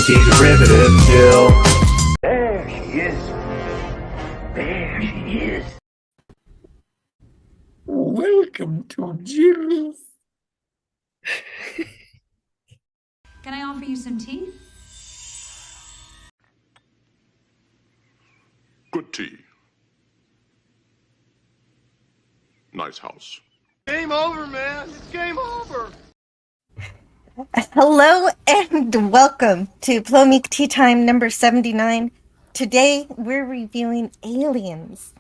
She's riveted still. There she is. There she is. Welcome to Jill's. Can I offer you some tea? Good tea. Nice house. Game over, man. It's game over. Hello and welcome to Plomeek Teatime number 79. Today we're reviewing Aliens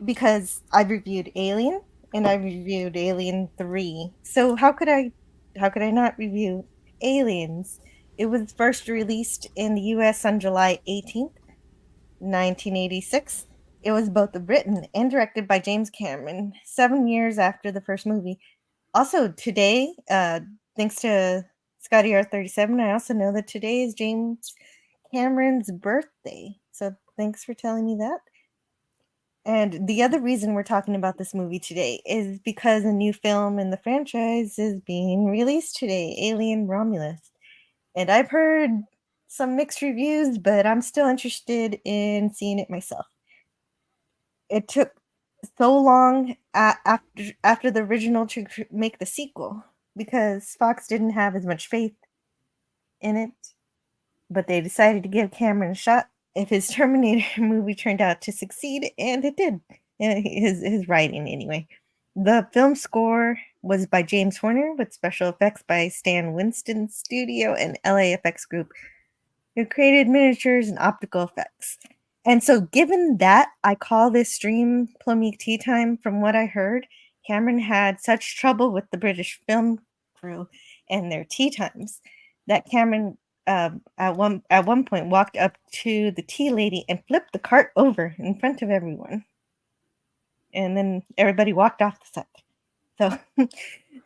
because I've reviewed Alien and I've reviewed Alien 3. So how could I not review Aliens? It was first released in the US on July 18th, 1986. It was both written and directed by James Cameron, 7 years after the first movie. Also today, thanks to Scotty R37, I also know that today is James Cameron's birthday. So thanks for telling me that. And the other reason we're talking about this movie today is because a new film in the franchise is being released today, Alien Romulus. And I've heard some mixed reviews, but I'm still interested in seeing it myself. It took so long after the original to make the sequel because Fox didn't have as much faith in it, but they decided to give Cameron a shot if his Terminator movie turned out to succeed, and it did. His writing, anyway. The film score was by James Horner with special effects by Stan Winston Studio and LAFX Group, who created miniatures and optical effects. And so given that, I call this stream Plomeek Teatime. From what I heard, Cameron had such trouble with the British film crew and their tea times that Cameron at one point walked up to the tea lady and flipped the cart over in front of everyone. And then everybody walked off the set.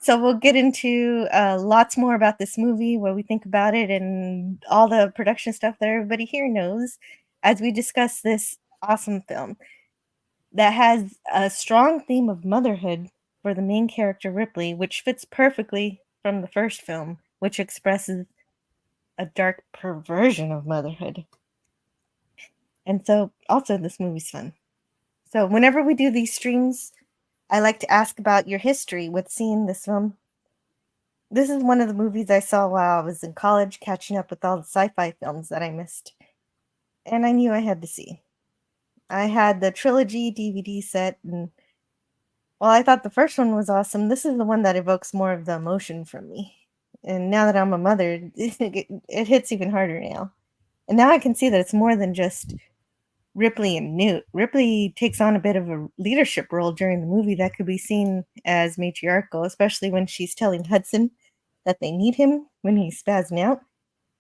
So we'll get into lots more about this movie, what we think about it, and all the production stuff that everybody here knows as we discuss this awesome film that has a strong theme of motherhood for the main character Ripley, which fits perfectly from the first film, which expresses a dark perversion of motherhood. And so also this movie's fun. So whenever we do these streams, I like to ask about your history with seeing this film. This is one of the movies I saw while I was in college, catching up with all the sci-fi films that I missed. And I knew I had to see. I had the trilogy DVD set, and while I thought the first one was awesome, this is the one that evokes more of the emotion from me. And now that I'm a mother, it hits even harder now. And now I can see that it's more than just Ripley and Newt. Ripley takes on a bit of a leadership role during the movie that could be seen as matriarchal, especially when she's telling Hudson that they need him when he's spazzing out.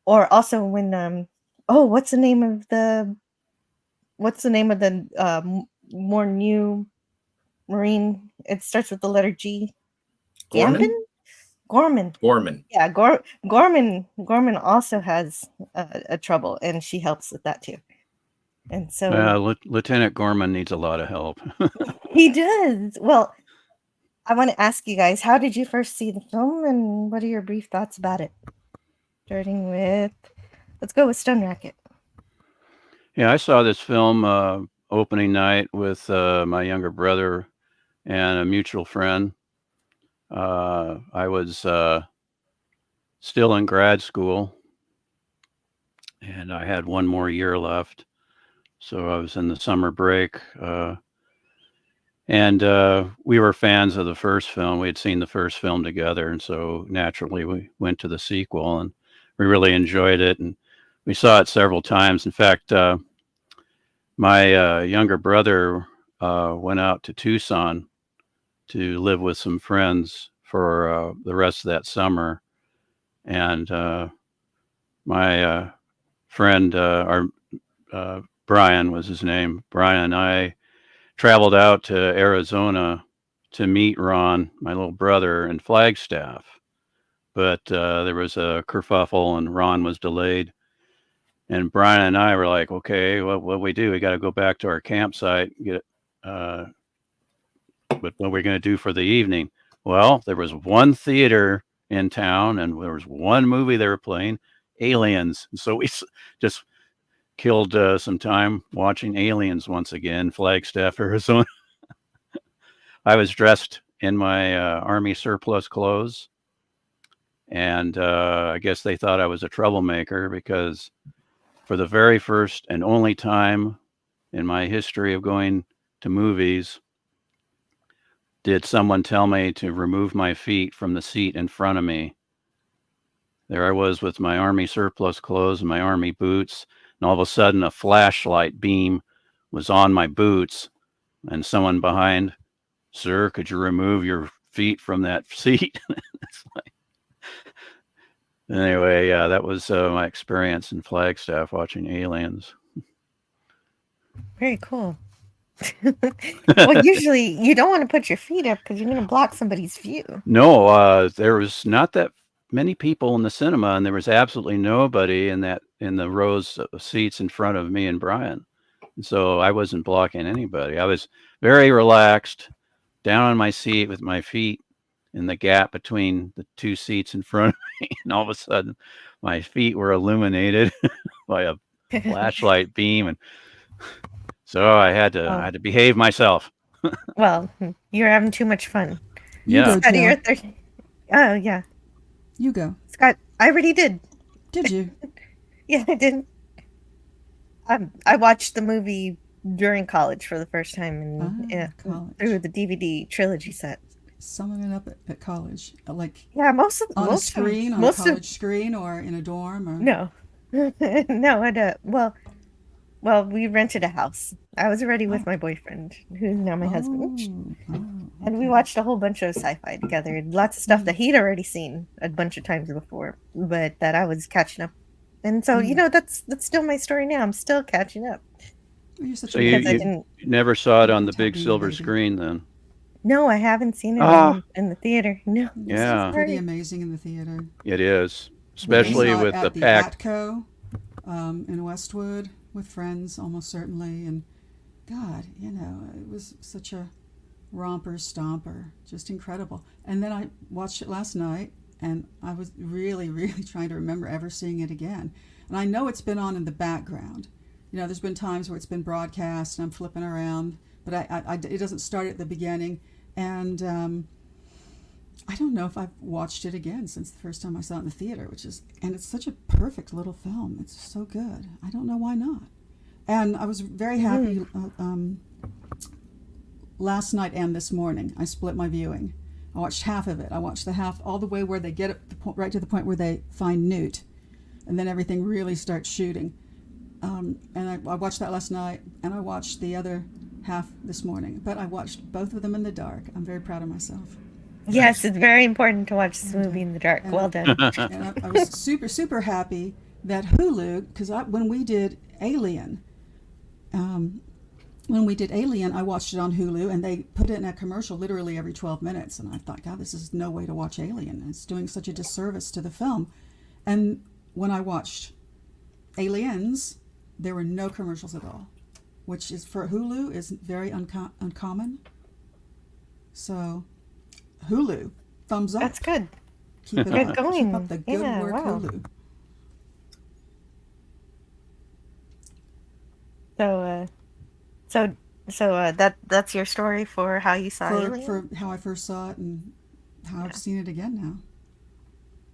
Or also when what's the name of the more new Marine? It starts with the letter G. Gorman. Yeah, Gorman also has a trouble, and she helps with that too. And so Lieutenant Gorman needs a lot of help. He does. Well, I want to ask you guys, how did you first see the film, and what are your brief thoughts about it? Starting with, let's go with Stone Racket. Yeah, I saw this film opening night with my younger brother and a mutual friend. I was still in grad school, and I had one more year left. So I was in the summer break. And we were fans of the first film. We had seen the first film together. And so naturally we went to the sequel, and we really enjoyed it. And we saw it several times. In fact, my younger brother went out to Tucson to live with some friends for the rest of that summer. And my friend, Brian was his name. Brian and I traveled out to Arizona to meet Ron, my little brother, in Flagstaff. But there was a kerfuffle and Ron was delayed. And Brian and I were like, okay, what do? We got to go back to our campsite, get but what we're going to do for the evening. Well, there was one theater in town and there was one movie they were playing, Aliens. And so we just killed some time watching Aliens once again, Flagstaff, Arizona. I was dressed in my Army surplus clothes. And I guess they thought I was a troublemaker because for the very first and only time in my history of going to movies, did someone tell me to remove my feet from the seat in front of me. There I was with my Army surplus clothes and my Army boots, and all of a sudden a flashlight beam was on my boots, and someone behind, "Sir, could you remove your feet from that seat?" It's like, anyway, yeah, that was my experience in Flagstaff watching Aliens. Very cool. Well, usually you don't want to put your feet up because you're going to block somebody's view. No, there was not that many people in the cinema, and there was absolutely nobody in the rows of seats in front of me and Brian. And so I wasn't blocking anybody. I was very relaxed, down on my seat with my feet in the gap between the two seats in front of me, and all of a sudden my feet were illuminated by a flashlight beam, and so I had to behave myself. Well, you're having too much fun. Yeah. Scott, you're 30. Oh, yeah. You go. Scott, I already did. Did you? Yeah, I did. I watched the movie during college for the first time and college. through the DVD trilogy set. Summing it up at college, like most of on a screen, on a college screen, or in a dorm, or no, no. Well, we rented a house. I was already with my boyfriend, who's now my husband, and we watched a whole bunch of sci-fi together. Lots of stuff that he'd already seen a bunch of times before, but that I was catching up. And so, that's still my story now. I'm still catching up. So you never saw it on the big silver screen then? No, I haven't seen it in the theater. No. Yeah. It's pretty amazing in the theater. It is, especially with the pack. Atco, in Westwood with friends, almost certainly. And God, it was such a romper stomper, just incredible. And then I watched it last night, and I was really, really trying to remember ever seeing it again. And I know it's been on in the background. There's been times where it's been broadcast and I'm flipping around, but it doesn't start at the beginning. And I don't know if I've watched it again since the first time I saw it in the theater, and it's such a perfect little film. It's so good. I don't know why not. And I was very happy last night and this morning. I split my viewing. I watched half of it. I watched the half all the way where they get right to the point where they find Newt, and then everything really starts shooting. And I watched that last night, and I watched the other half this morning. But I watched both of them in the dark. I'm very proud of myself. Yes, it's very important to watch this movie in the dark. Well done. And I was super, super happy that Hulu, because when we did Alien, I watched it on Hulu, and they put it in a commercial literally every 12 minutes. And I thought, God, this is no way to watch Alien. It's doing such a disservice to the film. And when I watched Aliens, there were no commercials at all, which is for Hulu is very uncommon. So Hulu, thumbs up. That's good. Keep it Good up. going. Keep up the good work, wow. Hulu. So that's your story for how you saw Alien? For how I first saw it and how I've seen it again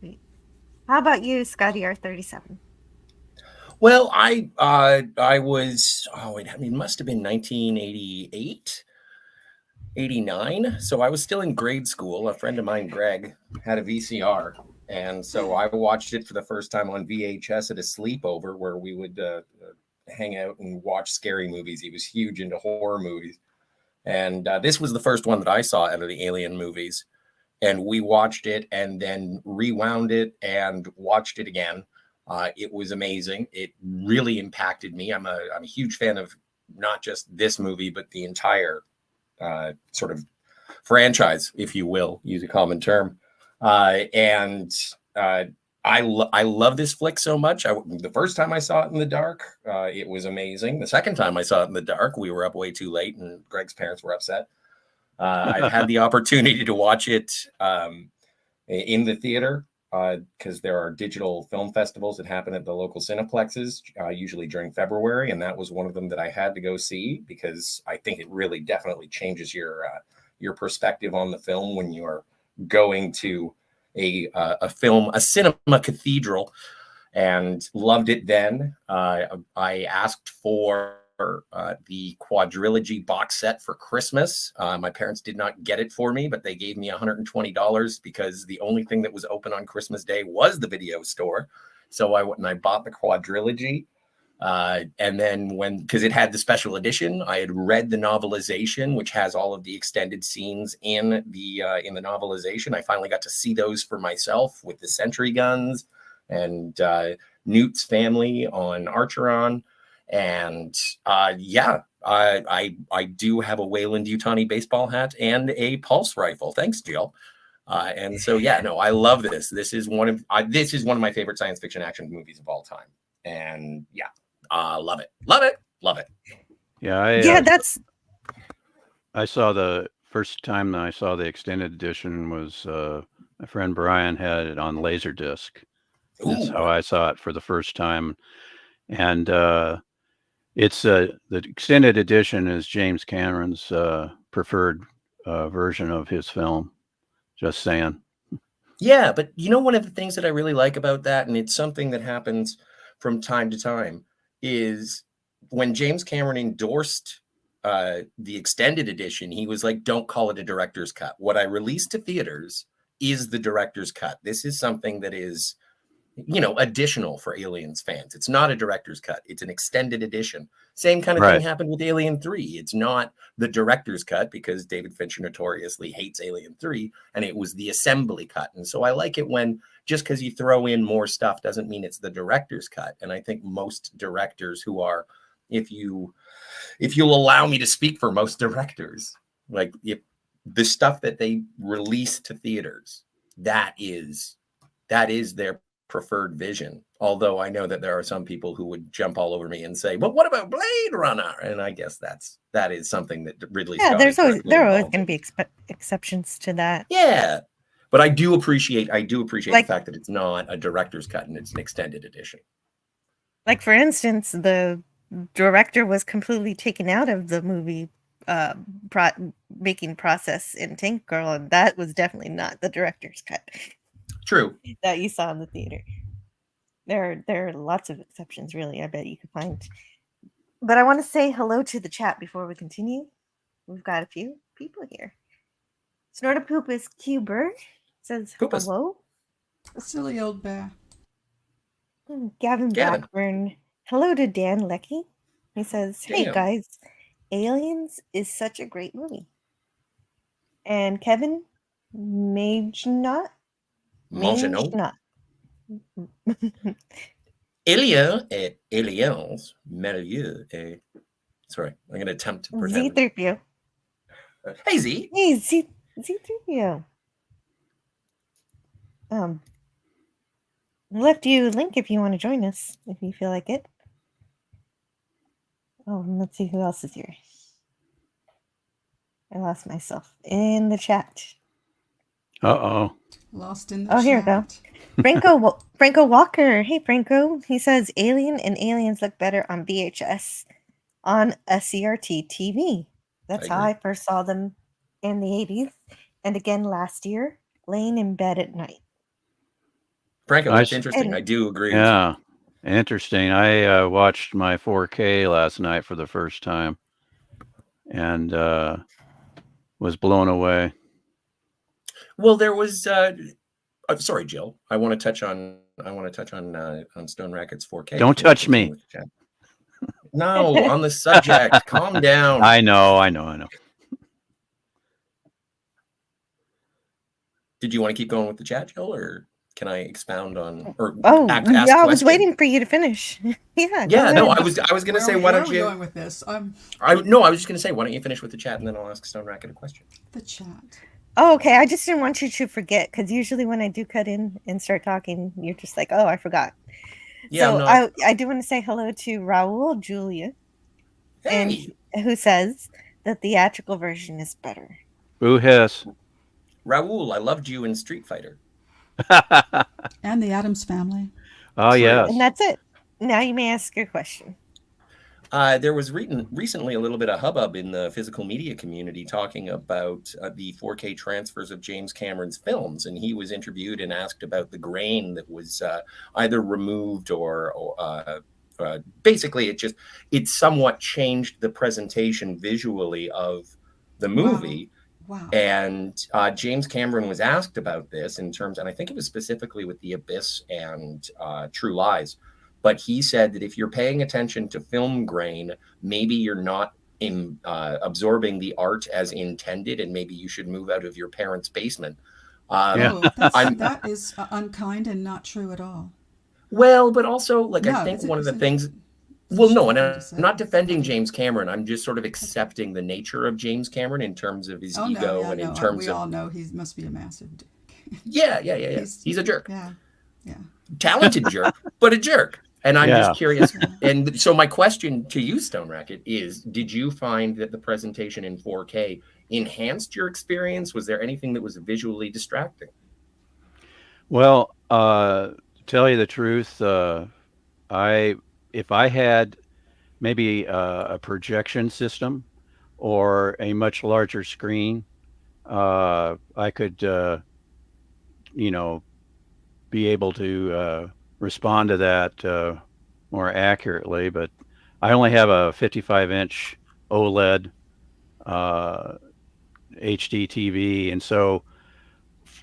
now. How about you, Scotty R37? Well, I was, it must have been 1988, 89. So I was still in grade school. A friend of mine, Greg, had a VCR. And so I watched it for the first time on VHS at a sleepover where we would hang out and watch scary movies. He was huge into horror movies. And this was the first one that I saw out of the Alien movies. And we watched it and then rewound it and watched it again. It was amazing. It really impacted me. I'm a huge fan of not just this movie, but the entire sort of franchise, if you will, use a common term. I love this flick so much. The first time I saw it in the dark, it was amazing. The second time I saw it in the dark, we were up way too late and Greg's parents were upset. I've had the opportunity to watch it in the theater because there are digital film festivals that happen at the local cineplexes, usually during February, and that was one of them that I had to go see because I think it really definitely changes your perspective on the film when you are going to a cinema cathedral, and loved it then. I asked for the quadrilogy box set for Christmas. My parents did not get it for me, but they gave me $120 because the only thing that was open on Christmas Day was the video store. So I went and I bought the quadrilogy. And then because it had the special edition, I had read the novelization, which has all of the extended scenes in the novelization. I finally got to see those for myself with the sentry guns and Newt's family on Archeron. And I do have a Wayland-Yutani baseball hat and a pulse rifle. Thanks, Jill. And so I love this. This is one of my favorite science fiction action movies of all time. And love it. Yeah, that's I saw the first time that I saw the extended edition was my friend Brian had it on Laserdisc. That's how I saw it for the first time. And it's the extended edition is James Cameron's preferred version of his film. Just saying. Yeah, but one of the things that I really like about that, and it's something that happens from time to time, is when James Cameron endorsed the extended edition, he was like, don't call it a director's cut. What I released to theaters is the director's cut. This is something that is additional for Aliens fans. It's not a director's cut. It's an extended edition. Same kind of thing happened with Alien 3. It's not the director's cut because David Fincher notoriously hates Alien 3, and it was the assembly cut. And so I like it when just because you throw in more stuff doesn't mean it's the director's cut. And I think most directors who are, if you'll allow me to speak for most directors, like if the stuff that they release to theaters, that is their preferred vision. Although I know that there are some people who would jump all over me and say, "But what about Blade Runner?" And I guess that is something that Ridley Scott. There are always going to be exceptions to that. Yeah, but I do appreciate the fact that it's not a director's cut and it's an extended edition. Like for instance, the director was completely taken out of the movie making process in Tank Girl, and that was definitely not the director's cut. True. That you saw in the theater. There are lots of exceptions, really. I bet you could find. But I want to say hello to the chat before we continue. We've got a few people here. Snortapoopus Q Burke says hello. A silly old bear. Gavin Blackburn. Hello to Dan Leckie. He says, "Hey guys, Aliens is such a great movie." And Kevin Magenot. Aliens, Merveilleux. Sorry, I'm going to attempt to pretend. Z3PO. Hey, Z. Hey, Z3PO. Left you a link if you want to join us, if you feel like it. Oh, let's see who else is here. I lost myself in the chat. Lost in the chat. Here we go. Franco Walker. Hey, Franco. He says Alien and Aliens look better on VHS on a CRT TV. That's how I first saw them in the 80s. And again last year, laying in bed at night. Franco, that's interesting. I do agree. Yeah, interesting. I watched my 4K last night for the first time and was blown away. Well, there was. Sorry, Jill. I want to touch on Stone Racket's 4K. Don't touch me. No, on the subject. Calm down. I know. Did you want to keep going with the chat, Jill, or can I expound on? I was waiting for you to finish. Yeah. No, I was going to say, why don't you? Going with this? I was just going to say, why don't you finish with the chat and then I'll ask Stone Racket a question. The chat. Oh, okay. I just didn't want you to forget because usually when I do cut in and start talking, you're just like, "Oh, I forgot." Yeah. So I do want to say hello to Raul Julia, and who says the theatrical version is better. Boo hiss. Raul, I loved you in Street Fighter. And the Addams Family. Oh, True. yes. And that's it. Now you may ask your question. There was recently a little bit of hubbub in the physical media community talking about the 4K transfers of James Cameron's films, and he was interviewed and asked about the grain that was either removed or basically it somewhat changed the presentation visually of the movie. Wow. And James Cameron was asked about this in terms, and I think it was specifically with The Abyss and True Lies. But he said that if you're paying attention to film grain, maybe you're not absorbing the art as intended, and maybe you should move out of your parents' basement. That is unkind and not true at all. Well, but also, like, No, I think one of the things. it's Well, a no, shame and to I'm say. not defending James Cameron. I'm just sort of accepting the nature of James Cameron in terms of his ego and in terms we of. all know he must be a massive dick. Yeah. He's a jerk. Yeah. Talented jerk, but a jerk. And I'm Yeah. just curious. And so my question to you, Stone Racket, is did you find that the presentation in 4K enhanced your experience? Was there anything that was visually distracting? Well, to tell you the truth, if I had maybe a projection system or a much larger screen, I could, be able to respond to that more accurately. But I only have a 55-inch OLED HD TV, and so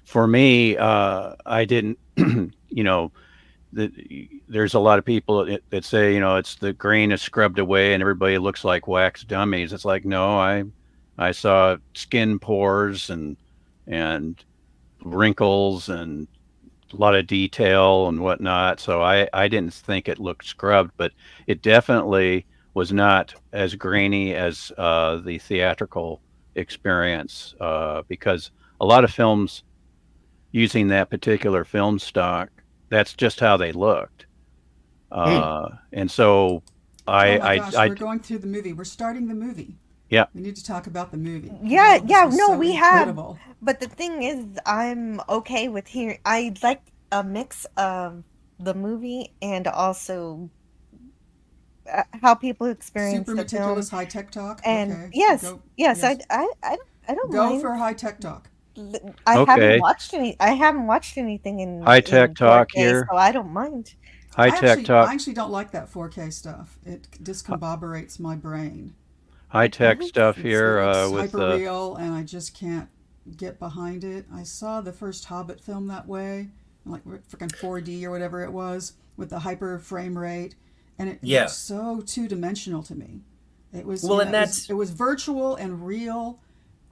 for me, I didn't, there's a lot of people that say, it's the grain is scrubbed away and everybody looks like wax dummies. It's like, no, I saw skin pores and wrinkles and a lot of detail and whatnot. So I didn't think it looked scrubbed, but it definitely was not as grainy as the theatrical experience, because a lot of films using that particular film stock, that's just how they looked. And so Oh my gosh, we're going through the movie. We're starting the movie. Yeah. We need to talk about the movie. Yeah, This yeah, was no, so we incredible. have. But the thing is, I'm okay with hearing. I like a mix of the movie and also how people experience Super the film. meticulous high tech talk. And Okay. yes, Go- yes, I don't Go mind. for high tech talk. I Okay. haven't watched anything in High-tech in talk 4K, here. so I don't mind. High-tech talk. I actually don't like that 4K stuff. It discombobulates my brain. High-tech stuff here It's with hyper real, and I just can't get behind it. I saw the first Hobbit film that way, like freaking 4D or whatever it was, with the hyper frame rate, and it Yeah. looked so two-dimensional to me. It was Well, and it was virtual and real,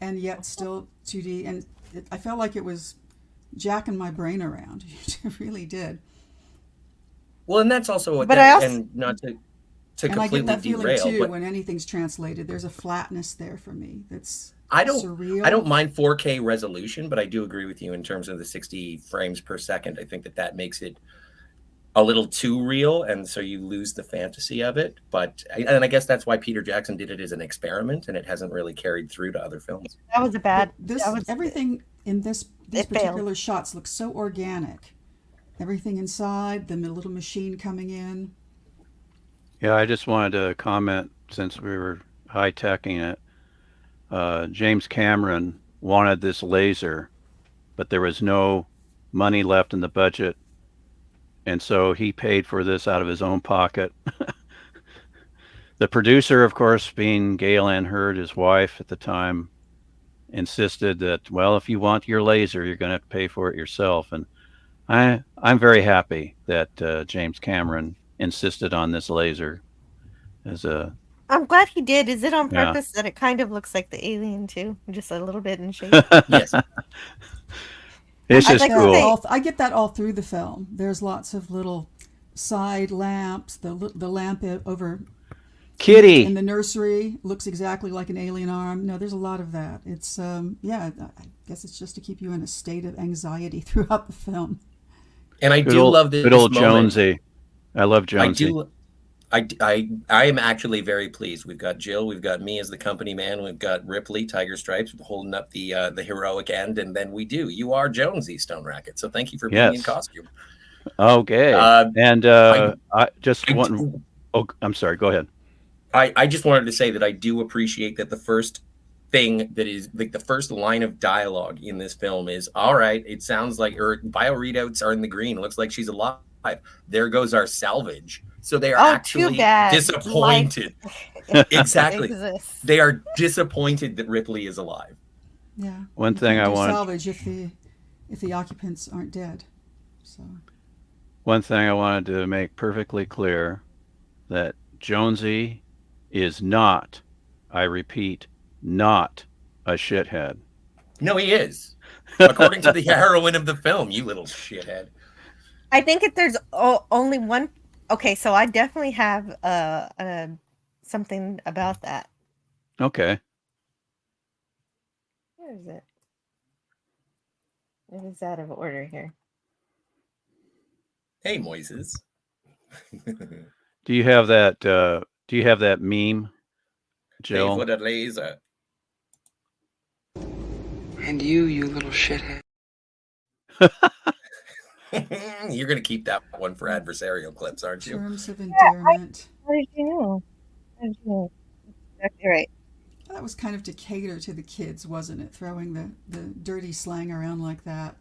and yet still 2D, and I felt like it was jacking my brain around. It really did. Well, and that's also But I also- and not to And I get completely that feeling derail, too but when anything's translated. There's a flatness there for me that's I don't surreal. I don't mind 4K resolution, but I do agree with you in terms of the 60 frames per second. I think that makes it a little too real, and so you lose the fantasy of it. And I guess that's why Peter Jackson did it as an experiment, and it hasn't really carried through to other films. That was a bad. This that was, everything in these it failed. particular shots looks so organic. Everything inside, the little machine coming in. Yeah, I just wanted to comment since we were high-teching it. James Cameron wanted this laser, but there was no money left in the budget, and so he paid for this out of his own pocket. The producer, of course, being Gail Ann Hurd, his wife at the time, insisted that, well, if you want your laser, you're going to have to pay for it yourself. And I'm very happy that James Cameron insisted on this laser as a. I'm glad he did. Is it on Yeah. purpose that it kind of looks like the alien too, just a little bit in shape? Yes. It's I'd just like to cool. say- I get that all through the film. There's lots of little side lamps. The lamp over Kitty. in the nursery looks exactly like an alien arm. No, there's a lot of that. It's I guess it's just to keep you in a state of anxiety throughout the film. And I Good do old, love this good old moment. Jonesy. I love Jonesy. I am actually very pleased. We've got Jill, we've got me as the company man, we've got Ripley, Tiger Stripes, holding up the heroic end, and then you are Jonesy, Stone Racket. So thank you for being in Yes. costume. Okay. And I just I- want. Oh, I'm sorry. Go ahead. I just wanted to say that I do appreciate that the first thing that is like the first line of dialogue in this film is, all right, it sounds like her bio readouts are in the green. It looks like she's alive. There goes our salvage. So they are Oh, too actually bad. disappointed. Life Exactly. exists. They are disappointed that Ripley is alive. Yeah. One You thing can't I do want. salvage if the occupants aren't dead. So One thing I wanted to make perfectly clear that Jonesy is not, I repeat, not a shithead. No, he is. According to the heroine of the film, you little shithead. I think if there's only one. Okay, so I definitely have something about that. Okay. Where is it? It is out of order here. Hey, Moises. Do you have that? Do you have that meme, Pay Jill? for the laser. And you little shithead. You're going to keep that one for adversarial clips, aren't you? terms of endearment. How did you know? How did you know? Exactly right. That was kind of to cater to the kids, wasn't it? Throwing the dirty slang around like that.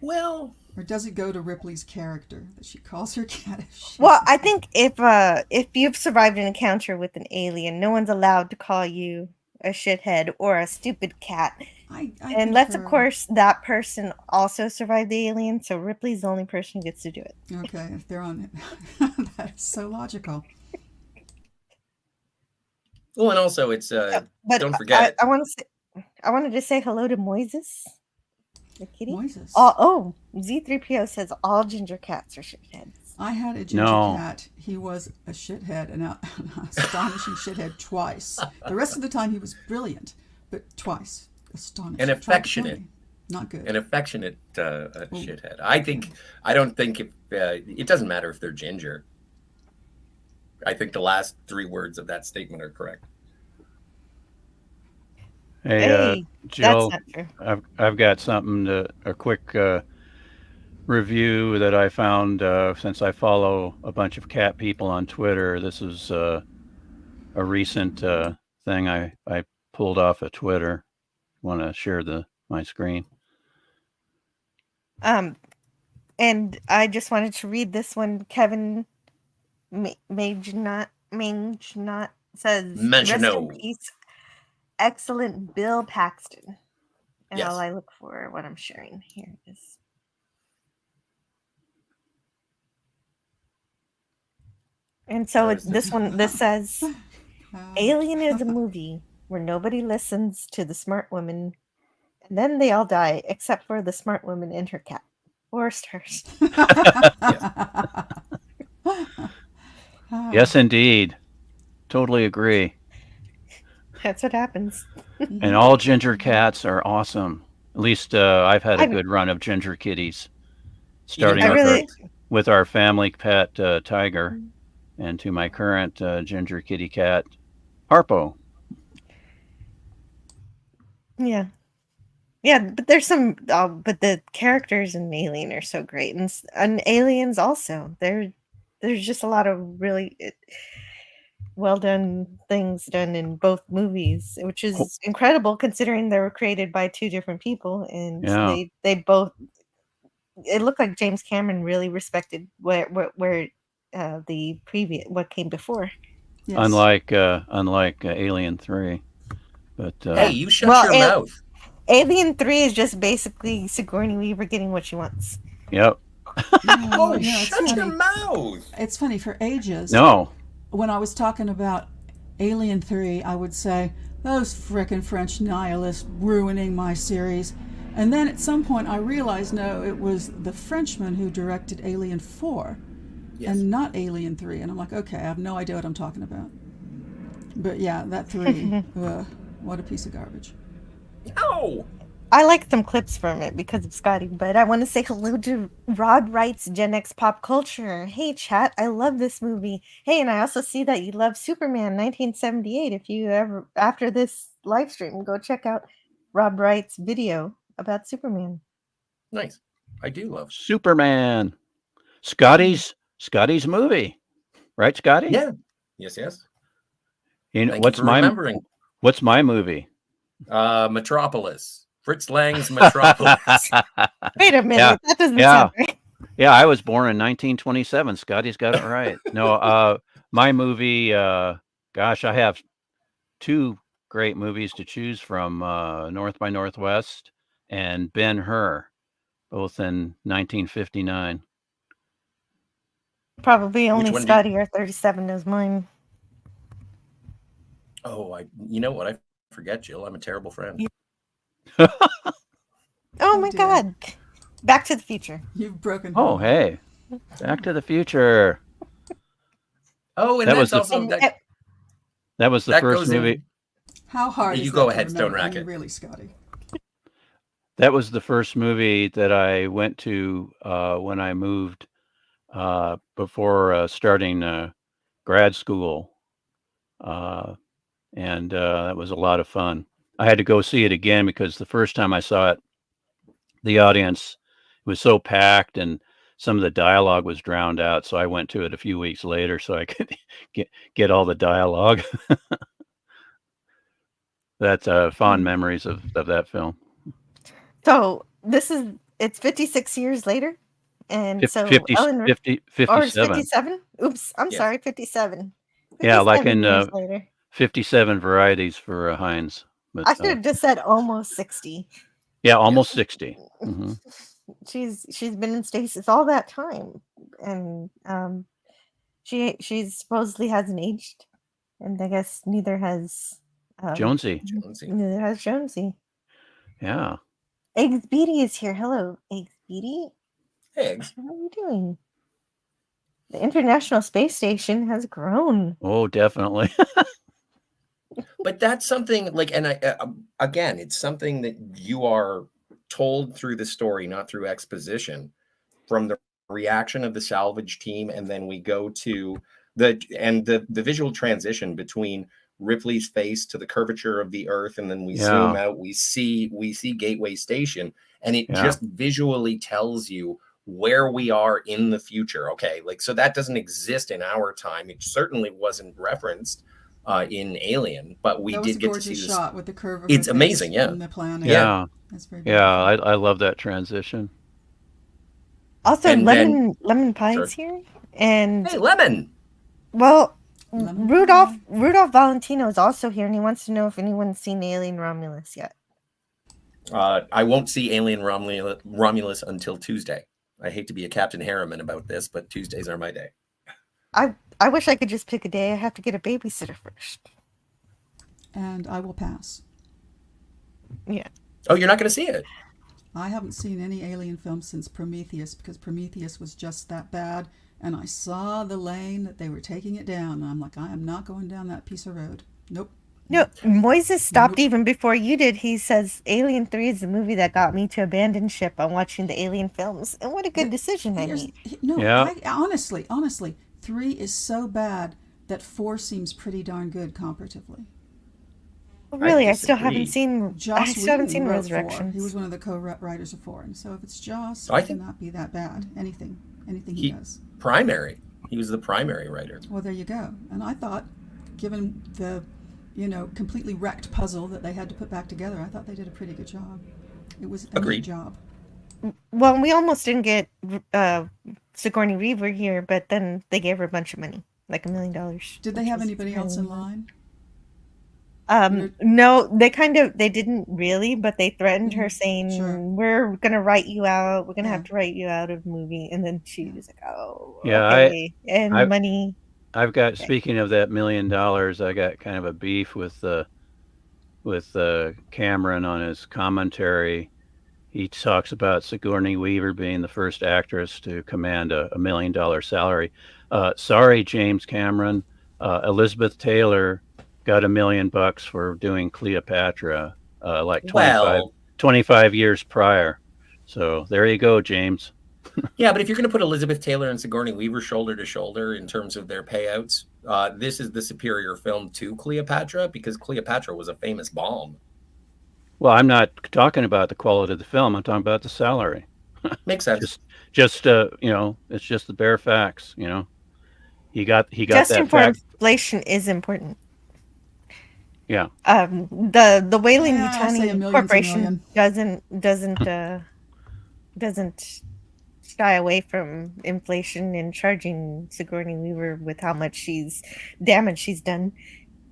Well, Or does it go to Ripley's character that she calls her cat a shit? Well, I think if you've survived an encounter with an alien, no one's allowed to call you a shithead or a stupid cat. I Unless, of concur. course, that person also survived the alien, so Ripley's the only person who gets to do it. Okay, if they're on it. That is so logical. well, and also it's But don't forget. I wanted to say hello to Moises, the kitty. Moises. Oh, Z3PO says all ginger cats are shitheads. I had a ginger No. cat. He was a shithead, an astonishing shithead twice. The rest of the time he was brilliant, but twice. Astonishing. And Tried to kill affectionate. me. Not good. An affectionate shithead. I don't think it doesn't matter if they're ginger. I think the last 3 words of that statement are correct. Hey, Jill, that's not true. I've got something a quick review that I found since I follow a bunch of cat people on Twitter. This is a recent thing I pulled off of Twitter. Want to share my screen? And I just wanted to read this one. Kevin Mange not says, "Rest in peace, excellent Bill Paxton." And Yes. all I look for what I'm sharing here is. And so this says, Alien is a movie where nobody listens to the smart woman, and then they all die except for the smart woman and her cat. 4 stars. Yes, indeed. Totally agree. That's what happens. And all ginger cats are awesome. At least I've had a good run of ginger kitties, starting with our family pet Tiger, and to my current ginger kitty cat Harpo. Yeah, but there's some, but the characters in Alien are so great, and Aliens also. There's just a lot of really well done things done in both movies, which is incredible considering they were created by 2 different people, and they both. It looked like James Cameron really respected where the previous what came before. Yes. Unlike Alien 3. But hey, you shut your mouth. Alien 3 is just basically Sigourney Weaver getting what she wants. Yep. Shut your mouth. It's funny, for ages. No. When I was talking about Alien 3, I would say, those frickin' French nihilists ruining my series. And then at some point I realized, no, it was the Frenchman who directed Alien 4 and not Alien 3. And I'm like, okay, I have no idea what I'm talking about. But yeah, that 3, what a piece of garbage. No. I like some clips from it because of Scotty, but I want to say hello to Rod Wright's Gen X Pop Culture. Hey, chat, I love this movie. Hey, and I also see that you love Superman 1978. If you ever, after this live stream, go check out Rob Wright's video about Superman. Nice. I do love Superman. Scotty's movie, right, Scotty? Yeah. Yes, yes. You know, Thank you for remembering. What's my movie? Metropolis. Fritz Lang's Metropolis. Wait a minute, Yeah. that doesn't Yeah. sound right. Yeah, I was born in 1927. Scotty's got it right. No, my movie, gosh, I have two great movies to choose from, North by Northwest and Ben-Hur, both in 1959. Probably only one do Scotty or 37 knows mine. Oh, you know what? I forget, Jill. I'm a terrible friend. Oh my dear. God. Back to the Future. You've broken. Oh, hey, Back to the Future. Oh, and That that's was the- also That was the that first goes in- movie. How hard You is go that to ahead, Stone remember? I mean, Racket. really, Scotty. That was the first movie that I went to when I moved before starting grad school. And that was a lot of fun. I had to go see it again because the first time I saw it, the audience was so packed and some of the dialogue was drowned out. So I went to it a few weeks later so I could get all the dialogue. That's fond memories of that film. So it's 56 years later. And so 50, Ellen, 50, or it's 57. 57? Oops, I'm Yes. sorry, 57. Yeah, like 57 in years later. 57 varieties for Heinz. But, I should have just said almost 60. yeah, almost 60. Mhm. She's been in stasis all that time, and she supposedly hasn't aged, and I guess neither has Jonesy. Neither has Jonesy. Yeah. Eggs Beatty is here. Hello, Eggs Beatty. Hey, Eggs. How are you doing? The International Space Station has grown. Oh, definitely. But that's something like, and again, it's something that you are told through the story, not through exposition, from the reaction of the salvage team, and then we go to the visual transition between Ripley's face to the curvature of the Earth, and then we zoom out, we see Gateway Station, and it just visually tells you where we are in the future. Okay, like, so that doesn't exist in our time. It certainly wasn't referenced in Alien, but we did get to see this shot with the curve of it's her amazing, face yeah. from the planet. Yeah. That's very Yeah, I love that transition. Also, And Lemon Pie is here, and hey, Lemon. Well, Lemon Rudolph Valentino is also here, and he wants to know if anyone's seen Alien Romulus yet. I won't see Alien Romulus until Tuesday. I hate to be a Captain Harriman about this, but Tuesdays are my day. I wish I could just pick a day. I have to get a babysitter first. And I will pass. Yeah. Oh, you're not going to see it? I haven't seen any Alien films since Prometheus, because Prometheus was just that bad, and I saw the lane that they were taking it down, and I'm like, I am not going down that piece of road. Nope. No, Moises stopped even before you did. He says Alien 3 is the movie that got me to abandon ship on watching the Alien films. And what a good decision I made. No, Yeah. honestly, 3 is so bad that 4 seems pretty darn good comparatively. Really, I still haven't disagree. seen. Joss I still haven't Whedon seen wrote Resurrection. 4. He was one of the co-writers of 4, and so if it's Joss, I it think- cannot be that bad. Anything he does. Primary. He was the primary writer. Well, there you go. And I thought, given the, completely wrecked puzzle that they had to put back together, I thought they did a pretty good job. It was a Agreed. neat job. Well, we almost didn't get Sigourney Weaver here, but then they gave her a bunch of money, like $1 million. Did they have anybody else in line? No, they didn't really, but they threatened her saying, Sure. we're going to write you out. We're going to have to write you out of the movie. And then she was like, oh, Yeah, okay. And I've- money. I've got, speaking of that $1 million, I got kind of a beef with Cameron on his commentary. He talks about Sigourney Weaver being the first actress to command a $1 million salary. Sorry, James Cameron. Elizabeth Taylor got $1 million for doing Cleopatra, like 25 25 years prior. So there you go, James. Yeah, but if you're going to put Elizabeth Taylor and Sigourney Weaver shoulder to shoulder in terms of their payouts, this is the superior film to Cleopatra because Cleopatra was a famous bomb. Well, I'm not talking about the quality of the film. I'm talking about the salary. Makes sense. Just it's just the bare facts. He got Adjusting that for fact. inflation is important. Yeah. The Wayland Yeah, I say a Yutani million's a Corporation million. doesn't shy away from inflation and charging Sigourney Weaver with how much damage she's done,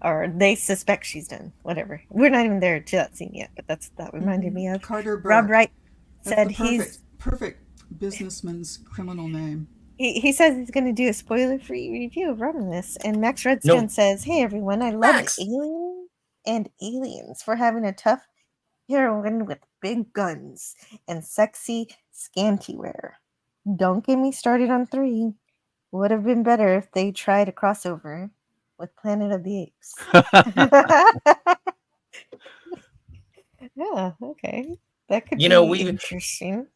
or they suspect she's done. Whatever. We're not even there to that scene yet, but that reminded me of Carter Burke. Rob Wright That's said the perfect businessman's criminal name. He says he's going to do a spoiler-free review of Romulus, and Max Redstone says, "Hey everyone, I love Alien and Aliens for having a tough heroine with big guns and sexy scanty wear. Don't get me started on 3. Would have been better if they tried a crossover with Planet of the Apes." Yeah, okay, that could be interesting.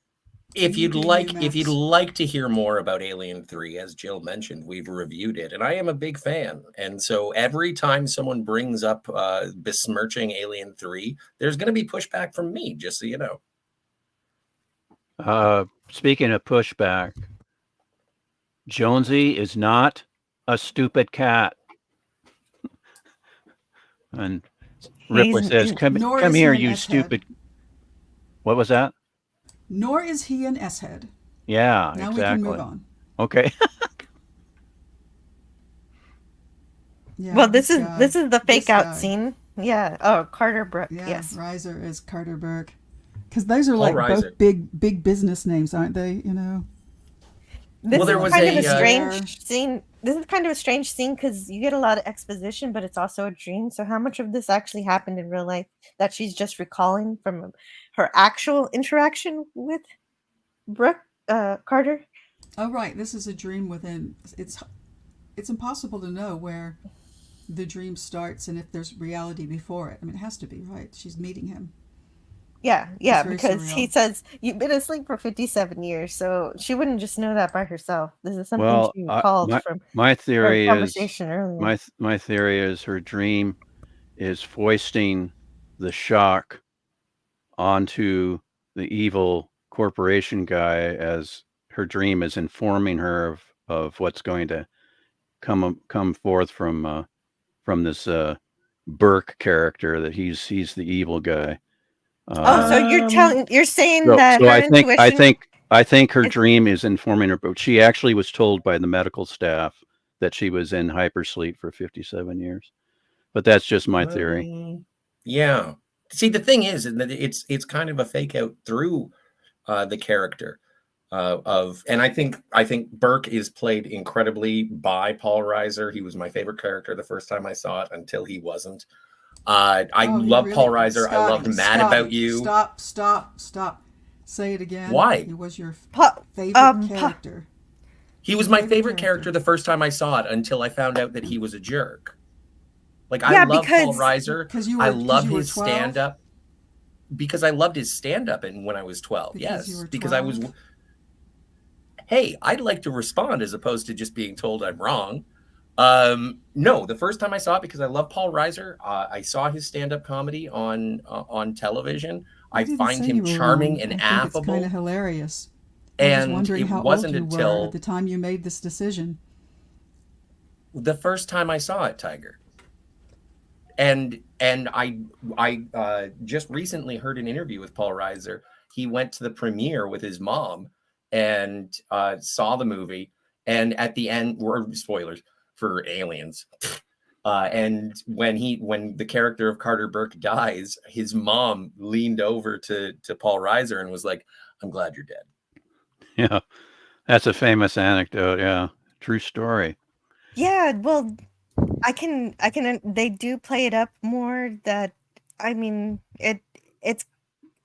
If you'd like to hear more about Alien 3, as Jill mentioned, we've reviewed it, and I am a big fan. And so every time someone brings up besmirching Alien 3, there's going to be pushback from me, just so you know. Speaking of pushback, Jonesy is not a stupid cat. And Ripley says, come here, you stupid. What was that? Nor is he an S-head. Yeah, now exactly. We can move on. Okay. Yeah, well, this is the fake out scene. Yeah. Oh, Carter Burke. Yeah, yes. Riser is Carter Burke. Because those are like both big business names, aren't they? This is kind of a strange scene. This is kind of a strange scene because you get a lot of exposition, but it's also a dream. So how much of this actually happened in real life that she's just recalling from her actual interaction with Brooke Carter? Oh, right. This is a dream within. It's impossible to know where the dream starts and if there's reality before it. I mean, it has to be, right? She's meeting him. Yeah, because surreal. He says you've been asleep for 57 years, so she wouldn't just know that by herself. This is something she recalled from my theory conversation earlier. My theory is her dream is foisting the shock onto the evil corporation guy, as her dream is informing her of what's going to come forth from this Burke character, that he's the evil guy. So you're saying that her intuition... I think her dream is informing her, but she actually was told by the medical staff that she was in hypersleep for 57 years. But that's just my theory. Yeah. See, the thing is that it's kind of a fake out through the character and I think Burke is played incredibly by Paul Reiser. He was my favorite character the first time I saw it until he wasn't. I love Paul Reiser. I loved Mad About You. Stop. Say it again. Why? He was your favorite character. He was my favorite character the first time I saw it until I found out that he was a jerk. Like, I love Paul Reiser. I love his stand-up. Because I loved his stand-up when I was 12. Yes. Because I was... Hey, I'd like to respond as opposed to just being told I'm wrong. No, the first time I saw it, because I love Paul Reiser, I saw his stand-up comedy on television. I find him charming and affable. It's kind of hilarious. And I was wondering how wasn't old you until were at the time you made this decision. The first time I saw it, Tiger. And I just recently heard an interview with Paul Reiser. He went to the premiere with his mom and saw the movie. And at the end, were spoilers for Aliens. And when the character of Carter Burke dies, his mom leaned over to Paul Reiser and was like, "I'm glad you're dead." Yeah, that's a famous anecdote. Yeah, true story. Yeah, well, I can. They do play it up more. That, I mean, it's.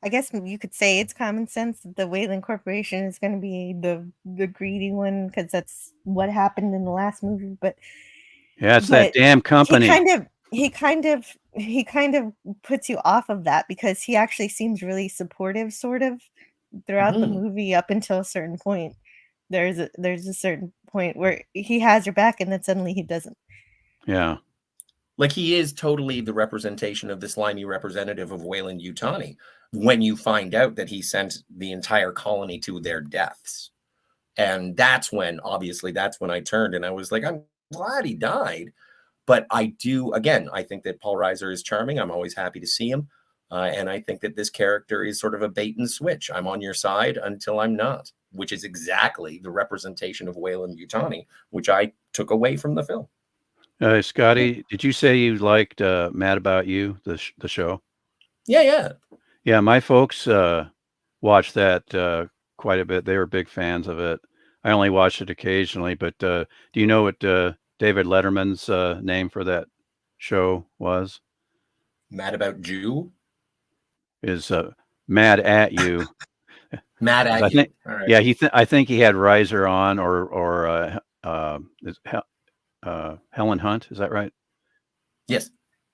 I guess you could say it's common sense that the Wayland Corporation is going to be the greedy one, because that's what happened in the last movie. But yeah, it's that damn company. he kind of puts you off of that because he actually seems really supportive, sort of, throughout the movie up until a certain point. There's a certain point where he has your back, and then suddenly he doesn't. Yeah. Like, he is totally the representation of the slimy representative of Weyland-Yutani when you find out that he sent the entire colony to their deaths. And that's when, obviously, that's when I turned and I was like, I'm glad he died. But I do, again, I think that Paul Reiser is charming. I'm always happy to see him. And I think that this character is sort of a bait and switch. I'm on your side until I'm not, which is exactly the representation of Weyland-Yutani, which I took away from the film. Scotty, did you say you liked Mad About You, the show? Yeah. Yeah, my folks watched that quite a bit. They were big fans of it. I only watched it occasionally, but do you know what David Letterman's name for that show was? Mad About Jew? Is Mad at You. Mad at I You. think, All right. yeah, I think he had Reiser on or Helen Hunt. Is that right? Yes.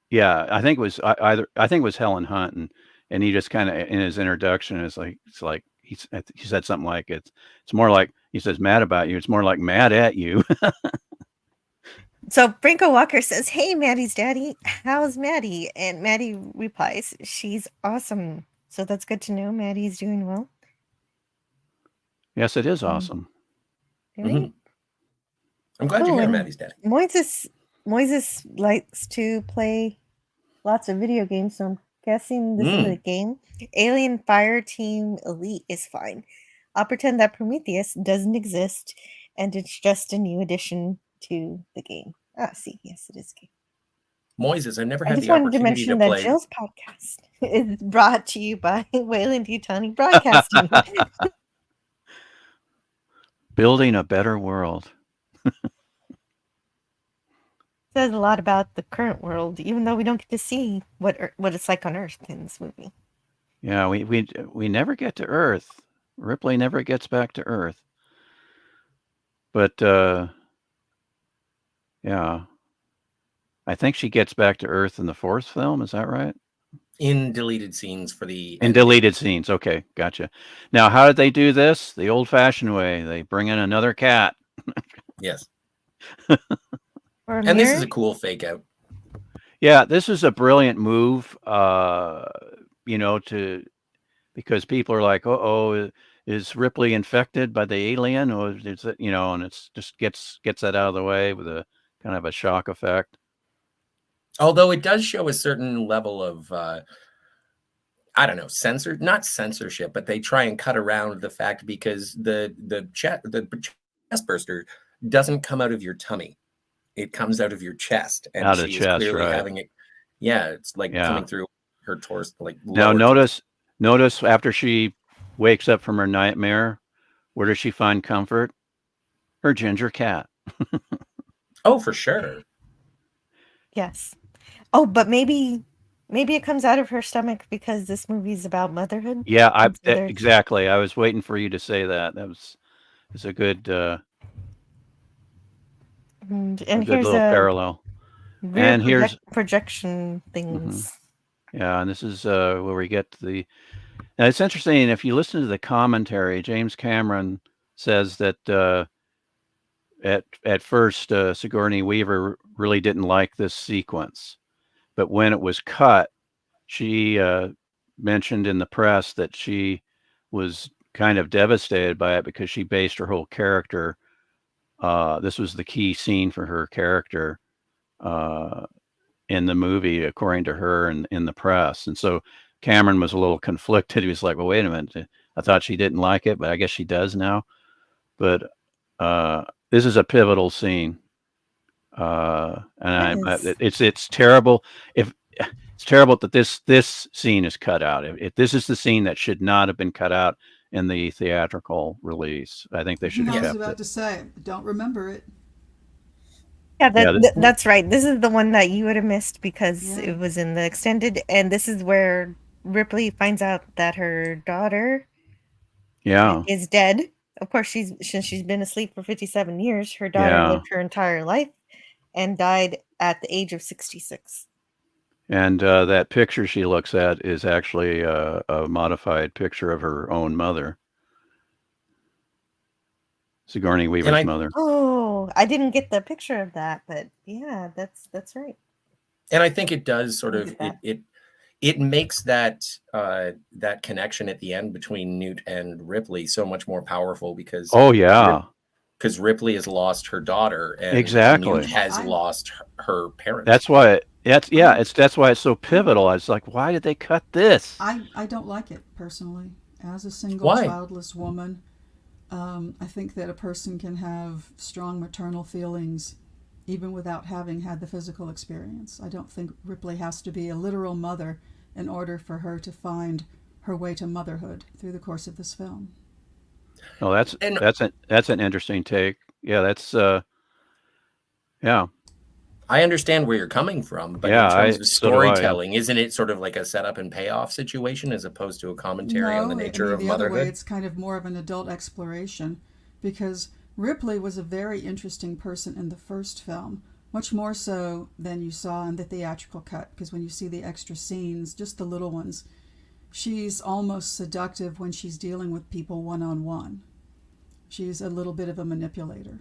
Yeah, I think it was I think it was Helen Hunt, and he just kind of in his introduction it's like he said something like it's more like he says mad about you. It's more like mad at you. So Branko Walker says, "Hey, Maddie's daddy, how's Maddie?" And Maddie replies, "She's awesome." So that's good to know. Maddie's doing well. Yes, it is awesome. Right? I'm glad you're here, Maddie's daddy. Moises likes to play lots of video games, so I'm guessing this is a game. Alien Fireteam Elite is fine. I'll pretend that Prometheus doesn't exist, and it's just a new addition to the game. See, yes, it is a game. Moises, I never I had just the wanted to opportunity to mention that play. Jill's podcast is brought to you by Weyland-Yutani Broadcasting. Building a better world. Says a lot about the current world, even though we don't get to see what it's like on Earth in this movie. Yeah, we never get to Earth. Ripley never gets back to Earth. But yeah, I think she gets back to Earth in the fourth film. Is that right? In deleted scenes for the in deleted scenes. Okay, gotcha. Now, how did they do this? The old-fashioned way. They bring in another cat. Yes. Or and this is a cool fake out. Yeah, this is a brilliant move. Because people are like, oh, is Ripley infected by the alien, or is it, and it's just gets that out of the way with a kind of a shock effect. Although it does show a certain level of, I don't know, not censorship, but they try and cut around the fact because the chest burster doesn't come out of your tummy. It comes out of your chest. And out of she the chest, is clearly right. having it. Yeah, it's like coming through her torso. Like now notice after she wakes up from her nightmare, where does she find comfort? Her ginger cat. Oh, for sure. Yes. Oh, but maybe it comes out of her stomach because this movie's about motherhood. Yeah, exactly. I was waiting for you to say that. It's a good and a good here's little parallel. And here's projection things. Yeah, and this is where we get to the. Now it's interesting if you listen to the commentary. James Cameron says that at first Sigourney Weaver really didn't like this sequence, but when it was cut, she mentioned in the press that she was kind of devastated by it because she based her whole character. This was the key scene for her character in the movie, according to her in the press. And so Cameron was a little conflicted. He was like, well, wait a minute. I thought she didn't like it, but I guess she does now. But this is a pivotal scene. And it's terrible. It's terrible that this scene is cut out. If this is the scene that should not have been cut out in the theatrical release, I think they should have kept it. I was about to say, don't remember it. Yeah, that's right. This is the one that you would have missed because it was in the extended, and this is where Ripley finds out that her daughter is dead. Of course, since she's been asleep for 57 years, her daughter lived her entire life and died at the age of 66. And that picture she looks at is actually a modified picture of her own mother, Sigourney Weaver's mother. Oh, I didn't get the picture of that, but yeah, that's right. And I think it does sort Look of at that. it makes that that connection at the end between Newt and Ripley so much more powerful because Oh yeah, because Ripley has lost her daughter and Newt exactly. has lost her parents. That's why that's why it's so pivotal. It's like, why did they cut this? I don't like it personally. As a single Why? childless woman, I think that a person can have strong maternal feelings even without having had the physical experience. I don't think Ripley has to be a literal mother in order for her to find her way to motherhood through the course of this film. Oh, that's an interesting take. Yeah, that's yeah. I understand where you're coming from, but Yeah, in terms of so do I. storytelling, isn't it sort of like a setup and payoff situation as opposed to a commentary on the nature of the other way, motherhood? it's kind of more of an adult exploration because Ripley was a very interesting person in the first film, much more so than you saw in the theatrical cut, because when you see the extra scenes, just the little ones, she's almost seductive when she's dealing with people one-on-one. She's a little bit of a manipulator.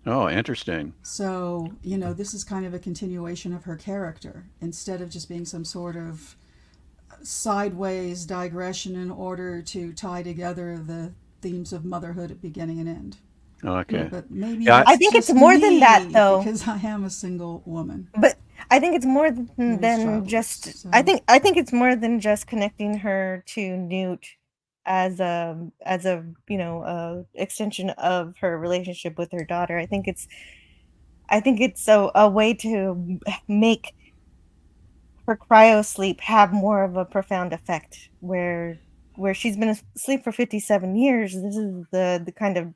Oh, interesting. So, this is kind of a continuation of her character instead of just being some sort of sideways digression in order to tie together the themes of motherhood at beginning and end. Okay. But maybe I think it's more than that, though, because I am a single woman. But I think it's more than just. So. I think it's more than just connecting her to Newt as a extension of her relationship with her daughter. I think it's a way to make her cryo sleep have more of a profound effect where she's been asleep for 57 years. This is the kind of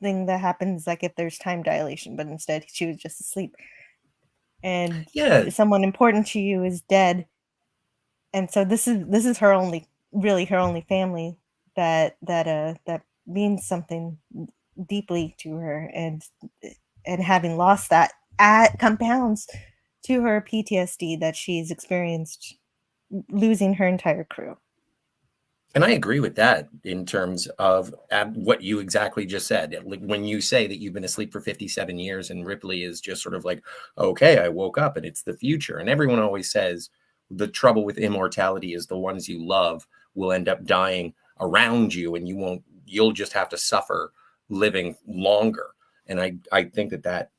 thing that happens like if there's time dilation, but instead she was just asleep. And someone important to you is dead. And so this is her only family that means something deeply to her, and having lost that compounds to her PTSD that she's experienced losing her entire crew. And I agree with that in terms of what you exactly just said. Like when you say that you've been asleep for 57 years and Ripley is just sort of like, okay, I woke up and it's the future. And everyone always says the trouble with immortality is the ones you love will end up dying around you and you'll just have to suffer living longer. And I think that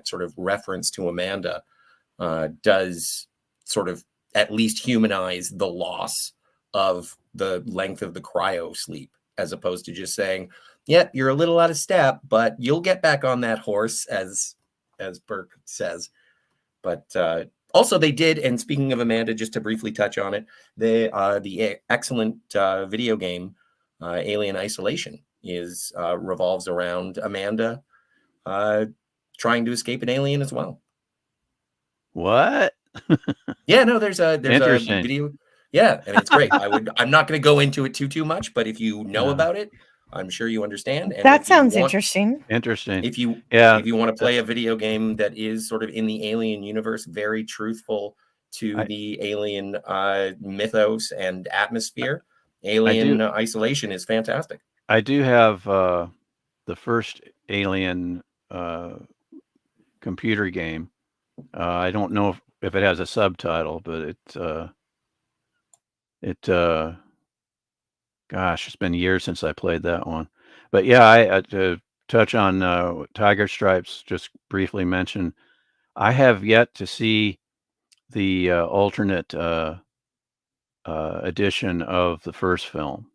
sort of reference to Amanda does sort of at least humanize the loss of the length of the cryo sleep, as opposed to just saying, yeah, you're a little out of step, but you'll get back on that horse, as Burke says. But also they did, and speaking of Amanda, just to briefly touch on it, the excellent video game Alien Isolation revolves around Amanda trying to escape an alien as well. What? Yeah, no, there's a video. Yeah, and it's great. I'm not going to go into it too much, but if you know about it, I'm sure you understand. And that sounds interesting. Interesting. If you want to play a video game that is sort of in the Alien universe, very truthful to the Alien mythos and atmosphere, Alien Isolation is fantastic. I do have the first Alien computer game. I don't know if it has a subtitle, but gosh, it's been years since I played that one. But yeah, to touch on Tiger Stripes, just briefly mention, I have yet to see the alternate edition of the first film.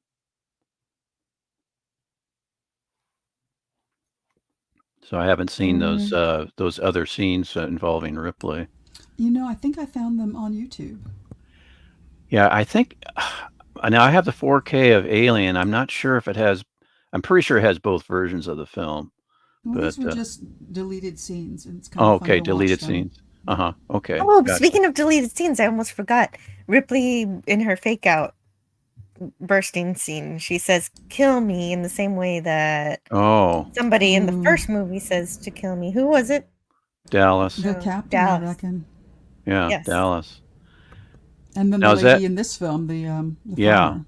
So I haven't seen those other scenes involving Ripley. I think I found them on YouTube. Yeah, I think now I have the 4K of Alien. I'm not sure if it has. I'm pretty sure it has both versions of the film. Well, these were just deleted scenes, and it's kind of fun to deleted watch scenes. Okay. Oh, gotcha. Speaking of deleted scenes, I almost forgot. Ripley in her fake out bursting scene, she says "kill me" in the same way that somebody in the first movie says to kill me. Who was it? Dallas. The captain, Dallas. I reckon. Yeah, yes. Dallas. And then Now, the is that- lady in this film, the Yeah. farmer.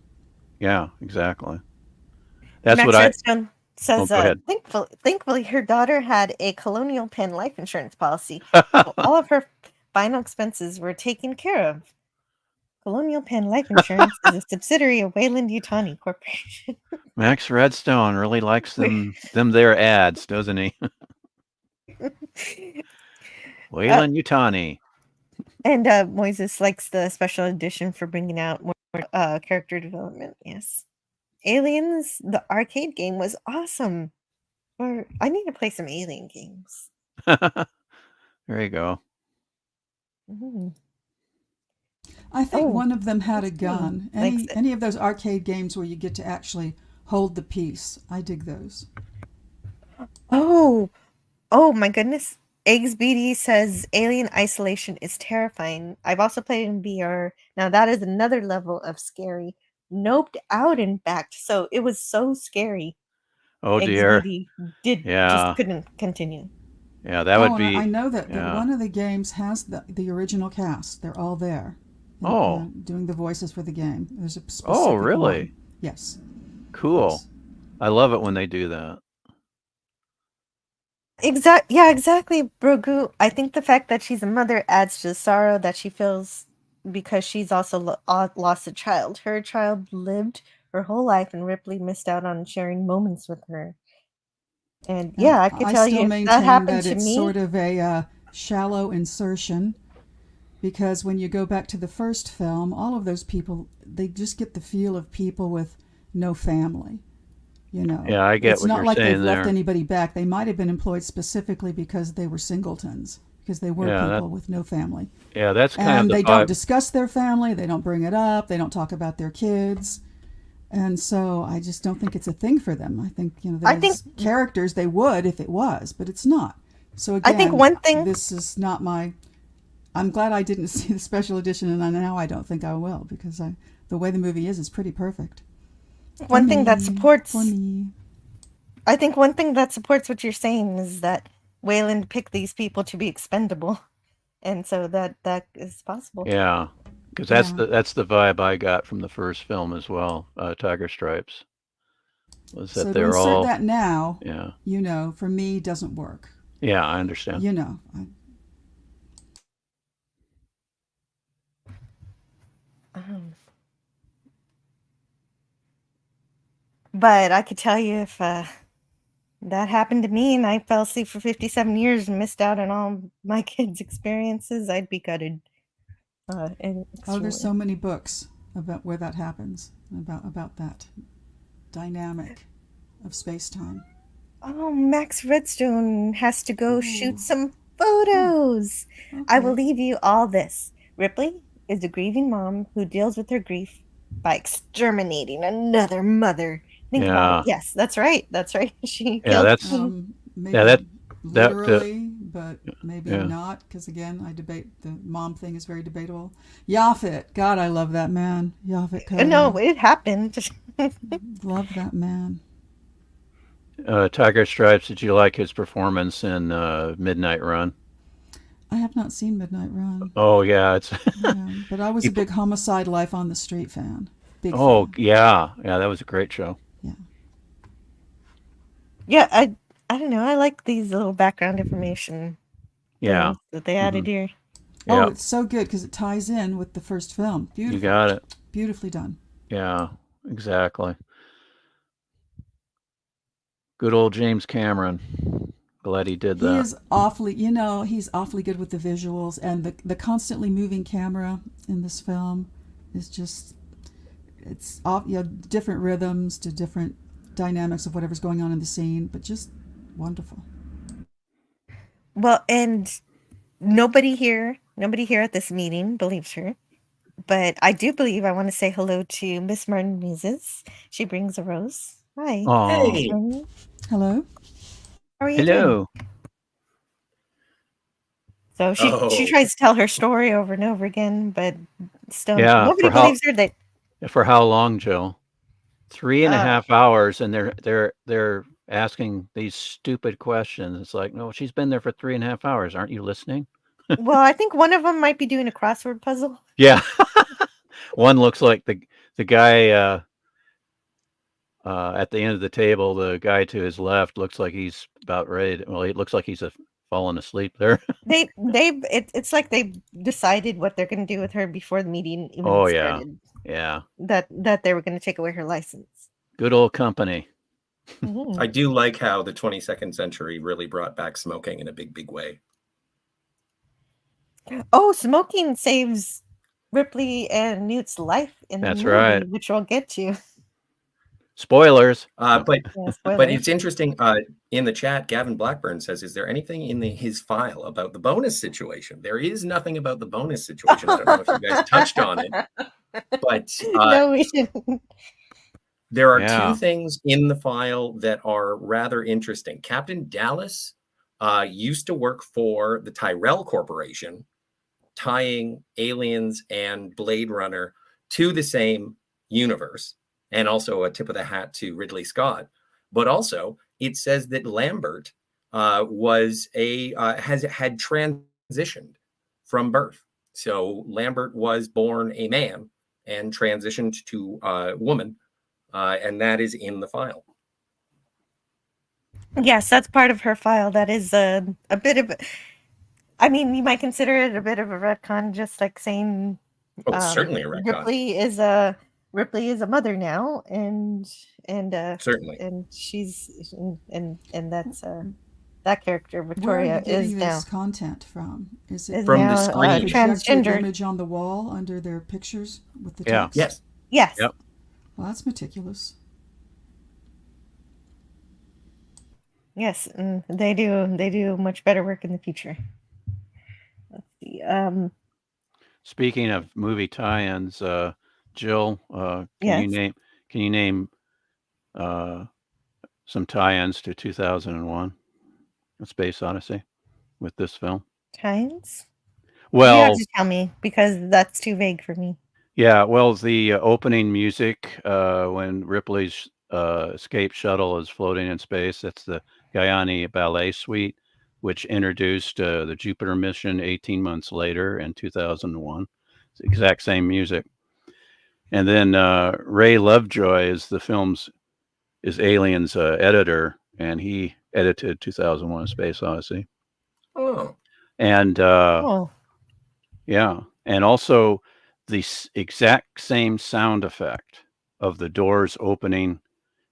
Yeah, exactly. That's Max what I. Redstone says, go ahead. thankfully, her daughter had a Colonial Penn life insurance policy, so all of her final expenses were taken care of. Colonial Penn Life Insurance is a subsidiary of Wayland-Yutani Corporation. Max Redstone really likes them their ads, doesn't he? Wayland Yutani. And Moises likes the special edition for bringing out more character development. Yes. Aliens, the arcade game was awesome. Or I need to play some Alien games. There you go. Mhm. I think Oh, one of them had a that's gun. cool. Likes it. Any of those arcade games where you get to actually hold the piece. I dig those. Oh my goodness. Eggs BD says Alien Isolation is terrifying. I've also played in VR. Now that is another level of scary. Noped out in fact. So it was so scary. Oh Eggs dear. BD Yeah. just couldn't continue. Yeah, that would be. I know that yeah. one of the games has the original cast. They're all there. Doing the voices for the game. There's a specific Oh, really? one. Yes. Cool. Yes. I love it when they do that. Exactly, Brogu. I think the fact that she's a mother adds to the sorrow that she feels because she's also lost a child. Her child lived her whole life, and Ripley missed out on sharing moments with her. And yeah, I could tell you if that happened to it's me. sort of a shallow insertion, because when you go back to the first film, all of those people, they just get the feel of people with no family. You know, Yeah, I get it's what not you're like saying they've left there. anybody back. They might have been employed specifically because they were singletons, because they were Yeah, people with no family. Yeah, that's kind And of the they vibe. don't discuss their family. They don't bring it up. They don't talk about their kids. And so I just don't think it's a thing for them. I think, characters, they would if it was, but it's not. So again, I think one thing. this is not my. I'm glad I didn't see the special edition, and now I don't think I will, because the way the movie is pretty perfect. One thing that supports. For me. I think one thing that supports what you're saying is that Wayland picked these people to be expendable, and so that is possible. Yeah, because that's the vibe I got from the first film as well. Tiger Stripes was that So they're to insert all. that now, Yeah. for me doesn't work. Yeah, I understand. But I could tell you if that happened to me and I fell asleep for 57 years and missed out on all my kids' experiences, I'd be gutted. There's so many books about where that happens, about that dynamic of space-time. Oh, Max Redstone has to go shoot some photos. Okay. I will leave you all this. Ripley is a grieving mom who deals with her grief by exterminating another mother. Think about it. Yes, that's right. That's right. She killed maybe literally, but maybe not, because again, I debate the mom thing is very debatable. Yaphet, God, I love that man. Yaphet Kotto. No, it happened. Love that man. Tiger Stripes, did you like his performance in Midnight Run? I have not seen Midnight Run. Oh yeah, it's. But I was a big Homicide: Life on the Street fan. Big fan. Yeah, that was a great show. Yeah, I don't know. I like these little background information. Yeah, that they added here. Oh, it's so good because it ties in with the first film. Beautiful. You got it. Beautifully done. Yeah, exactly. Good old James Cameron. Glad he did that. He is awfully, he's awfully good with the visuals, and the constantly moving camera in this film is just, it's different rhythms to different dynamics of whatever's going on in the scene, but just wonderful. Well, and nobody here at this meeting believes her, but I do believe. I want to say hello to Miss Martin Moises. She brings a rose. Hi. Hey. Hello. How are you doing? So she tries to tell her story over and over again, but still nobody believes her. That for how long, Jill? 3.5 hours, and they're asking these stupid questions. It's like, no, she's been there for 3.5 hours. Aren't you listening? Well, I think one of them might be doing a crossword puzzle. Yeah. One looks like the guy at the end of the table. The guy to his left looks like he's about ready. Well, he looks like he's fallen asleep there. It's like they decided what they're going to do with her before the meeting even Oh yeah, started. yeah. That they were going to take away her license. Good old company. Mhm. I do like how the 22nd century really brought back smoking in a big way. Oh, smoking saves Ripley and Newt's life in the That's movie, right. which we'll get to. Spoilers. But Yeah, but spoilers. it's interesting. In the chat, Gavin Blackburn says, "Is there anything in his file about the bonus situation?" There is nothing about the bonus situation. I don't know if you guys touched on it, but No, we shouldn't. there are Yeah. two things in the file that are rather interesting. Captain Dallas used to work for the Tyrell Corporation, tying Aliens and Blade Runner to the same universe, and also a tip of the hat to Ridley Scott. But also, it says that Lambert had transitioned from birth. So Lambert was born a man and transitioned to a woman, and that is in the file. Yes, that's part of her file. That is a bit of. I mean, you might consider it a bit of a retcon, just like saying Oh, certainly a retcon. Ripley is a mother now, and Certainly. and she's and that's that character Where are Victoria you getting is now this content from? Is it From the now screen. projected transgender. image on the wall under their pictures with the Yeah. text? Yes. Yes. Yep. Well, that's meticulous. Yes, and they do much better work in the future. Let's see. Speaking of movie tie-ins, Jill, can Yes. you name some tie-ins to 2001: A Space Odyssey with this film? Times. You have Well, to tell me because that's too vague for me. yeah. Well, the opening music when Ripley's escape shuttle is floating in space. That's the Guyani Ballet Suite, which introduced the Jupiter mission 18 months later in 2001. It's the exact same music. And then Ray Lovejoy is Alien's editor, and he edited 2001: A Space Odyssey. Oh. And Oh, yeah, and also the exact same sound effect of the doors opening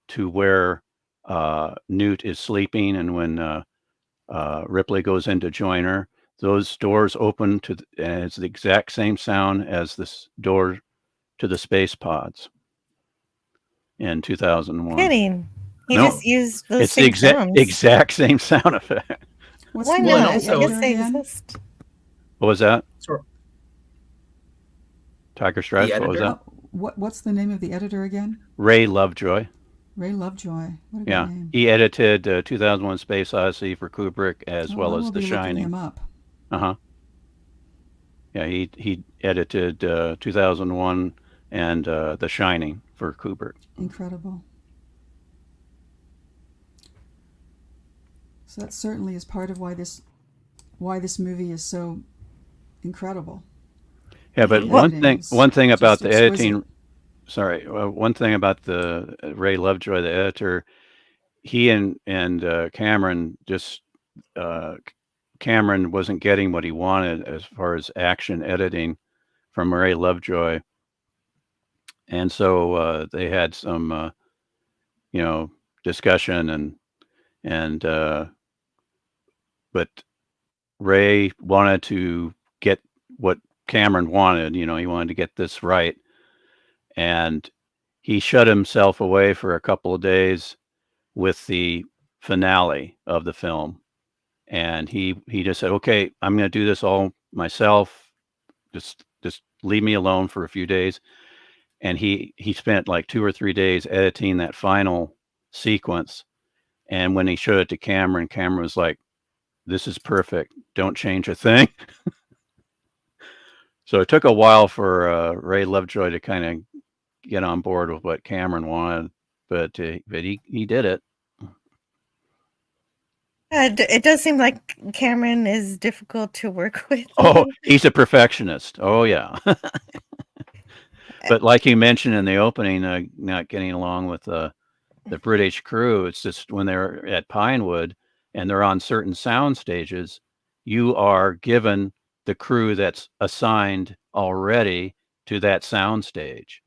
to where Newt is sleeping, and when Ripley goes in to join her, those doors open and it's the exact same sound as this door to the space pods in 2001. kidding. He No, just used those it's the same sounds. exact same sound effect. What's Why the Well, name and not? of the also- I guess editor they again? exist. What was that? Sure. Tiger Stripes? What was editor? that? What's the name of the editor again? Ray Lovejoy. Ray Lovejoy. What a good Yeah, name. he edited 2001: Space Odyssey for Kubrick as Oh, well I as will The be looking Shining. him up. Uh-huh. Yeah, he edited 2001 and The Shining for Kubrick. Incredible. So that certainly is part of why this movie is so incredible. Yeah, but The one editing is thing about just the exquisite. editing. Sorry, one thing about the Ray Lovejoy, the editor, he and Cameron just Cameron wasn't getting what he wanted as far as action editing from Ray Lovejoy, and so they had some discussion and but Ray wanted to get what Cameron wanted. He wanted to get this right, and he shut himself away for a couple of days with the finale of the film, and he just said, "Okay, I'm going to do this all myself. Just leave me alone for a few days." And he spent like 2 or 3 days editing that final sequence. And when he showed it to Cameron was like, "This is perfect. Don't change a thing." So it took a while for Ray Lovejoy to kind of get on board with what Cameron wanted, but he did it. It does seem like Cameron is difficult to work with. Oh, he's a perfectionist. Oh yeah. But like you mentioned in the opening, not getting along with the British crew, it's just when they're at Pinewood and they're on certain sound stages, you are given the crew that's assigned already to that sound stage.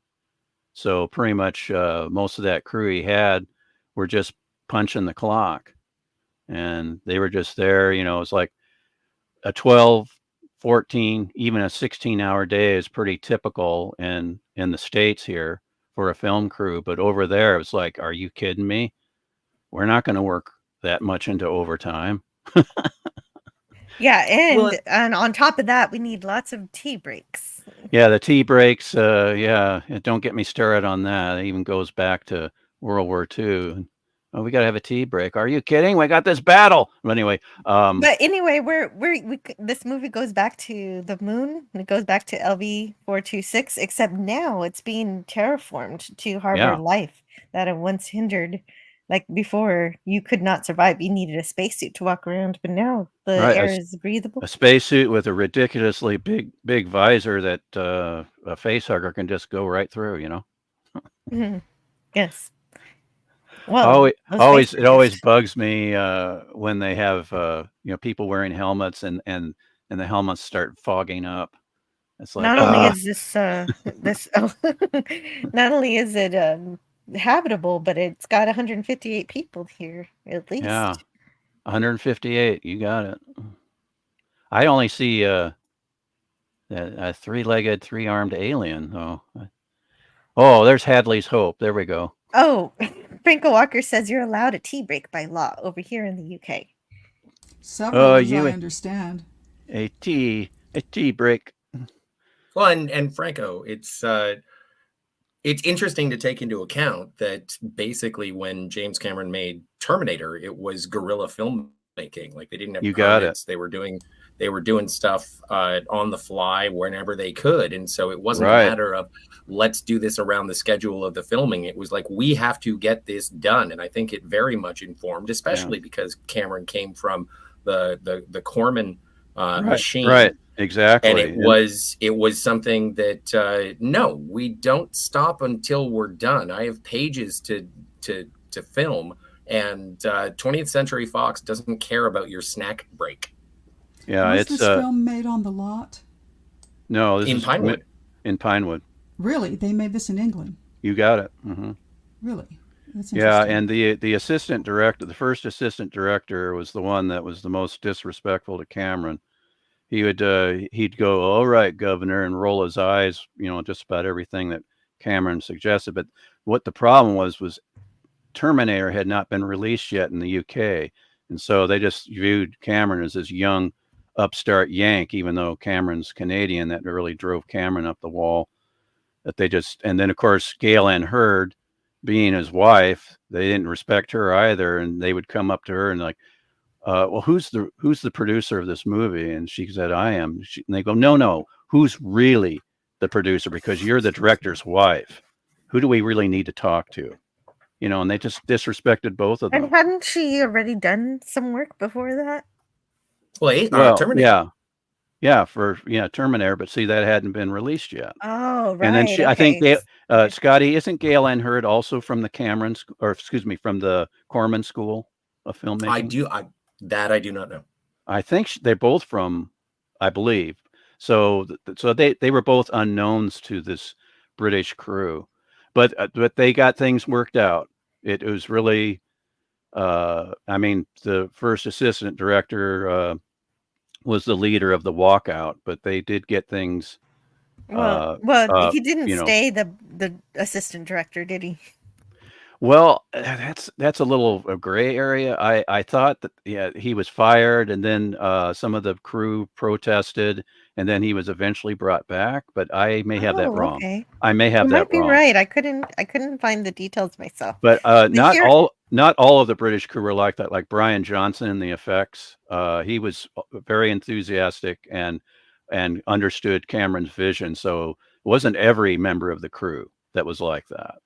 So pretty much most of that crew he had were just punching the clock, and they were just there. It's like a 12, 14, even a 16-hour day is pretty typical in the States here for a film crew. But over there, it was like, are you kidding me? We're not going to work that much into overtime. Yeah, Well, and on top of that, we need lots of tea breaks. Yeah, the tea breaks. Yeah, don't get me started on that. It even goes back to World War II. Oh, we got to have a tea break. Are you kidding? We got this battle. But anyway, But anyway, this movie goes back to the moon. And it goes back to LV-426, except now it's being terraformed to harbor yeah, life that it once hindered. Like before, you could not survive. You needed a spacesuit to walk around, but now the right. air is breathable. A spacesuit with a ridiculously big visor that a face hugger can just go right through. Mhm. Yes. Well, those face It always huggers. bugs me when they have people wearing helmets and the helmets start fogging up. It's like, Not only is this not only is it habitable, but it's got 158 people here at yeah, least. 158. You got it. I only see a three-legged, three-armed alien. Oh, there's Hadley's Hope. There we go. Oh, Franco Walker says you're allowed a tea break by law over here in the UK. Several, as You I understand. a tea break. well, and Franco, it's interesting to take into account that basically when James Cameron made Terminator, it was guerrilla filmmaking. Like they didn't have You got it. permits. They were doing stuff on the fly whenever they could. And so it wasn't a Right. matter of let's do this around the schedule of the filming. It was like we have to get this done. And I think it very much informed, especially because Cameron came from the Corman machine. Right. Exactly. And it was something that no, we don't stop until we're done. I have pages to film, and 20th Century Fox doesn't care about your snack break. Yeah, Was it's this film made on the lot? no, this In is Pinewood. in Pinewood. Really? They made this in England? You got it. Mm-hmm. Really? That's Yeah, interesting. and the assistant director, the first assistant director, was the one that was the most disrespectful to Cameron. He'd go, "All right, Governor," and roll his eyes, just about everything that Cameron suggested. But what the problem was Terminator had not been released yet in the UK, and so they just viewed Cameron as this young upstart Yank, even though Cameron's Canadian. That really drove Cameron up the wall. And then of course Gail Ann Hurd, being his wife, they didn't respect her either, and they would come up to her and like, well, who's the producer of this movie? And she said, I am. And they go, no, who's really the producer? Because you're the director's wife. Who do we really need to talk to? And they just disrespected both of And them. hadn't she already done some work before that? Well, Terminator. yeah, for Terminator, but see, that hadn't been released yet. Oh, And then right. I think Okay. Scotty, isn't Gail Ann Hurd also from the from the Corman School of Filmmaking? I do not know. I think they're both from, I believe. So they were both unknowns to this British crew, but they got things worked out. It was really, I mean, the first assistant director was the leader of the walkout, but they did get things. Well, he didn't stay the assistant director, did he? Well, that's a little a gray area. I thought that he was fired, and then some of the crew protested, and then he was eventually brought back. But I may have that Oh, wrong. okay. I may You have might that be wrong. right. I couldn't find the details myself. But not Here, all of the British crew were like that. Like Brian Johnson in the effects, he was very enthusiastic and understood Cameron's vision. So it wasn't every member of the crew that was like that.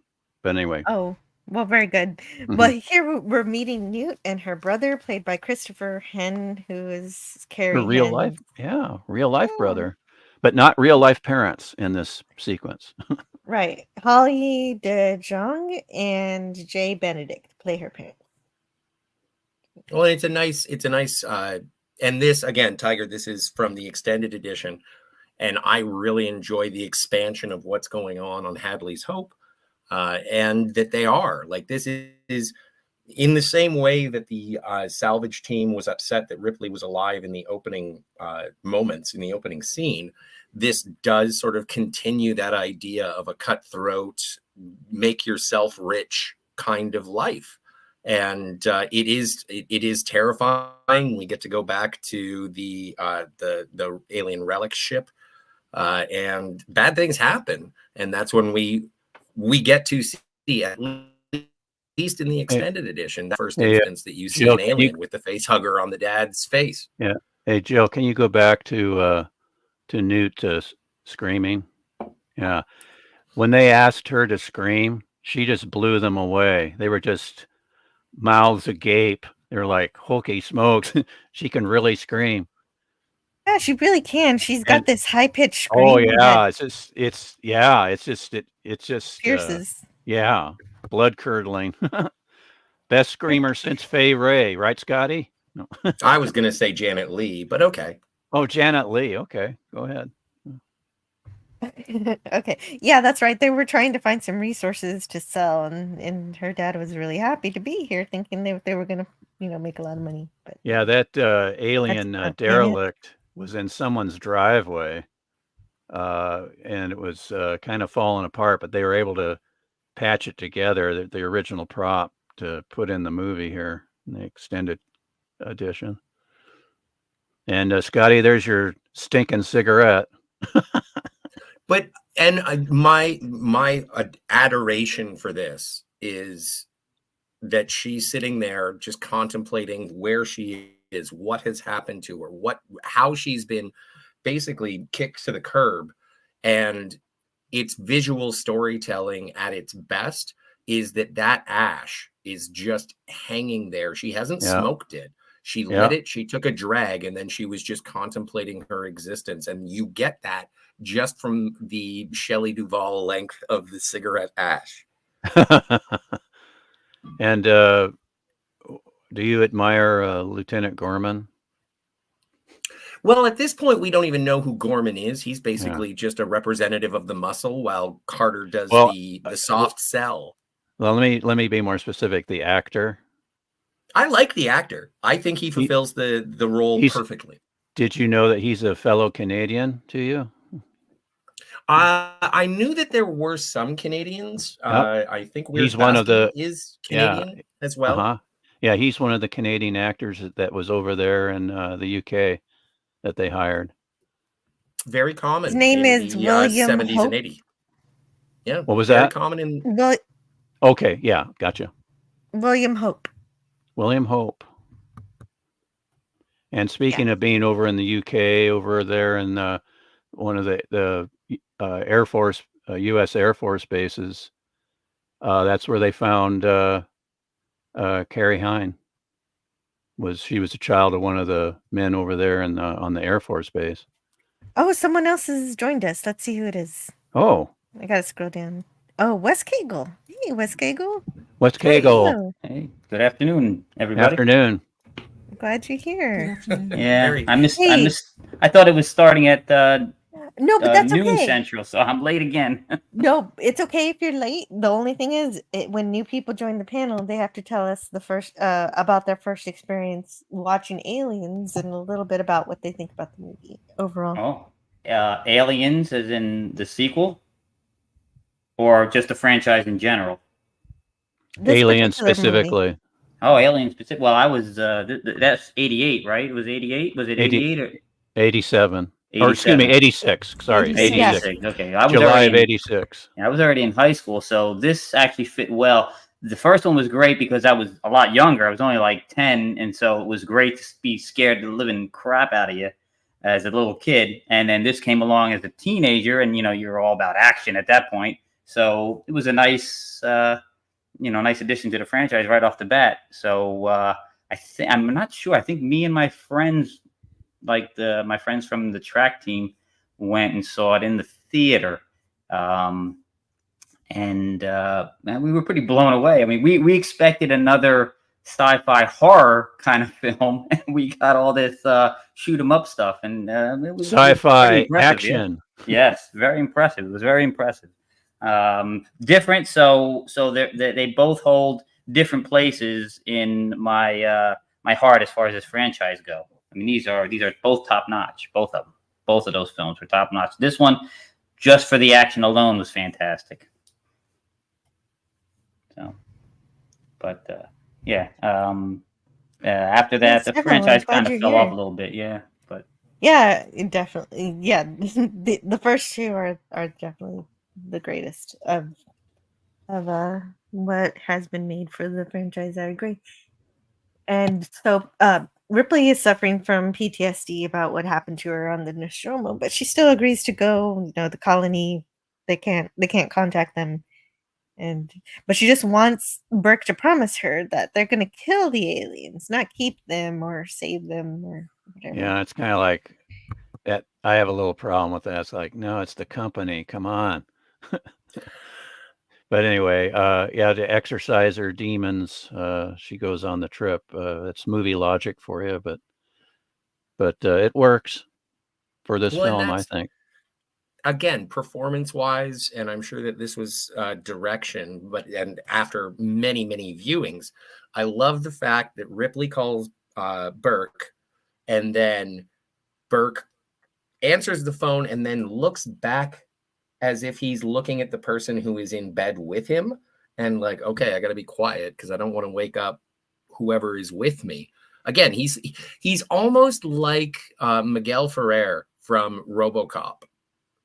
But anyway, oh, Well, very good. Mm-hmm. Well, here we're meeting Newt and her brother, played by Christopher Henn, who is Carrie Her real Henn. life, real life Yeah. brother, but not real life parents in this sequence. Right. Holly De Jong and Jay Benedict play her parents. Well, it's a nice, and this again, Tiger, this is from the extended edition, and I really enjoy the expansion of what's going on Hadley's Hope, and that they are like this is in the same way that the salvage team was upset that Ripley was alive in the opening moments in the opening scene. This does sort of continue that idea of a cutthroat, make yourself rich kind of life. And it is terrifying. We get to go back to the alien relic ship, and bad things happen, and that's when we get to see, at least in the extended edition, the first instance that you see Jill, an alien with the face hugger on the dad's face. Yeah. Hey, Jill, can you go back to Newt screaming? Yeah. When they asked her to scream, she just blew them away. They were just mouths agape. They're like, holy smokes, she can really scream. Yeah, she really can. She's got this high pitched scream. Oh yeah, it's just pierces. Yeah, blood curdling. Best screamer since Fay Ray, right, Scotty? No. I was going to say Janet Leigh, but okay. Oh, Janet Leigh. Okay, go ahead. Okay. Yeah, that's right. They were trying to find some resources to sell, and her dad was really happy to be here, thinking they were going to, make a lot of money. But yeah, that alien derelict was in someone's driveway, and it was kind of falling apart, but they were able to patch it together, the original prop, to put in the movie here, in the extended edition. And Scotty, there's your stinking cigarette. But my adoration for this is that she's sitting there just contemplating where she is, what has happened to her, how she's been basically kicked to the curb, and its visual storytelling at its best is that ash is just hanging there. She hasn't smoked it. She lit it, she took a drag, and then she was just contemplating her existence. And you get that just from the Shelley Duvall length of the cigarette ash. And do you admire Lieutenant Gorman? Well, at this point, we don't even know who Gorman is. He's basically just a representative of the muscle, while Carter does the soft sell. Well, let me be more specific. The actor. I like the actor. I think he fulfills the role perfectly. Did you know that he's a fellow Canadian to you? I knew that there were some Canadians. I think he's one of the is Canadian as well. Uh-huh. Yeah, he's one of the Canadian actors that was over there in the UK that they hired. Very common. His name is William 70s Hope. and 80s. Yeah. What was very that? Common in. Okay, yeah, gotcha. William Hope. William Hope. And speaking of being over in the UK, over there in one of the Air Force, U.S. Air Force bases, that's where they found Carrie Hine. She was a child of one of the men over there on the Air Force base. Oh, someone else has joined us. Let's see who it is. Oh. I gotta scroll down. Oh, Wes Cagle. Hey, Wes Cagle. Wes Cagle. Hey, good afternoon, everybody. Afternoon. Glad you're here. Yeah, I missed. I thought it was starting at no, but that's noon okay. Central, so I'm late again. No, it's okay if you're late. The only thing is, when new people join the panel, they have to tell us about their first experience watching Aliens and a little bit about what they think about the movie overall. Oh, Aliens, as in the sequel, or just the franchise in general? Alien specifically. Movie. Oh, Alien specific. Well, I was. That's 88, right? It was 88. Was it 88 or 87? Or excuse me, 86. Sorry, 86. Okay, I was July of 86. I was already in high school, so this actually fit well. The first one was great because I was a lot younger. I was only like 10, and so it was great to be scared the living crap out of you as a little kid. And then this came along as a teenager, and you're all about action at that point. So it was a nice nice addition to the franchise right off the bat. So I'm not sure. I think me and my friends, my friends from the track team, went and saw it in the theater. And we were pretty blown away. I mean, we expected another sci-fi horror kind of film, and we got all this shoot 'em up stuff, and it was sci-fi pretty action. Yeah. Yes, very impressive. It was very impressive. Different, so they both hold different places in my my heart as far as this franchise go. I mean, these are both top notch. Both of those films were top notch. This one, just for the action alone, was fantastic. So, but yeah. After that, the franchise kind of fell off a little bit. Yeah, but yeah, it definitely. Yeah, the first two are definitely the greatest of what has been made for the franchise. I agree. And so Ripley is suffering from PTSD about what happened to her on the Nostromo, but she still agrees to go. The colony, they can't contact them. But she just wants Burke to promise her that they're going to kill the aliens, not keep them or save them or whatever. Yeah, it's kind of like that. I have a little problem with that. It's like, no, it's the company. Come on. But anyway, to exorcise her demons, she goes on the trip. It's movie logic for you, but it works for this film, I think. Again, performance-wise, and I'm sure that this was direction, and after many, many viewings, I love the fact that Ripley calls Burke, and then Burke answers the phone and then looks back as if he's looking at the person who is in bed with him, and like, okay, I got to be quiet because I don't want to wake up whoever is with me. Again, he's almost like Miguel Ferrer from RoboCop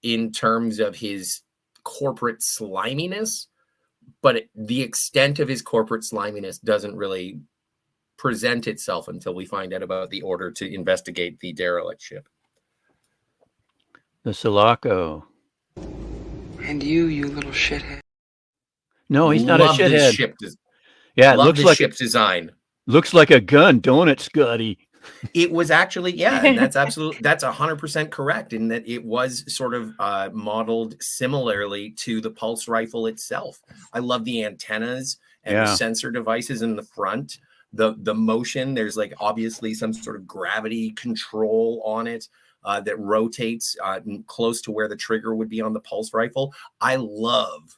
in terms of his corporate sliminess, but the extent of his corporate sliminess doesn't really present itself until we find out about the order to investigate the derelict ship. The Sulaco. And you little shithead. No, he's not a shithead. Yeah, it looks like ship design. Looks like a gun, don't it, Scotty? It was actually, yeah, and that's 100% correct in that it was sort of modeled similarly to the pulse rifle itself. I love the antennas and the sensor devices in the front. The motion, there's like obviously some sort of gravity control on it that rotates close to where the trigger would be on the pulse rifle. I love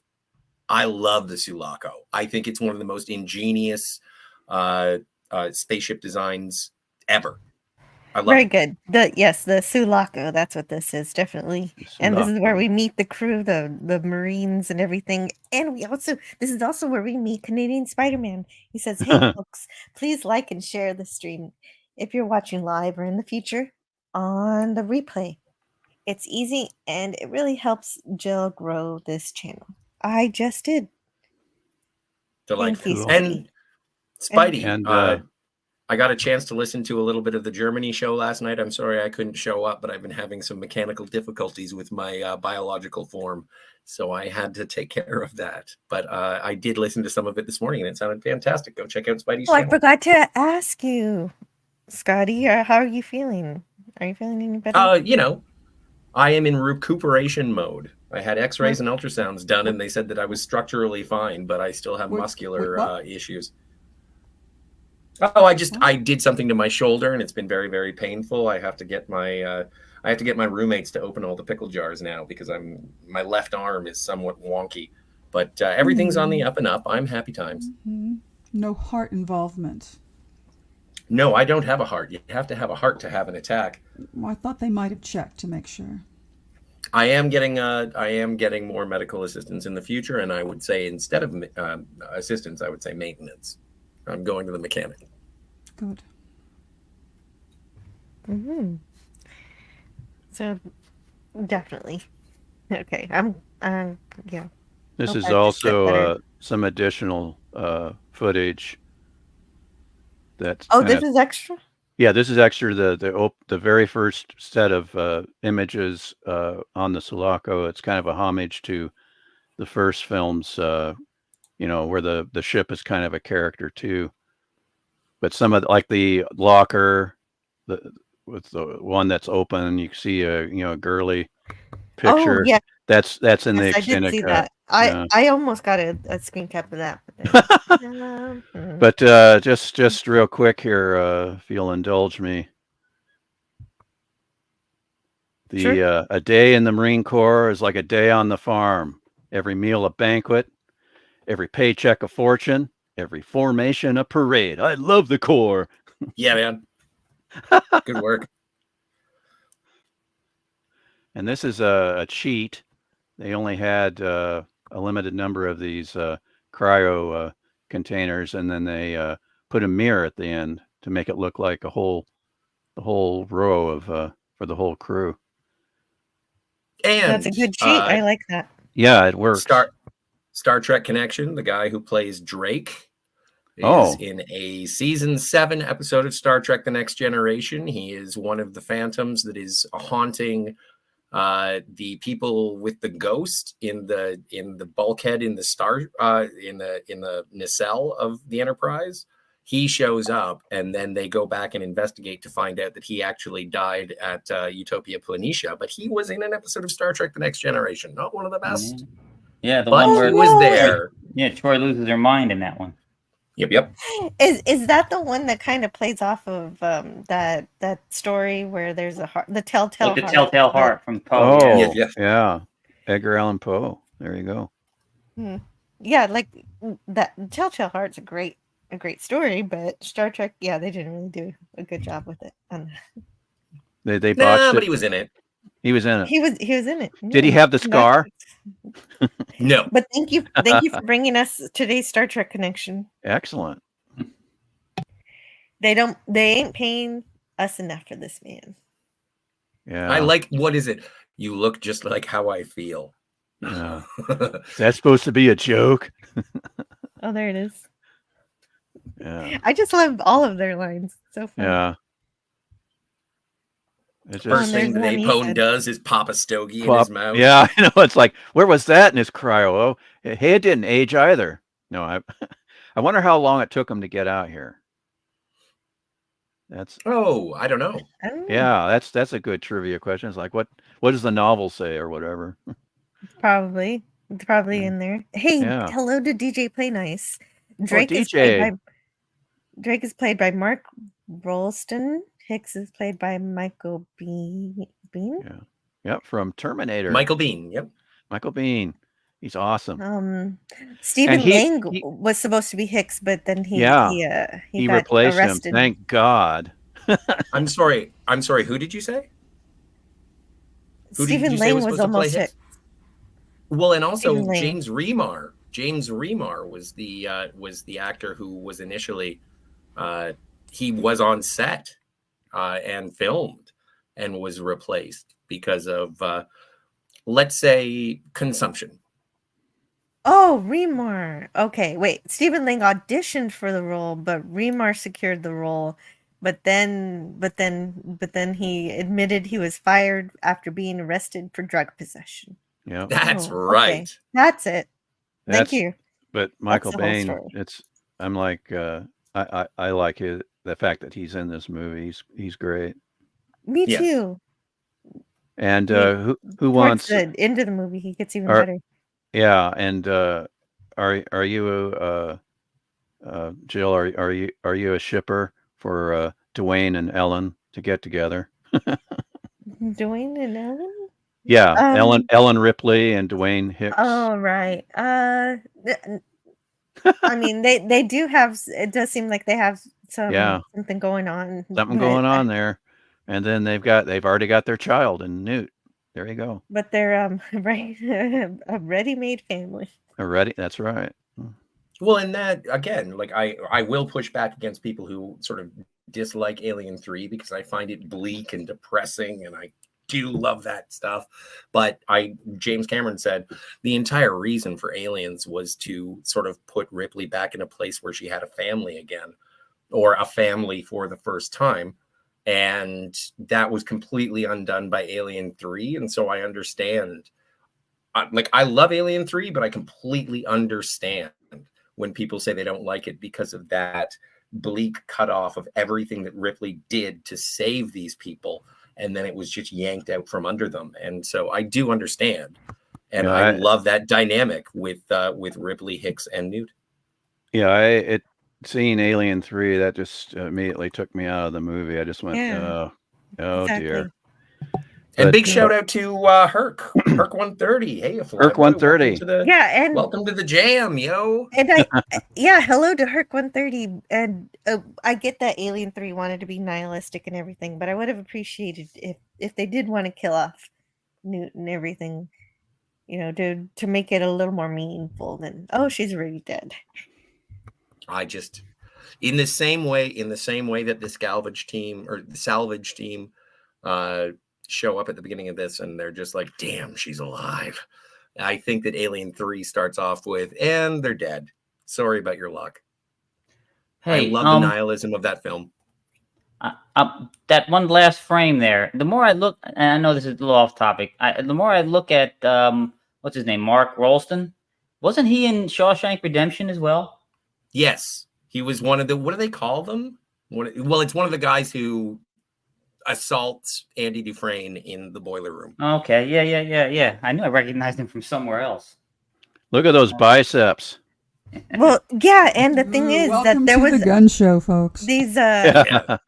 the Sulaco. I think it's one of the most ingenious spaceship designs ever. I love Very it. good. The Sulaco, that's what this is, definitely. And this is where we meet the crew, the Marines and everything. And this is also where we meet Canadian Spider-Man. He says, hey folks, please like and share the stream if you're watching live or in the future on the replay. It's easy and it really helps Jill grow this channel. I just did. Delightful. And Spidey, I got a chance to listen to a little bit of the Germany show last night. I'm sorry I couldn't show up, but I've been having some mechanical difficulties with my biological form, so I had to take care of that. But I did listen to some of it this morning, and it sounded fantastic. Go check out Spidey's channel. I forgot to ask you, Scotty, how are you feeling? Are you feeling any better? I am in recuperation mode. I had x-rays and ultrasounds done, and they said that I was structurally fine, but I still have muscular issues. Oh, I did something to my shoulder, and it's been very, very painful. I have to get my roommates to open all the pickle jars now because my left arm is somewhat wonky, but everything's on the up and up. I'm happy times. Mm-hmm. No heart involvement. No, I don't have a heart. You have to have a heart to have an attack. Well, I thought they might have checked to make sure. I am getting more medical assistance in the future, and I would say instead of assistance, I would say maintenance. I'm going to the mechanic. Good. Mm-hmm. So, definitely. Okay, yeah. This is also some additional footage. This is extra? Yeah, this is extra. The very first set of images on the Sulaco. It's kind of a homage to the first film's where the ship is kind of a character too. But some of like the locker, with the one that's open, you can see a girly Oh picture. yeah, That's in the yes, I did extended see cut. that. I Yeah. I almost got a screen cap of that, but then, But just real quick here, if you'll indulge me, sure. a day in the Marine Corps is like a day on the farm. Every meal a banquet, every paycheck a fortune, every formation a parade. I love the Corps. Yeah, man. Good work. And this is a cheat. They only had a limited number of these cryo containers, and then they put a mirror at the end to make it look like the whole row of for the whole crew. That's a And good cheat. I like that. Yeah, it works. Star Trek Connection, the guy who plays Drake, is Oh. in a season 7 episode of Star Trek: The Next Generation. He is one of the phantoms that is haunting the people with the ghost in the bulkhead in the in the nacelle of the Enterprise. He shows up, and then they go back and investigate to find out that he actually died at Utopia Planitia. But he was in an episode of Star Trek: The Next Generation. Not one of the best. Yeah, the but one where he was there. Yeah, Troy loses her mind in that one. Yep. Is that the one that kind of plays off of that story where there's a heart, the telltale Like the heart? Telltale Heart from Poe. Oh, Yeah. yeah. Edgar Allan Poe. There you go. Yeah, like that Telltale Heart's a great story, but Star Trek, yeah, they didn't really do a good job with it. They botched it. But he was in it. He was in it. He was in it. Did he have the scar? No. But thank you for bringing us today's Star Trek connection. Excellent. They ain't paying us enough for this, man. Yeah. I like, what is it? You look just like how I feel. Yeah. Is that supposed to be a joke? Oh, there it is. Yeah. I just love all of their lines. So fun. Yeah. It's First thing that Apone does is pop a stogie in his mouth. Yeah, I know. It's like, where was that in his cryo? Oh, hey, it didn't age either. No, I wonder how long it took him to get out here. I don't know. Yeah, that's a good trivia question. It's like, what does the novel say or whatever? Probably. It's probably in there. Hey, hello to DJ Play Nice. Drake is played by Mark Rolston. Hicks is played by Michael Bean. Yeah. Yep, from Terminator. Michael Bean. Yep. Michael Bean. He's awesome. Stephen Lang was supposed to be Hicks, but then he got replaced arrested. him. Thank God. I'm sorry. Who did you say? Stephen Lang was almost Hicks. Well, and also James Remar. James Remar was the actor who was initially he was on set and filmed and was replaced because of let's say consumption. Oh, Remar. Okay, wait. Stephen Lang auditioned for the role, but Remar secured the role. But then he admitted he was fired after being arrested for drug possession. Yeah, that's right. Okay. That's it. Thank you. But Michael Bain, I'm like, I like the fact that he's in this movie. He's great. Me too. And who wants the end of the movie? He gets even better. Yeah, and are you Jill? Are you a shipper for Dwayne and Ellen to get together? Dwayne and Ellen? Yeah, Ellen Ripley and Dwayne Hicks. Oh right. I mean, they do have. It does seem like they have something going on. Something going on there, and then they've already got their child in Newt. There you go. But they're right, a ready-made family. That's right. Well, and that again, like I will push back against people who sort of dislike Alien 3 because I find it bleak and depressing, and I do love that stuff. But James Cameron said the entire reason for Aliens was to sort of put Ripley back in a place where she had a family again, or a family for the first time. And that was completely undone by Alien 3. And so I understand, I love Alien 3, but I completely understand when people say they don't like it because of that bleak cutoff of everything that Ripley did to save these people, and then it was just yanked out from under them. And so I do understand, and Yeah, I love that dynamic with Ripley, Hicks, and Newt. Yeah, seeing Alien 3, that just immediately took me out of the movie. I just went, Yeah, oh exactly. dear. And But, big shout out to Herc 130. Hey, Herc Flyboy, 130. Welcome to the jam, yo. And hello to Herc 130. And I get that Alien 3 wanted to be nihilistic and everything, but I would have appreciated if they did want to kill off Newt and everything, to make it a little more meaningful than, oh, she's already dead. I just, in the same way that the salvage team show up at the beginning of this and they're just like, damn, she's alive. I think that Alien 3 starts off with, and they're dead. Sorry about your luck. Hey, I love the nihilism of that film. That one last frame there, the more I look, and I know this is a little off topic, the more I look at, what's his name, Mark Rolston, wasn't he in Shawshank Redemption as well? Yes, he was one of the, what do they call them? Well, it's one of the guys who assaults Andy Dufresne in the boiler room. Okay, yeah. I knew I recognized him from somewhere else. Look at those biceps. Well, yeah, and the thing is that there was the gun show, folks. These the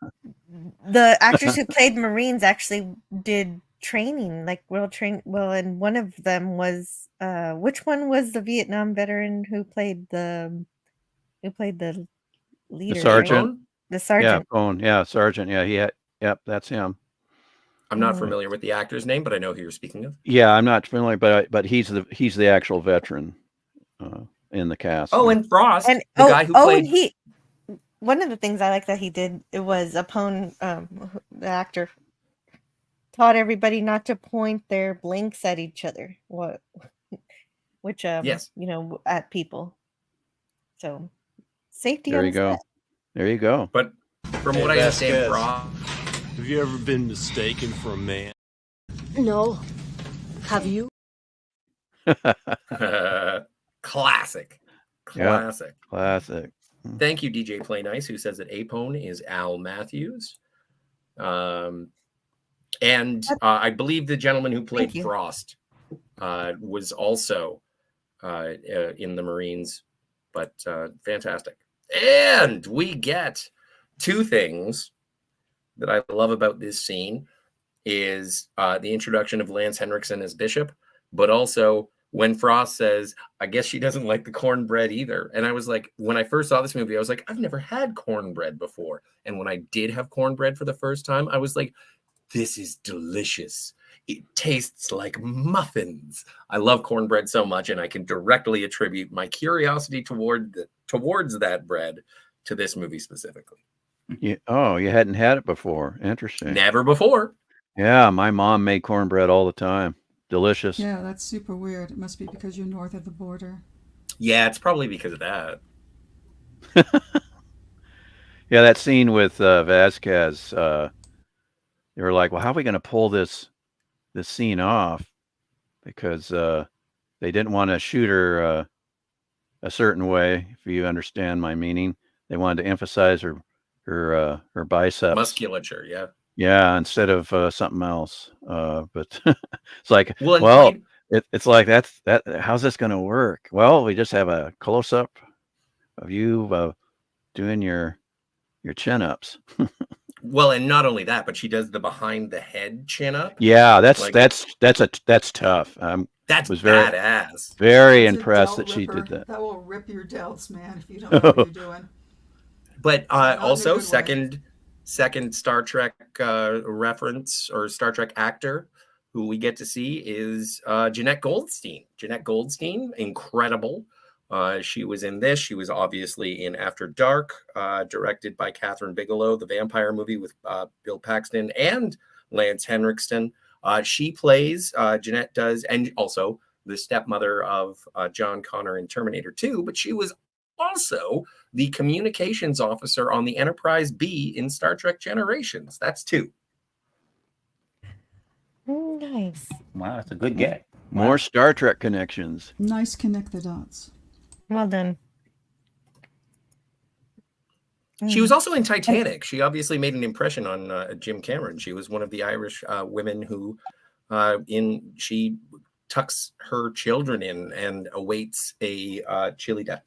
actors who played Marines actually did training, like world train. Well, and one of them was which one was the Vietnam veteran who played the leader? The sergeant. Right? The sergeant. Yeah, sergeant. Yeah, yep, that's him. I'm not familiar with the actor's name, but I know who you're speaking of. Yeah, I'm not familiar, but he's the actual veteran in the cast. Oh, and Frost, and the guy who played. And one of the things I like that he did, it was upon the actor taught everybody not to point their blinks at each other. Which yes, at people. So safety. There you go. There you go. But from what I understand, Frost. Have you ever been mistaken for a man? No. Have you? Classic. Yep. Classic. Thank you, DJ Play Nice, who says that Apone is Al Matthews. And I believe the gentleman who played Frost was also in the Marines, but fantastic. And we get two things that I love about this scene is the introduction of Lance Henriksen as Bishop, but also when Frost says, I guess she doesn't like the cornbread either. And I was like, when I first saw this movie, I was like, I've never had cornbread before. And when I did have cornbread for the first time, I was like, this is delicious. It tastes like muffins. I love cornbread so much, and I can directly attribute my curiosity towards that bread to this movie specifically. You hadn't had it before. Interesting. Never before. Yeah, my mom made cornbread all the time. Delicious. Yeah, that's super weird. It must be because you're north of the border. Yeah, it's probably because of that. Yeah, that scene with Vasquez, they were like, well, how are we going to pull this scene off? Because they didn't want to shoot her a certain way, if you understand my meaning. They wanted to emphasize her biceps. Musculature, yeah. Yeah, instead of something else. But it's like, it's like how's this going to work? Well, we just have a close up of you doing your chin-ups. Well, and not only that, but she does the behind the head chin up. Yeah, that's tough. That's was badass. Very impressed that she did that. That will rip your delts, man, if you don't know what you're doing. But also second Star Trek reference or Star Trek actor who we get to see is Jeanette Goldstein. Jeanette Goldstein, incredible. She was in this. She was obviously in After Dark, directed by Catherine Bigelow, the vampire movie with Bill Paxton and Lance Henriksen. She plays, Jeanette does, and also the stepmother of John Connor in Terminator 2, but she was also the communications officer on the Enterprise B in Star Trek Generations. That's 2. Nice. Wow, that's a good get. More Star Trek connections. Nice connect the dots. Well done. She was also in Titanic. She obviously made an impression on Jim Cameron. She was one of the Irish women who she tucks her children in and awaits a chilly death.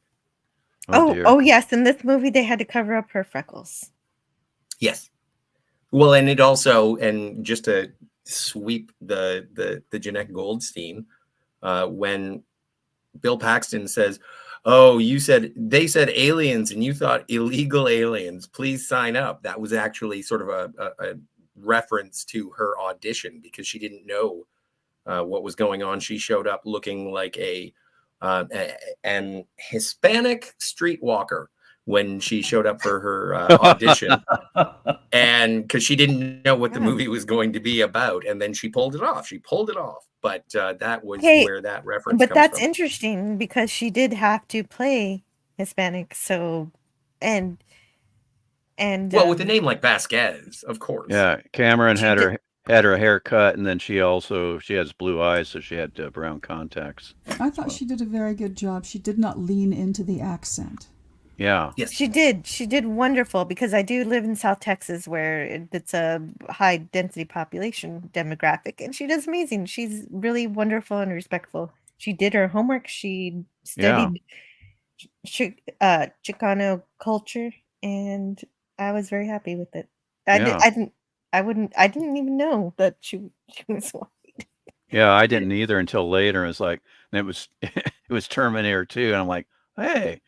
Oh, yes. In this movie, they had to cover up her freckles. Yes. Well, and it also, and just to sweep the Jeanette Goldstein, when Bill Paxton says, "Oh, they said aliens and you thought illegal aliens, please sign up." That was actually sort of a reference to her audition because she didn't know what was going on. She showed up looking like an Hispanic streetwalker when she showed up for her audition, and because she didn't know what the movie was going to be about, and then she pulled it off. But that was where that reference comes that's from. interesting because she did have to play Hispanic. So, and well, with a name like Vasquez, of course. Yeah, Cameron had her hair cut, and then she has blue eyes, so she had brown contacts. I thought she did a very good job. She did not lean into the accent. Yeah. Yes. She did wonderful because I do live in South Texas where it's a high density population demographic, and she does amazing. She's really wonderful and respectful. She did her homework. She studied Chicano culture, and I was very happy with it. I didn't even know that she was white. Yeah, I didn't either until later. It's like, and it was Terminator 2, and I'm like, hey.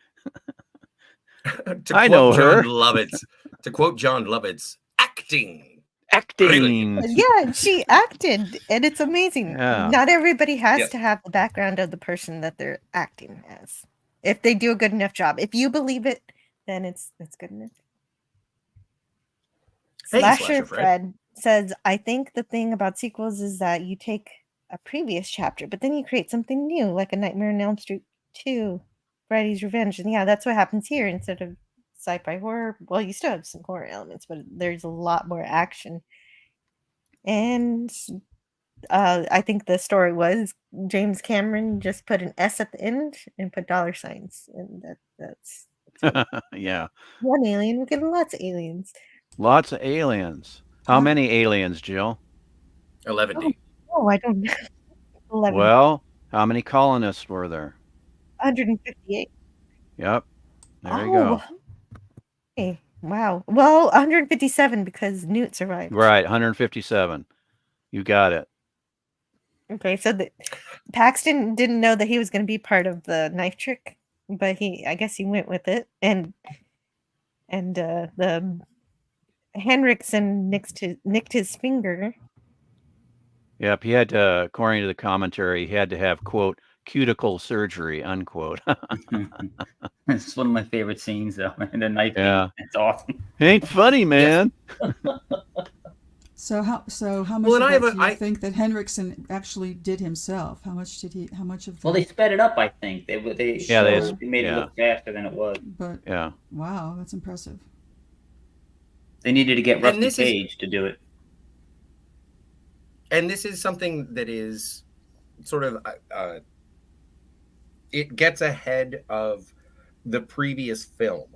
I know her. To quote John Lovitz, acting. Yeah, she acted, and it's amazing. Yeah. Not everybody has to have the background of the person that they're acting as. If they do a good enough job, if you believe it, then it's good enough. Hey, Slasher Fred says, "I think the thing about sequels is that you take a previous chapter, but then you create something new, like a Nightmare on Elm Street 2." Freddy's Revenge. And yeah, that's what happens here. Instead of sci-fi horror, well, you still have some horror elements, but there's a lot more action. And I think the story was James Cameron just put an S at the end and put dollar signs, and that's yeah. One alien. We're getting lots of aliens. Lots of aliens. How many aliens, Jill? 11. Oh, I don't know. 11. Well, how many colonists were there? 158. Yep. There you go. Hey, wow. Well, 157 because Newt survived. Right, 157. You got it. Okay, so Paxton didn't know that he was going to be part of the knife trick, but I guess he went with it, and the Henriksen nicked his finger. Yep, he had to, according to the commentary, he had to have, quote, cuticle surgery, unquote. It's one of my favorite scenes, though. And the knife. Yeah, it's awesome. Ain't funny, man. So how much of that do you think that Henriksen actually did himself? How much of the... Well, they sped it up, I think. They made it look faster than it was. But wow, that's impressive. They needed to get Rusty Cage to do it. And this is something that is sort of it gets ahead of the previous film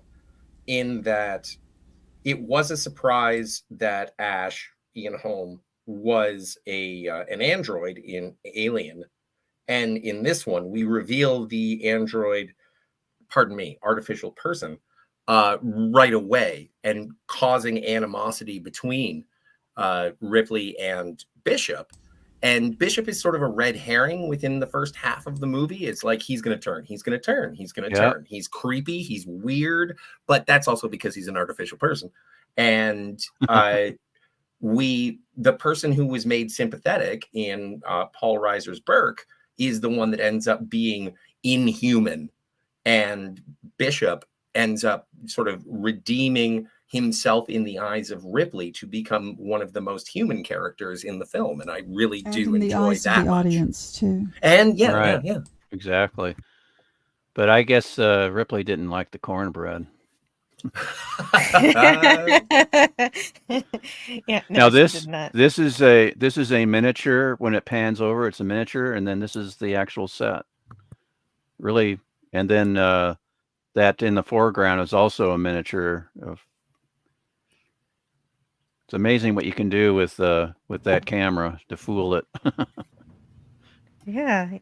in that it was a surprise that Ash, Ian Holm, was an android in Alien. And in this one, we reveal the android, artificial person, right away, and causing animosity between Ripley and Bishop. And Bishop is sort of a red herring within the first half of the movie. It's like he's going to turn. He's creepy. He's weird. But that's also because he's an artificial person. And the person who was made sympathetic in Paul Reiser's Burke is the one that ends up being inhuman. And Bishop ends up sort of redeeming himself in the eyes of Ripley to become one of the most human characters in the film, and I really do enjoy that of the audience too. And yeah, exactly. But I guess Ripley didn't like the cornbread. Now this is a miniature. When it pans over, it's a miniature, and then this is the actual set. Really, and then that in the foreground is also a miniature of. It's amazing what you can do with that camera to fool it. Yeah,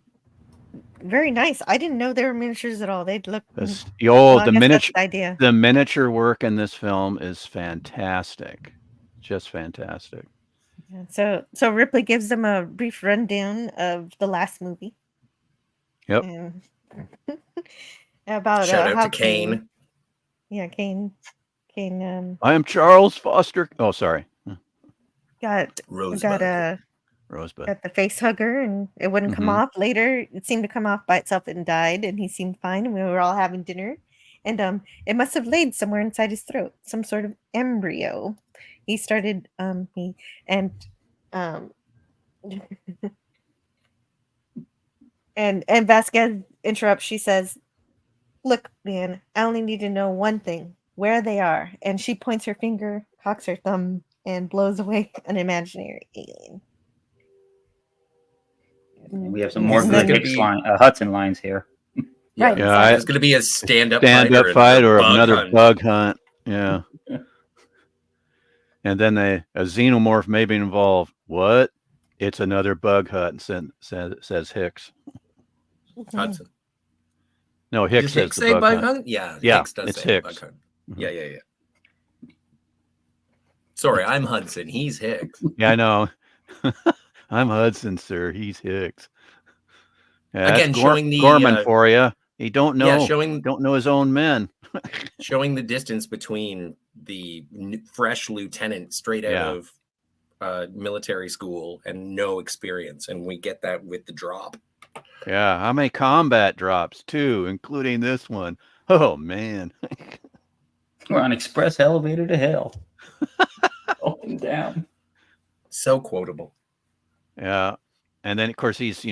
very nice. I didn't know they were miniatures at all. They'd look. The I guess that's miniature, the idea. the miniature work in this film is fantastic, just fantastic. Yeah, so Ripley gives them a brief rundown of the last movie. Yep. And about Shout out how to Kane. Kane. I am Charles Foster. Oh, sorry. Got Rosebud. Rosebud. Got the face hugger, and it wouldn't come off. Later, it seemed to come off by itself and died, and he seemed fine. And we were all having dinner, and it must have laid somewhere inside his throat, some sort of embryo. He started and Vasquez interrupts. She says, "Look, man, I only need to know one thing: where they are." And she points her finger, cocks her thumb, and blows away an imaginary alien. We have some more good Hudson lines here. Right. Yeah, it's going to be a stand-up fight or another hunt. bug hunt. Yeah. And then a xenomorph may be involved. What? It's another bug hunt, says Hicks. Hudson. No, Hicks says the bug hunt. Yeah, Hicks does it's say Hicks. Bug hunt. Yeah. Sorry, I'm Hudson. He's Hicks. Yeah, I know. I'm Hudson, sir. He's Hicks. Yeah, Again, showing the Gorman for you. He don't know. Yeah, don't know his own men. Showing the distance between the fresh lieutenant straight out of military school and no experience, and we get that with the drop. Yeah, how many combat drops too, including this one? Oh man, we're on express elevator to hell. Up and down. So quotable. Yeah, and then of course he's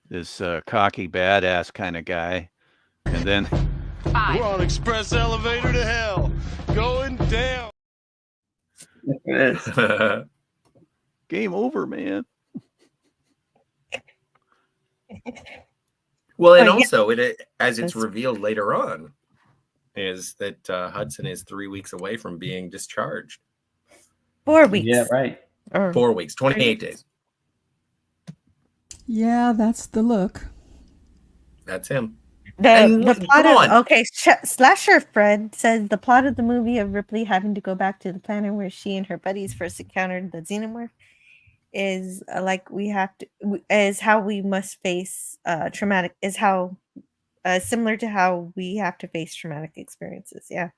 this cocky badass kind of guy, and then we're on express elevator to hell, going down. Game over, man. Well, and also as it's revealed later on, is that Hudson is 3 weeks away from being discharged. 4 weeks. Yeah, right. 4 weeks, 28 days. Yeah, that's the look. That's him. The plot of Slasher Fred says the plot of the movie of Ripley having to go back to the planet where she and her buddies first encountered the xenomorph is how we must face traumatic is how similar to how we have to face traumatic experiences. Yeah.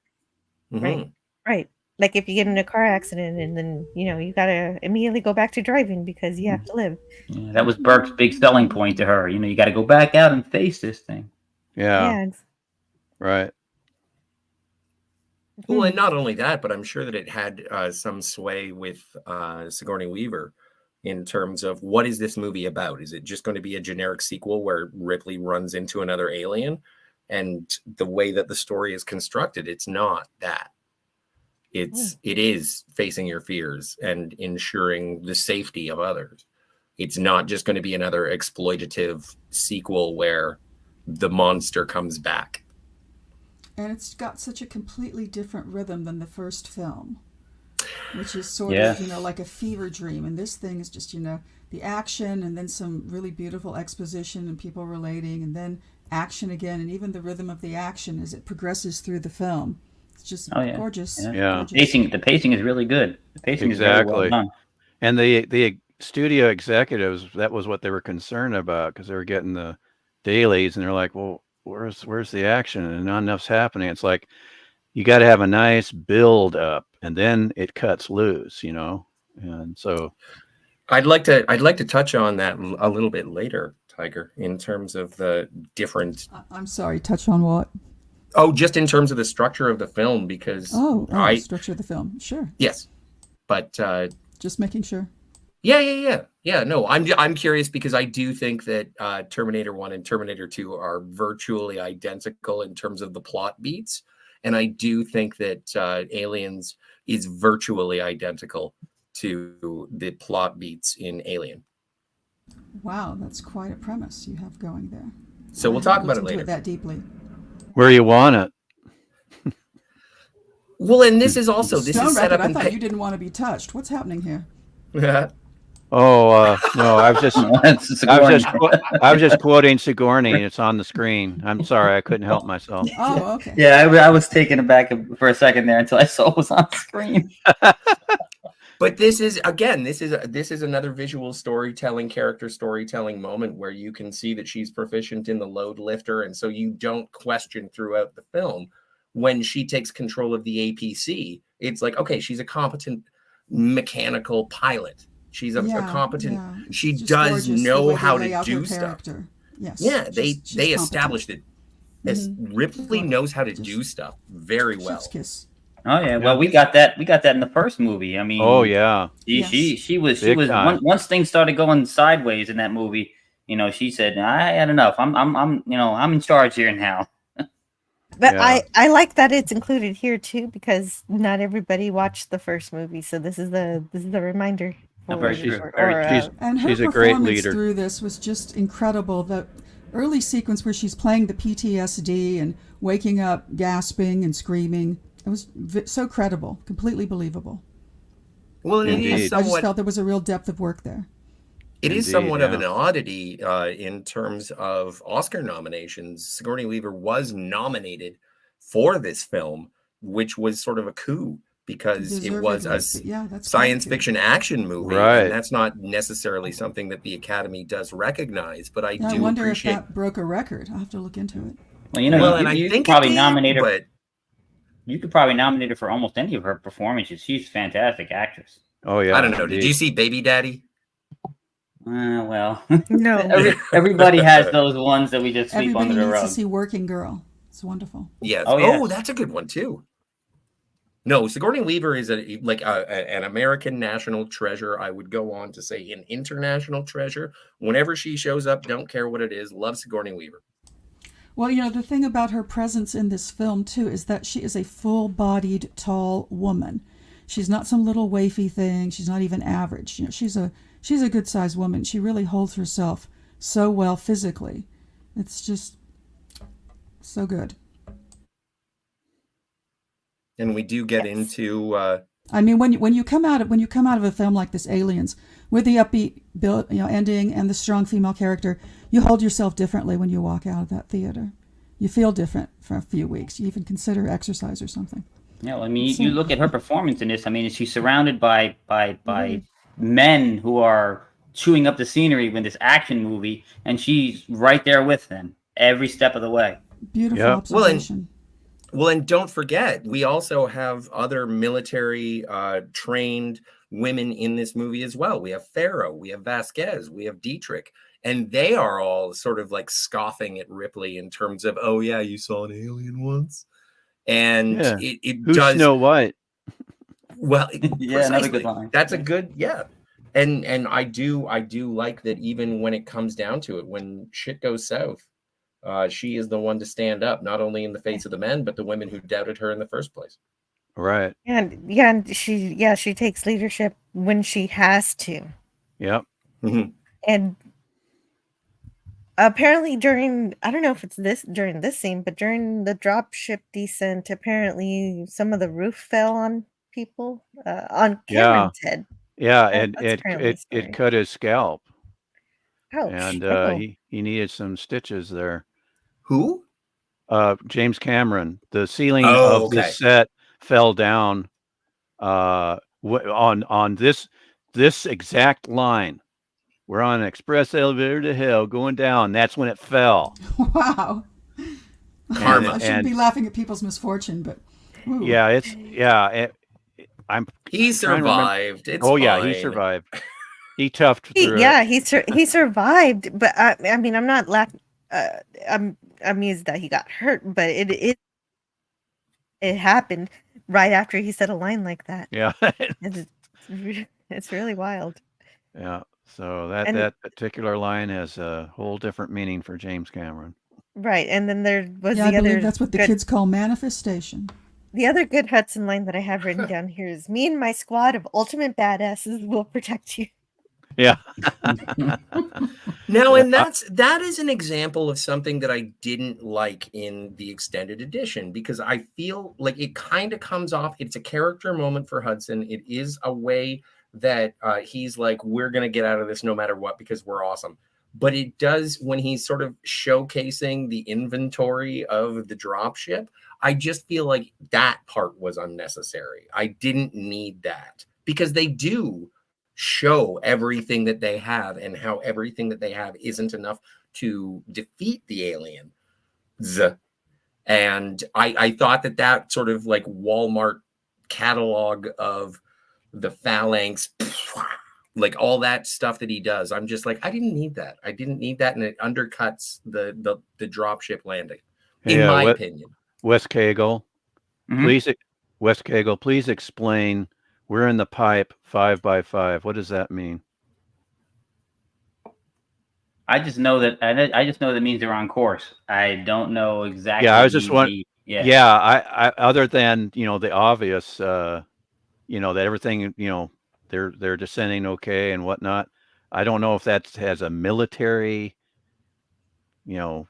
Mm-hmm. Right. Like if you get in a car accident and then you gotta immediately go back to driving because you have to live. Yeah, that was Burke's big selling point to her. You got to go back out and face this thing. Yeah. Right. Well, and not only that, but I'm sure that it had some sway with Sigourney Weaver in terms of what is this movie about? Is it just going to be a generic sequel where Ripley runs into another alien? And the way that the story is constructed, it's not that. It is facing your fears and ensuring the safety of others. It's not just going to be another exploitative sequel where the monster comes back. And it's got such a completely different rhythm than the first film, which is sort of, like a fever dream. And this thing is just, the action and then some really beautiful exposition and people relating and then action again. And even the rhythm of the action as it progresses through the film. It's just gorgeous. Yeah. Gorgeous. The pacing is really good. The pacing exactly. is very well done. And the studio executives, that was what they were concerned about because they were getting the dailies and they're like, well, where's the action and not enough's happening. It's like you got to have a nice build up and then it cuts loose, and so I'd like to touch on that a little bit later, Tiger, in terms of the different I'm sorry, touch on what? Oh, just in terms of the structure of the film, because structure of the film, sure. Yes, but just making sure. Yeah. No, I'm curious because I do think that Terminator 1 and Terminator 2 are virtually identical in terms of the plot beats, and I do think that Aliens is virtually identical to the plot beats in Alien. Wow, that's quite a premise you have going there. So we'll talk about it later. That deeply. where you want it. Well, and this is also this Stone is set Record, up I in thought you didn't want to be touched. What's happening here? Oh no, I was just Sigourney. I was just quoting Sigourney. It's on the screen. I'm sorry, I couldn't help myself. Oh, okay. Yeah, I was taken aback for a second there until I saw it was on screen. But this is again, this is another visual storytelling, character storytelling moment where you can see that she's proficient in the load lifter, and so you don't question throughout the film when she takes control of the APC. It's like, okay, she's a competent mechanical pilot. She's a competent. Yeah. She Just does gorgeous the know way they how lay to out her do stuff. character. Yes. Yeah, they she's competent. established it. As Ripley knows how to do stuff very well. Chef's kiss. Oh yeah, well we got that in the first movie. I mean, Oh yeah, she was Big time. once things started going sideways in that movie, you know, she said, I had enough. I'm in charge here now. But Yeah. I like that it's included here too, because not everybody watched the first movie, so this is the reminder. Oh, very for- true. or, Very true. And her She's a great performance leader. through this was just incredible. The early sequence where she's playing the PTSD and waking up, gasping and screaming, it was so credible, completely believable. Well, and it Indeed. is I just somewhat. felt there was a real depth of work there. It is Indeed, somewhat of yeah. an oddity in terms of Oscar nominations. Sigourney Weaver was nominated for this film, which was sort of a coup because it was a Deservedly. Yeah, that's science correct. fiction action movie, Right. and that's not necessarily something that the Academy does recognize. But I Yeah, I do wonder appreciate. if that broke a record. I'll have to look into it. Well, you know, Well, and I you think could probably it did, nominate her. but You could probably nominate her for almost any of her performances. She's a fantastic actress. Oh yeah. I don't know. Did indeed. you see Baby Daddy? Well, No. everybody has those ones that we just sweep Everybody under the needs to rug. see Working Girl. It's wonderful. Yes. Oh, yes. That's a good one too. No, Sigourney Weaver is an American national treasure. I would go on to say an international treasure. Whenever she shows up, don't care what it is, love Sigourney Weaver. Well, you know, the thing about her presence in this film, too, is that she is a full-bodied, tall woman. She's not some little waify thing. She's not even average. You know, she's a good-sized woman. She really holds herself so well physically. It's just so good. And we do get into I mean, when you come out of a film like this, Aliens, with the upbeat ending and the strong female character, you hold yourself differently when you walk out of that theater. You feel different for a few weeks. You even consider exercise or something. Yeah, well, I mean, you look at her performance in this. I mean, she's surrounded by men who are chewing up the scenery in this action movie, and she's right there with them every step of the way. Beautiful Yep. observation. Well, and don't forget, we also have other military trained women in this movie as well. We have Farrow, we have Vasquez, we have Dietrich, and they are all sort of like scoffing at Ripley in terms of, oh yeah, you saw an alien once, and Yeah. it Who's does Snow White? well. Yeah, another good precisely. line. That's a good and I do like that even when it comes down to it, when shit goes south. She is the one to stand up, not only in the face of the men, but the women who doubted her in the first place. Right. And she takes leadership when she has to. Yep. And apparently I don't know if it's during this scene, but during the dropship descent, apparently some of the roof fell on people, on Cameron's head. Yeah, That- and that's apparently the story. it cut his scalp, Ouch. and Oh. he needed some stitches there. Who? James Cameron. The ceiling Oh, of the okay. set fell down on this exact line. We're on an express elevator to hell going down. That's when it fell. Wow. Karma. I shouldn't be laughing at people's misfortune, but ooh. Yeah, I'm. He trying to remember- survived. It's Oh yeah, he fine. survived. He toughed through it. He survived, but I mean, I'm not laughing. I'm amused that he got hurt, but it happened right after he said a line like that. Yeah. It's really wild. Yeah. So And- that particular line has a whole different meaning for James Cameron. Right, and then there was Yeah, I the other. believe that's what the good- kids call manifestation. The other good Hudson line that I have written down here is, "Me and my squad of ultimate badasses will protect you." Yeah. Now, and that is an example of something that I didn't like in the extended edition, because I feel like it kind of comes off. It's a character moment for Hudson. It is a way that he's like, we're going to get out of this no matter what because we're awesome. But it does, when he's sort of showcasing the inventory of the dropship, I just feel like that part was unnecessary. I didn't need that, because they do show everything that they have and how everything that they have isn't enough to defeat the aliens. And I thought that sort of like Walmart catalog of the phalanx, like all that stuff that he does, I'm just like, I didn't need that. I didn't need that, and it undercuts the dropship landing, in my opinion. Wes Cagle, Wes Cagle, please explain. We're in the pipe 5x5. What does that mean? I just know that it means they're on course. I don't know exactly. Yeah, I was just wondering. Yeah, I other than the obvious, that everything they're descending okay and whatnot. I don't know if that has a military. Yeah,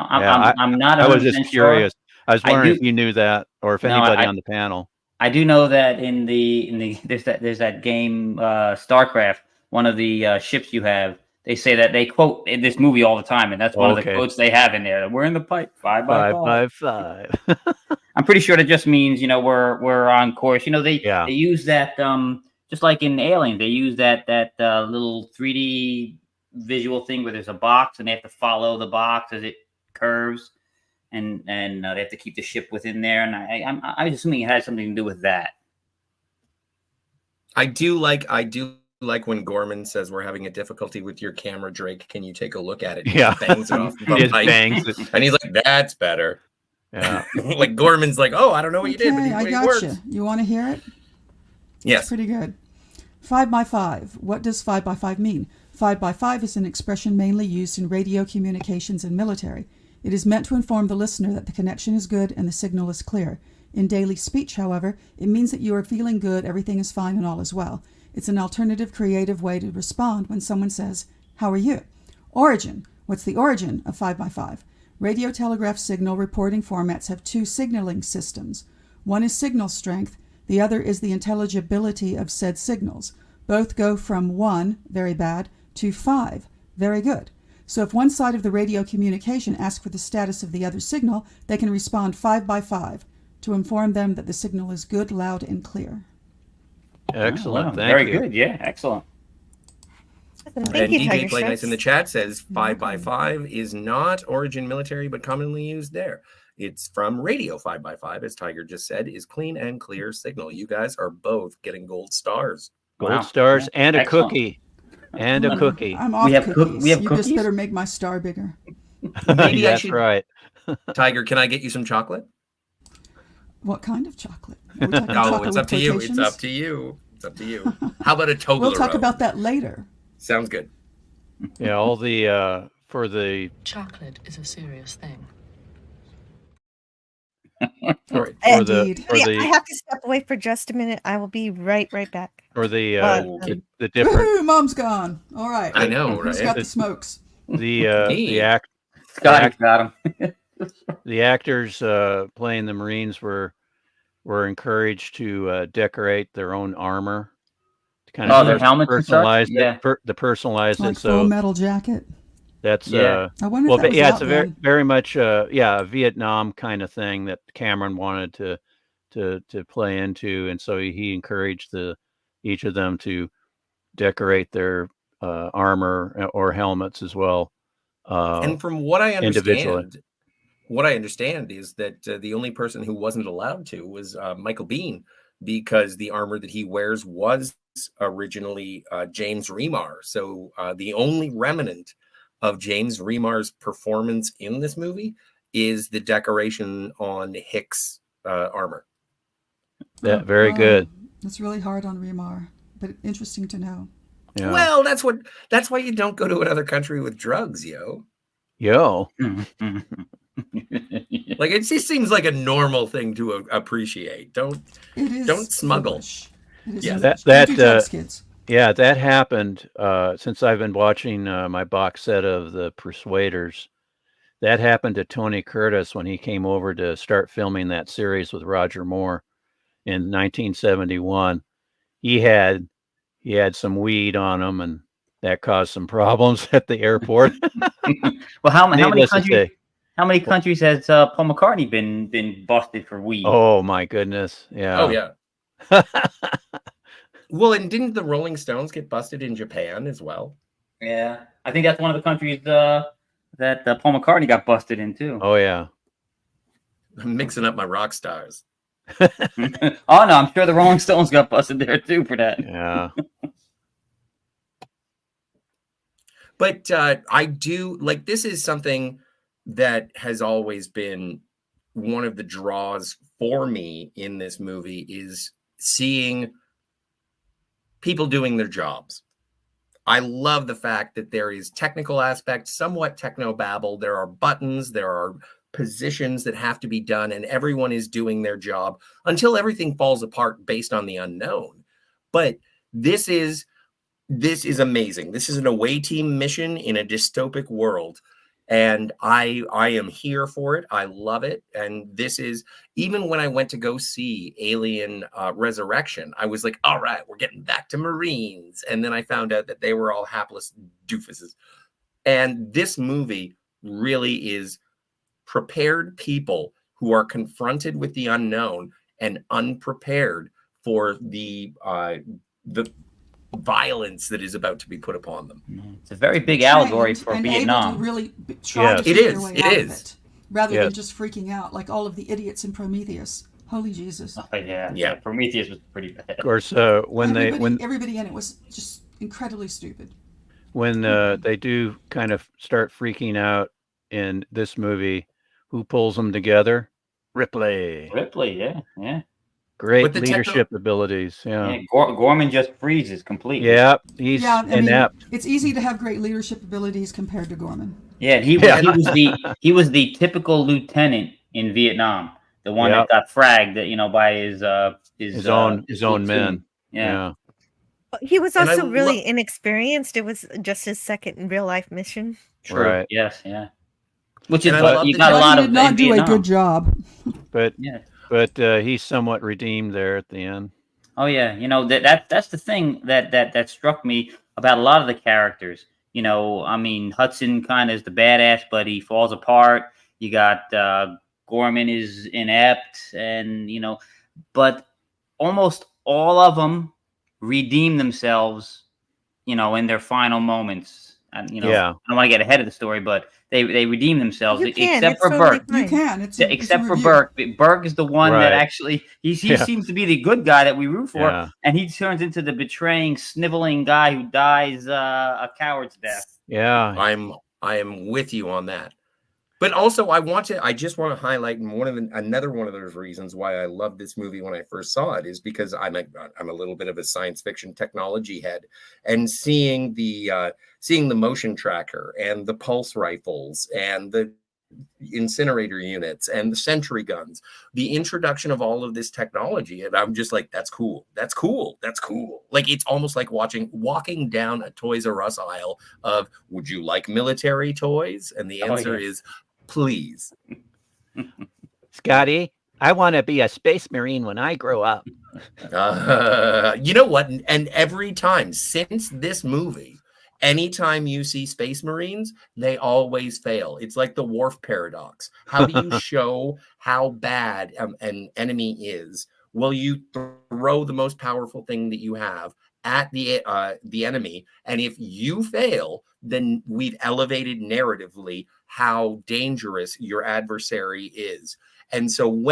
I'm not. I was just curious. Sure. I was wondering if you knew that, or if anybody on the panel. I do know that in the there's that game StarCraft, one of the ships you have, they say that they quote in this movie all the time, and that's one of the quotes they have in there. We're in the pipe 5x5. I'm pretty sure that just means we're on course. They use that just like in Alien, they use that little 3D visual thing where there's a box and they have to follow the box as it curves. And they have to keep the ship within there, and I was assuming it had something to do with that. I do like when Gorman says, "We're having a difficulty with your camera, Drake. Can you take a look at it?" Yeah, bangs it off. He bangs it. And he's like, "That's better." Yeah, like Gorman's like, "Oh, I don't know what you did, but I got you. You want to hear it? Yes, it's pretty good. 5x5. What does 5x5 mean? 5x5 is an expression mainly used in radio communications and military. It is meant to inform the listener that the connection is good and the signal is clear. In daily speech, however, it means that you are feeling good, everything is fine, and all is well. It's an alternative, creative way to respond when someone says, "How are you?" Origin. What's the origin of 5x5? Radio telegraph signal reporting formats have two signaling systems. One is signal strength, the other is the intelligibility of said signals. Both go from 1, very bad, to 5, very good. So if one side of the radio communication asks for the status of the other signal, they can respond 5x5 to inform them that the signal is good, loud, and clear. Excellent. Wow, Thank very you. good. Yeah, excellent. And DJ Play Nice in the chat says 5x5 is not origin military, but commonly used there. It's from radio 5x5, as Tiger just said, is clean and clear signal. You guys are both getting gold stars. Gold stars and a cookie. And a cookie. I'm off cookies. You just better make my star bigger. Maybe That's right. Tiger, can I get you some chocolate? What kind of chocolate? Oh, it's up to you. It's up to you. It's up to you. How about a Toblerone? We'll talk about that later. Sounds good. Yeah, all the for the chocolate is a serious thing. Indeed. I have to step away for just a minute. I will be right back. For the different. Woohoo, Mom's gone. All right. I know, Who's right? got the smokes? The Scotty got him. The actors playing the Marines were encouraged to decorate their own armor. To kind of their helmets personalize and such? the personalized Like it. So Full Metal Jacket. That's I wonder if that was it's out a then. very much a Vietnam kind of thing that Cameron wanted to play into, and so he encouraged each of them to decorate their armor or helmets as well. And from what I individually. understand is that the only person who wasn't allowed to was Michael Biehn, because the armor that he wears was originally James Remar. So the only remnant of James Remar's performance in this movie is the decoration on Hicks' armor. Yeah, very good. It's really hard on Remar, but interesting to know. Yeah. Well, that's why you don't go to another country with drugs, yo. Like, it just seems like a normal thing to appreciate. Don't smuggle. It is Yeah, that Yeah, that happened since I've been watching my box set of The Persuaders. That happened to Tony Curtis when he came over to start filming that series with Roger Moore in 1971. He had some weed on him, and that caused some problems at the airport. Well, how many Needless to countries? say. How many countries has Paul McCartney been busted for weed? Oh my goodness! Yeah. Oh yeah. Well, and didn't the Rolling Stones get busted in Japan as well? Yeah, I think that's one of the countries that Paul McCartney got busted in too. Oh yeah. I'm mixing up my rock stars. Oh no, I'm sure the Rolling Stones got busted there too for that. Yeah. But I do like, this is something that has always been one of the draws for me in this movie, is seeing people doing their jobs. I love the fact that there is technical aspects, somewhat technobabble. There are buttons, there are positions that have to be done, and everyone is doing their job until everything falls apart based on the unknown. But this is amazing. This is an away team mission in a dystopic world, and I am here for it. I love it. And this is, even when I went to go see Alien Resurrection, I was like, all right, we're getting back to Marines. And then I found out that they were all hapless doofuses. And this movie really is prepared people who are confronted with the unknown and unprepared for the violence that is about to be about upon them. It's a very big allegory for Vietnam. Able to really try to it figure is. their way It out is. of it, rather than just freaking out like all of the idiots in Prometheus. Holy Jesus! Oh, yeah. Prometheus was pretty bad. Of course, when everybody in it was just incredibly stupid. When they do kind of start freaking out in this movie, who pulls them together? Ripley. Yeah. Great leadership abilities. Yeah. Gorman just freezes completely. Yeah, he's inept. It's easy to have great leadership abilities compared to Gorman. Yeah, he was the typical lieutenant in Vietnam, the one that got fragged, by his own men. Yeah. He was also really inexperienced. It was just his second real life mission. True. Right. Yes. Yeah. Which is what you got a lot of. He did not do a good job. But he's somewhat redeemed there at the end. Oh yeah, that's the thing that struck me about a lot of the characters. I mean, Hudson kind of is the badass, but he falls apart. You got Gorman is inept, and but almost all of them redeem themselves, in their final moments. And I don't want to get ahead of the story, but they redeem themselves, except for Burke. You can. Except for Burke. Burke is the one that actually he seems to be the good guy that we root for, and he turns into the betraying, sniveling guy who dies a coward's death. Yeah, I am with you on that. But also, I just want to highlight another one of those reasons why I loved this movie when I first saw it, is because I'm a little bit of a science fiction technology head, and seeing the motion tracker and the pulse rifles and the incinerator units and the sentry guns, the introduction of all of this technology, and I'm just like, that's cool. Like, it's almost like walking down a Toys R Us aisle of, would you like military toys? And the answer is, please. Scotty, I want to be a space marine when I grow up. You know what? And every time since this movie, anytime you see space marines, they always fail. It's like the Worf paradox. How do you show how bad an enemy is? Well, you throw the most powerful thing that you have at the enemy, and if you fail, then we've elevated narratively how dangerous your adversary is. And so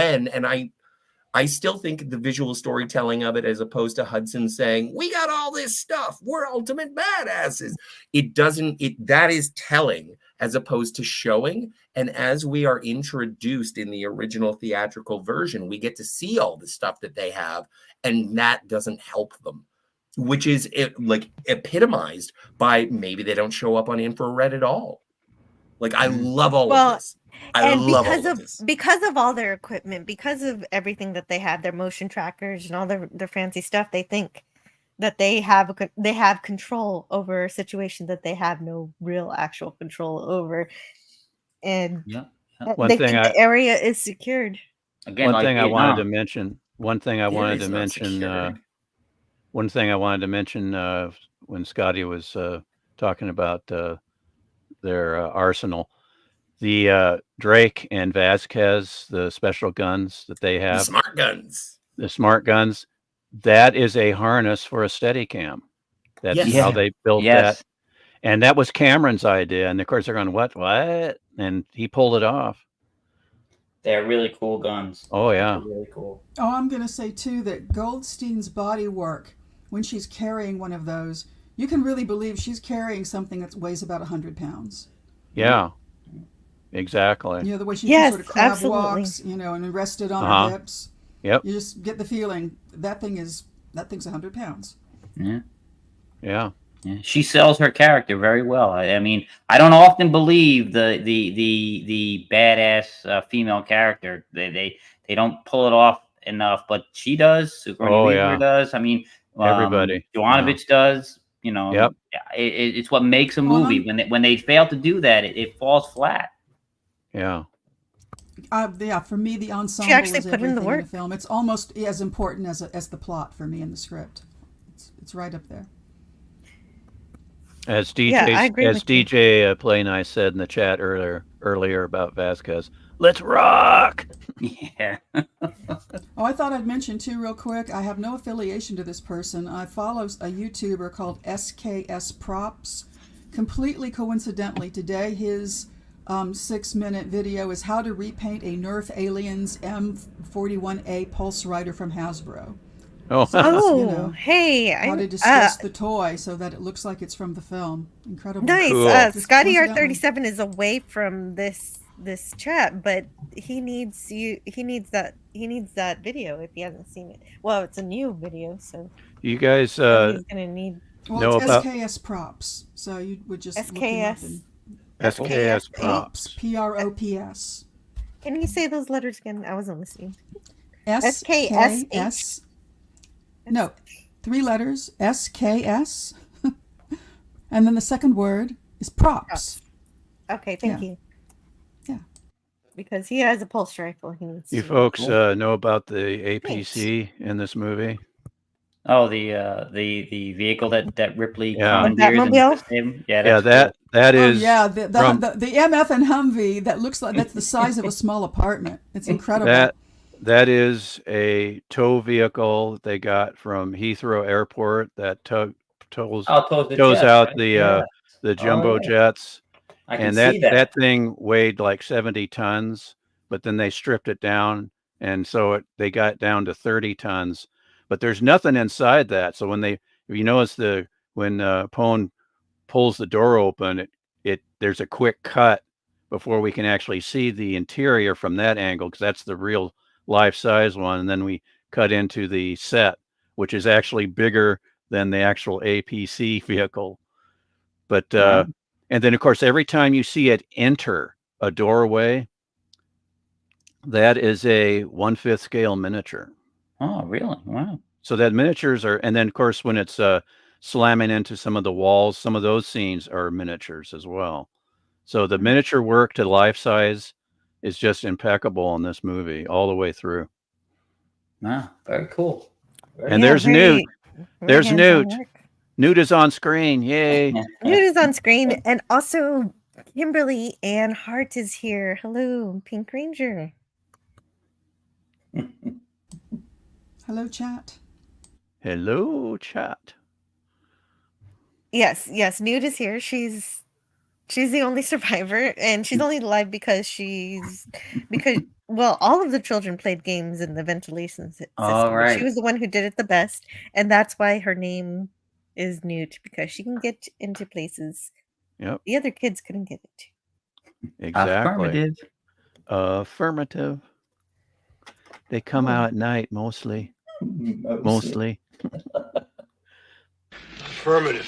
I still think the visual storytelling of it, as opposed to Hudson saying, we got all this stuff, we're ultimate badasses, that is telling as opposed to showing. And as we are introduced in the original theatrical version, we get to see all the stuff that they have, and that doesn't help them, which is epitomized by maybe they don't show up on infrared at all. Like, I love all of this. Because of all their equipment, because of everything that they have, their motion trackers and all their fancy stuff, they think that they have control over a situation that they have no real actual control over, and Yeah. One they thing think the area is secured. Again, one like thing I wanted to Vietnam. mention. One thing I The wanted to area's not mention. secured. One thing I wanted to mention when Scotty was talking about their arsenal, the Drake and Vasquez, the special guns that they The have, smart guns. the smart guns, that is a harness for a Steadicam. That's Yes. how Yeah. they built Yes. that. And that was Cameron's idea. And of course, they're going, what? And he pulled it off. They're really cool guns. Oh, yeah. They're really cool. Oh, I'm going to say, too, that Goldstein's body work, when she's carrying one of those, you can really believe she's carrying something that weighs about 100 pounds. Yeah, exactly. You know, the way she Yes, sort of crab absolutely. walks, you know, and rested on her hips. Yep. You just get the feeling that thing's 100 pounds. Yeah. Yeah. Yeah. She sells her character very well. I mean, I don't often believe the badass female character. They don't pull it off enough, but she does. Sigourney Weaver does. I mean, everybody. Jovanovich does. You know, Yep. It's what makes a movie. When they fail to do that, it falls flat. Yeah. Yeah, for me, the ensemble She actually is put in everything the in work. the film. It's almost as important as the plot for me in the script. It's right up there. As DJ, Yeah, I agree with you. DJ Play Nice said in the chat earlier about Vasquez, let's rock. Yeah. Oh, I thought I'd mention too, real quick. I have no affiliation to this person. I follow a YouTuber called SKS Props. Completely coincidentally, today his 6-minute video is how to repaint a Nerf Aliens M41A Pulse Rider from Hasbro. Oh, So it's, you know, hey, how to distress the toy so that it looks like it's from the film. Incredible. nice. Cool. Just Scotty coincidentally. R37 is away from this chat, but he needs that video if he hasn't seen it. Well, it's a new video, so you guys he's gonna need Well, know it's about SKS Props, so you would just look him up SKS. and SKS Props, Props. Props. Can you say those letters again? I wasn't listening. SKS. No, 3 letters, SKS. And then the second word is props. Okay, thank you. Yeah. Because he has a pulse rifle. He needs You to- folks know about the APC in this movie? Oh, the vehicle that Ripley Yeah. commandeers and Batmobile? saves him? Yeah, Yeah, that's that Oh, is yeah, from- the MF and Humvee that looks like that's the size of a small apartment. It's incredible. that is a tow vehicle that they got from Heathrow Airport that tows tows out right? the jumbo yeah. jets. I can And see that. that thing weighed like 70 tons, but then they stripped it down, and so they got down to 30 tons. But there's nothing inside that. So if you notice when Pone pulls the door open, there's a quick cut before we can actually see the interior from that angle, because that's the real life-size one. And then we cut into the set, which is actually bigger than the actual APC vehicle. But and then of course every time you see it enter a doorway, that is a 1/5 scale miniature. Oh, really? Wow. So that miniatures are, and then of course when it's slamming into some of the walls, some of those scenes are miniatures as well. So the miniature work to life size is just impeccable in this movie all the way through. Wow, very cool. And there's Newt. There's hands-on Newt. work. Newt is on screen. Yay. Newt is on screen, and also Kimberly Ann Hart is here. Hello, Pink Ranger. Hello, chat. Hello, chat. Yes, Newt is here. She's the only survivor, and she's only alive because well, all of the children played games in the ventilation system. All right. She was the one who did it the best, and that's why her name is Newt, because she can get into places Yep. the other kids couldn't get into. Exactly. Affirmative. They come out at night mostly. Mostly. Affirmative.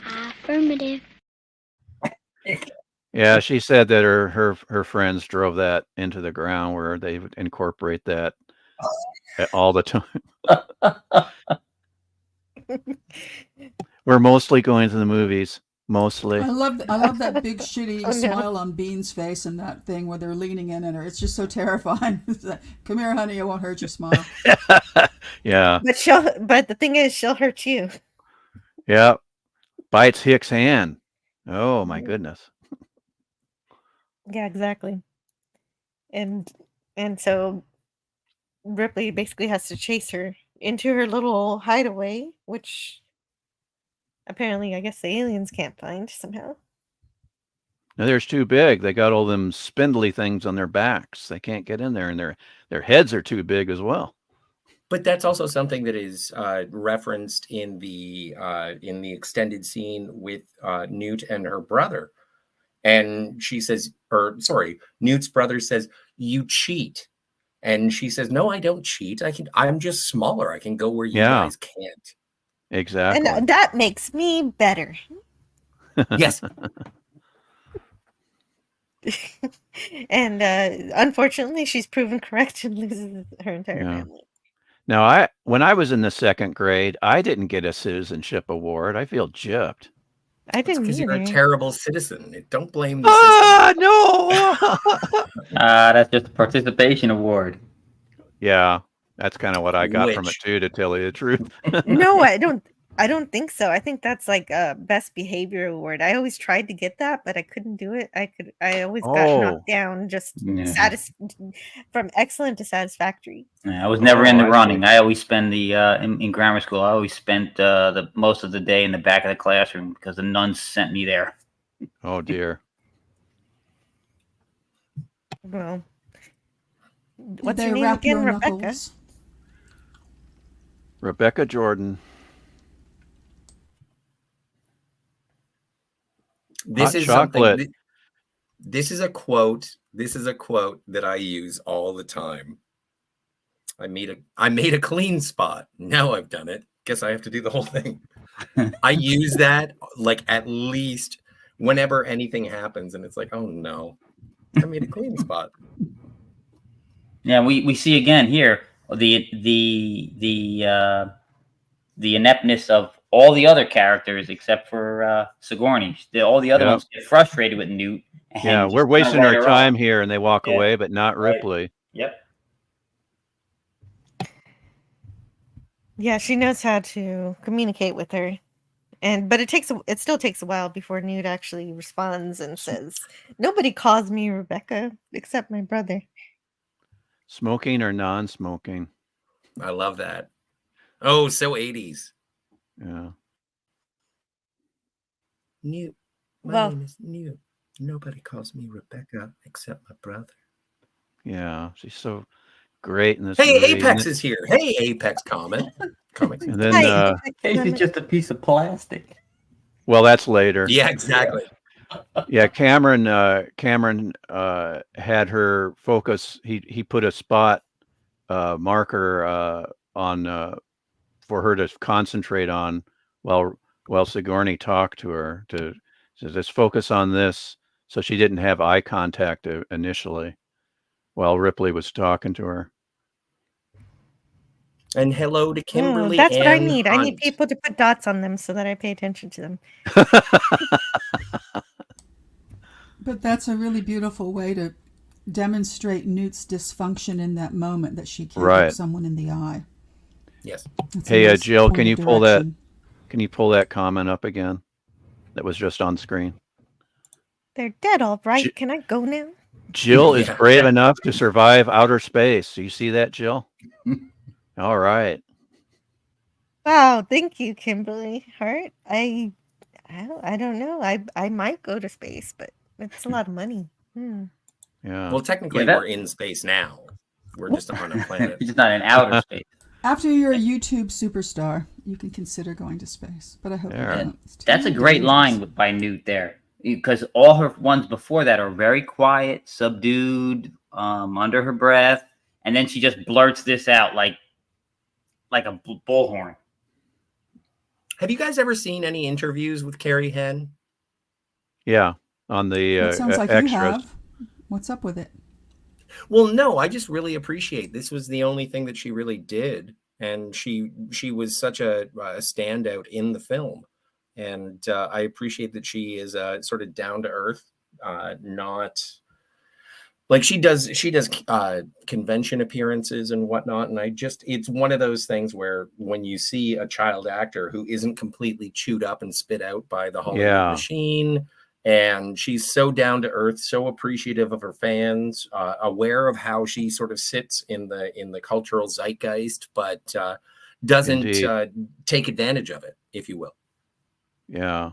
Affirmative. Yeah, she said that her friends drove that into the ground where they would incorporate that all the time. We're mostly going to the movies. Mostly. I love that big shitty Oh, no. smile on Bean's face and that thing where they're leaning in her. It's just so terrifying. It's like, come here, honey, I won't hurt you. Smile. Yeah. But the thing is, she'll hurt you. Yeah. Bites Hicks' hand. Oh my goodness. Yeah, exactly. And so Ripley basically has to chase her into her little hideaway, which apparently I guess the aliens can't find somehow. Now they're too big. They got all them spindly things on their backs. They can't get in there, and their heads are too big as well. But that's also something that is referenced in the extended scene with Newt and her brother. And she says, Newt's brother says, "You cheat." And she says, "No, I don't cheat. I'm just smaller. I can go where you guys can't." Exactly. And that makes me better. Yes. And unfortunately, she's proven correct and loses her entire family. Now, when I was in the 2nd grade, I didn't get a citizenship award. I feel gypped. I didn't because you're a either. terrible citizen. Don't blame the system. No. That's just a participation award. Yeah, that's kind of what I got from it too, to tell you the truth. No, I don't think so. I think that's like a best behavior award. I always tried to get that, but I couldn't do it. I always got knocked down just from excellent to satisfactory. Yeah, I was never in the running. I always spend the in grammar school. I always spent the most of the day in the back of the classroom because the nuns sent me there. Oh dear. Well, what's your name again, Rebecca? Rebecca Jordan. This Hot is chocolate. something. This is a quote. This is a quote that I use all the time. I made a clean spot. Now I've done it. Guess I have to do the whole thing. I use that like at least whenever anything happens, and it's like, oh no, I made a clean spot. Yeah, we see again here the ineptness of all the other characters except for Sigourney. All the other ones get frustrated with Newt. Yeah, we're wasting our time here, and they walk away, but not Ripley. Yep. Yeah, she knows how to communicate with her, but it still takes a while before Newt actually responds and says, "Nobody calls me Rebecca except my brother." Smoking or non-smoking? I love that. Oh, so 80s. Yeah. Newt. My name is Newt. Nobody calls me Rebecca except my brother. Yeah, she's so great in this Hey, movie. Apex is here. Hey, Apex Comics. And then, Casey's just a piece of plastic. well, that's later. Yeah, exactly. Yeah, Cameron had her focus. He put a spot marker on for her to concentrate on while Sigourney talked to her to just focus on this, so she didn't have eye contact initially while Ripley was talking to her. And hello to Kimberly. That's what I Ann need. I need Hunt. people to put dots on them so that I pay attention to them. But that's a really beautiful way to demonstrate Newt's dysfunction in that moment, that she can't look someone in the eye. Yes. That's Hey, nice Jill, point can of you pull that? direction. Can you pull that comment up again? That was just on screen. They're dead, all right. Can I go now? Jill is brave enough to survive outer space. Do you see that, Jill? All right. Wow, thank you, Kimberly Hart. I don't know. I might go to space, but it's a lot of money. Yeah. Well, technically, we're in space now. We're just on a planet. He's not in outer space. After you're a YouTube superstar, you can consider going to space. But I hope you don't. It's That's a too great dangerous. line by Newt there, because all her ones before that are very quiet, subdued, under her breath, and then she just blurts this out like a bullhorn. Have you guys ever seen any interviews with Carrie Henn? Yeah, on the It sounds like extras. you have. What's up with it? Well, no, I just really appreciate this was the only thing that she really did and she was such a standout in the film. And I appreciate that she is sort of down to earth, not like she does convention appearances and whatnot. And it's one of those things where when you see a child actor who isn't completely chewed up and spit out by the Hollywood machine, and she's so down to earth, so appreciative of her fans, aware of how she sort of sits in the cultural zeitgeist, but doesn't take advantage of it, if you will. Yeah.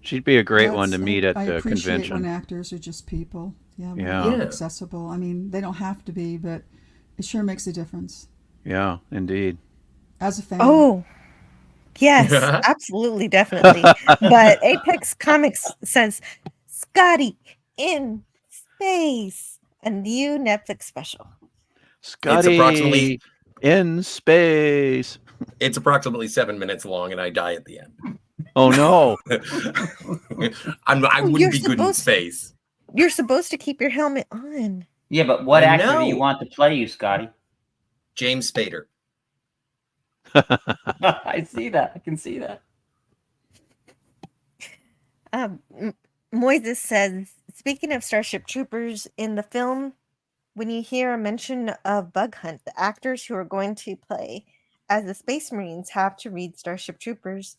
She'd be a great one to meet at I the appreciate convention. when actors are just people. Yeah. Accessible. I mean, they don't have to be, but it sure makes a difference. Yeah, indeed. As a fan. Oh, yes, absolutely, definitely. But Apex Comics says Scotty in space, a new Netflix special. Scotty in space. It's approximately 7 minutes long, and I die at the end. Oh no! I wouldn't be good in space. You're supposed to keep your helmet on. Yeah, but what actor do you want to play you, Scotty? James Spader. I see that. I can see that. Moises says, speaking of Starship Troopers in the film, when you hear a mention of Bug Hunt, the actors who are going to play as the Space Marines have to read Starship Troopers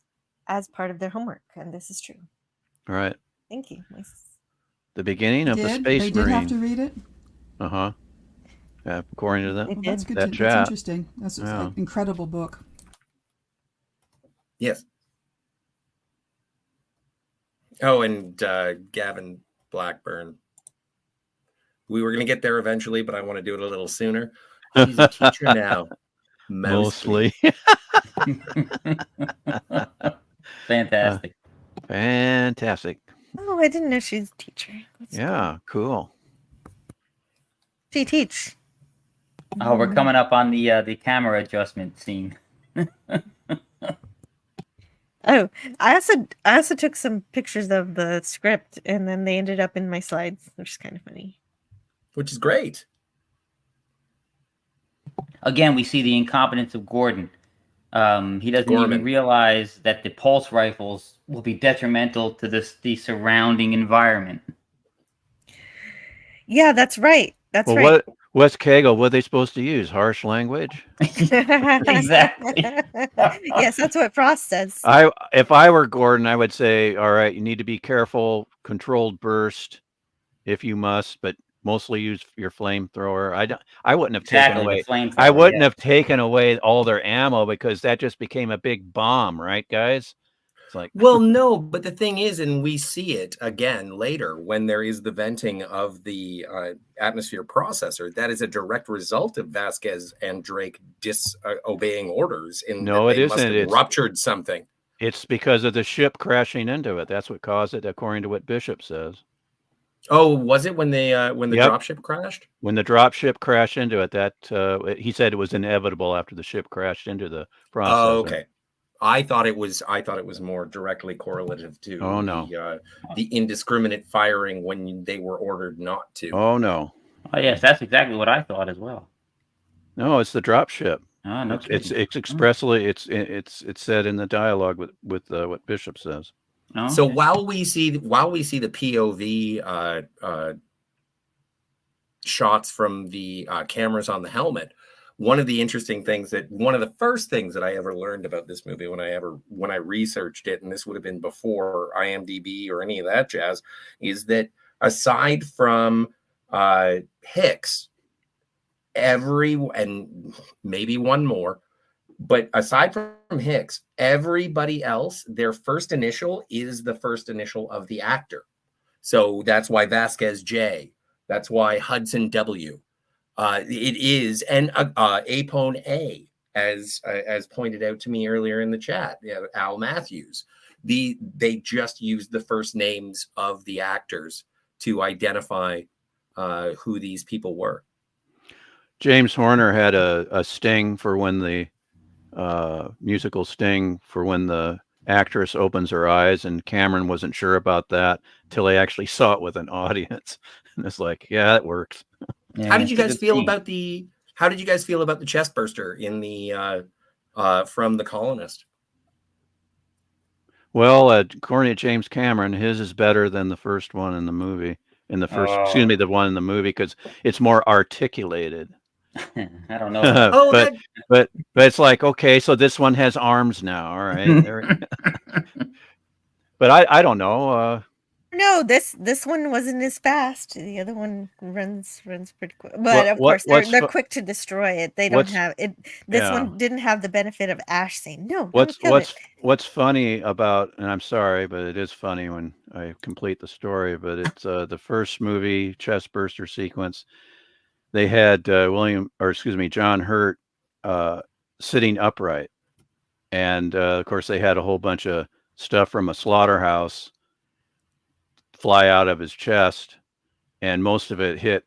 as part of their homework, and this is true. All right. Thank you, Moises. The beginning of the Space They did have to read it? Uh-huh. Yeah, according to that, well, that's good. That that's interesting. That's an incredible book. Yes. Oh, and Gavin Blackburn. We were going to get there eventually, but I want to do it a little sooner. She's a teacher now. Mostly. Fantastic. Fantastic. Oh, I didn't know she's a teacher. That's cool. She teach. Oh, we're coming up on the camera adjustment scene. Oh, I also took some pictures of the script, and then they ended up in my slides, which is kind of funny. Which is great. Again, we see the incompetence of Gordon. He doesn't even realize that the pulse rifles will be detrimental to the surrounding environment. Yeah, that's right. That's right. What's Kegel? What are they supposed to use? Harsh language? Exactly. Yes, that's what Frost says. If I were Gordon, I would say, all right, you need to be careful, controlled burst if you must, but mostly use your flamethrower. I wouldn't have taken away. I wouldn't have taken away all their ammo, because that just became a big bomb, right, guys? It's like, well, no, but the thing is, and we see it again later when there is the venting of the atmosphere processor. That is a direct result of Vasquez and Drake disobeying orders. No, it isn't. It's ruptured something. It's because of the ship crashing into it. That's what caused it, according to what Bishop says. Oh, was it when the dropship crashed? When the dropship crashed into it, that he said it was inevitable after the ship crashed into the processor. Oh, okay. I thought it was more directly correlative to the indiscriminate firing when they were ordered not to. Oh no. Oh yes, that's exactly what I thought as well. No, it's the dropship. Oh, no, it's expressly it's said in the dialogue with what Bishop says. Oh, so while we see the POV shots from the cameras on the helmet, one of the first things that I ever learned about this movie when I researched it, and this would have been before IMDb or any of that jazz, is that aside from Hicks, and maybe one more, but aside from Hicks, everybody else, their first initial is the first initial of the actor. So that's why Vasquez J. That's why Hudson W. It is, and Apone A, as pointed out to me earlier in the chat, Al Matthews. They just used the first names of the actors to identify who these people were. James Horner had a sting for when the musical sting for when the actress opens her eyes, and Cameron wasn't sure about that till they actually saw it with an audience, and it's like, yeah, it works. Yeah, how did you guys feel about the chest burster in the from The Colonist. Well, according to James Cameron, his is better than the first one in the movie. Excuse me, the one in the movie, because it's more articulated. I don't know. but it's like, okay, so this one has arms now. All right. But I don't know. No, this one wasn't as fast. The other one runs pretty quick. But of course, they're quick to destroy it. They don't have it. This one didn't have the benefit of Ash saying, "No, don't kill it." What's funny about, and I'm sorry, but it is funny when I complete the story. But it's the first movie chest burster sequence. They had John Hurt sitting upright, and of course they had a whole bunch of stuff from a slaughterhouse fly out of his chest, and most of it hit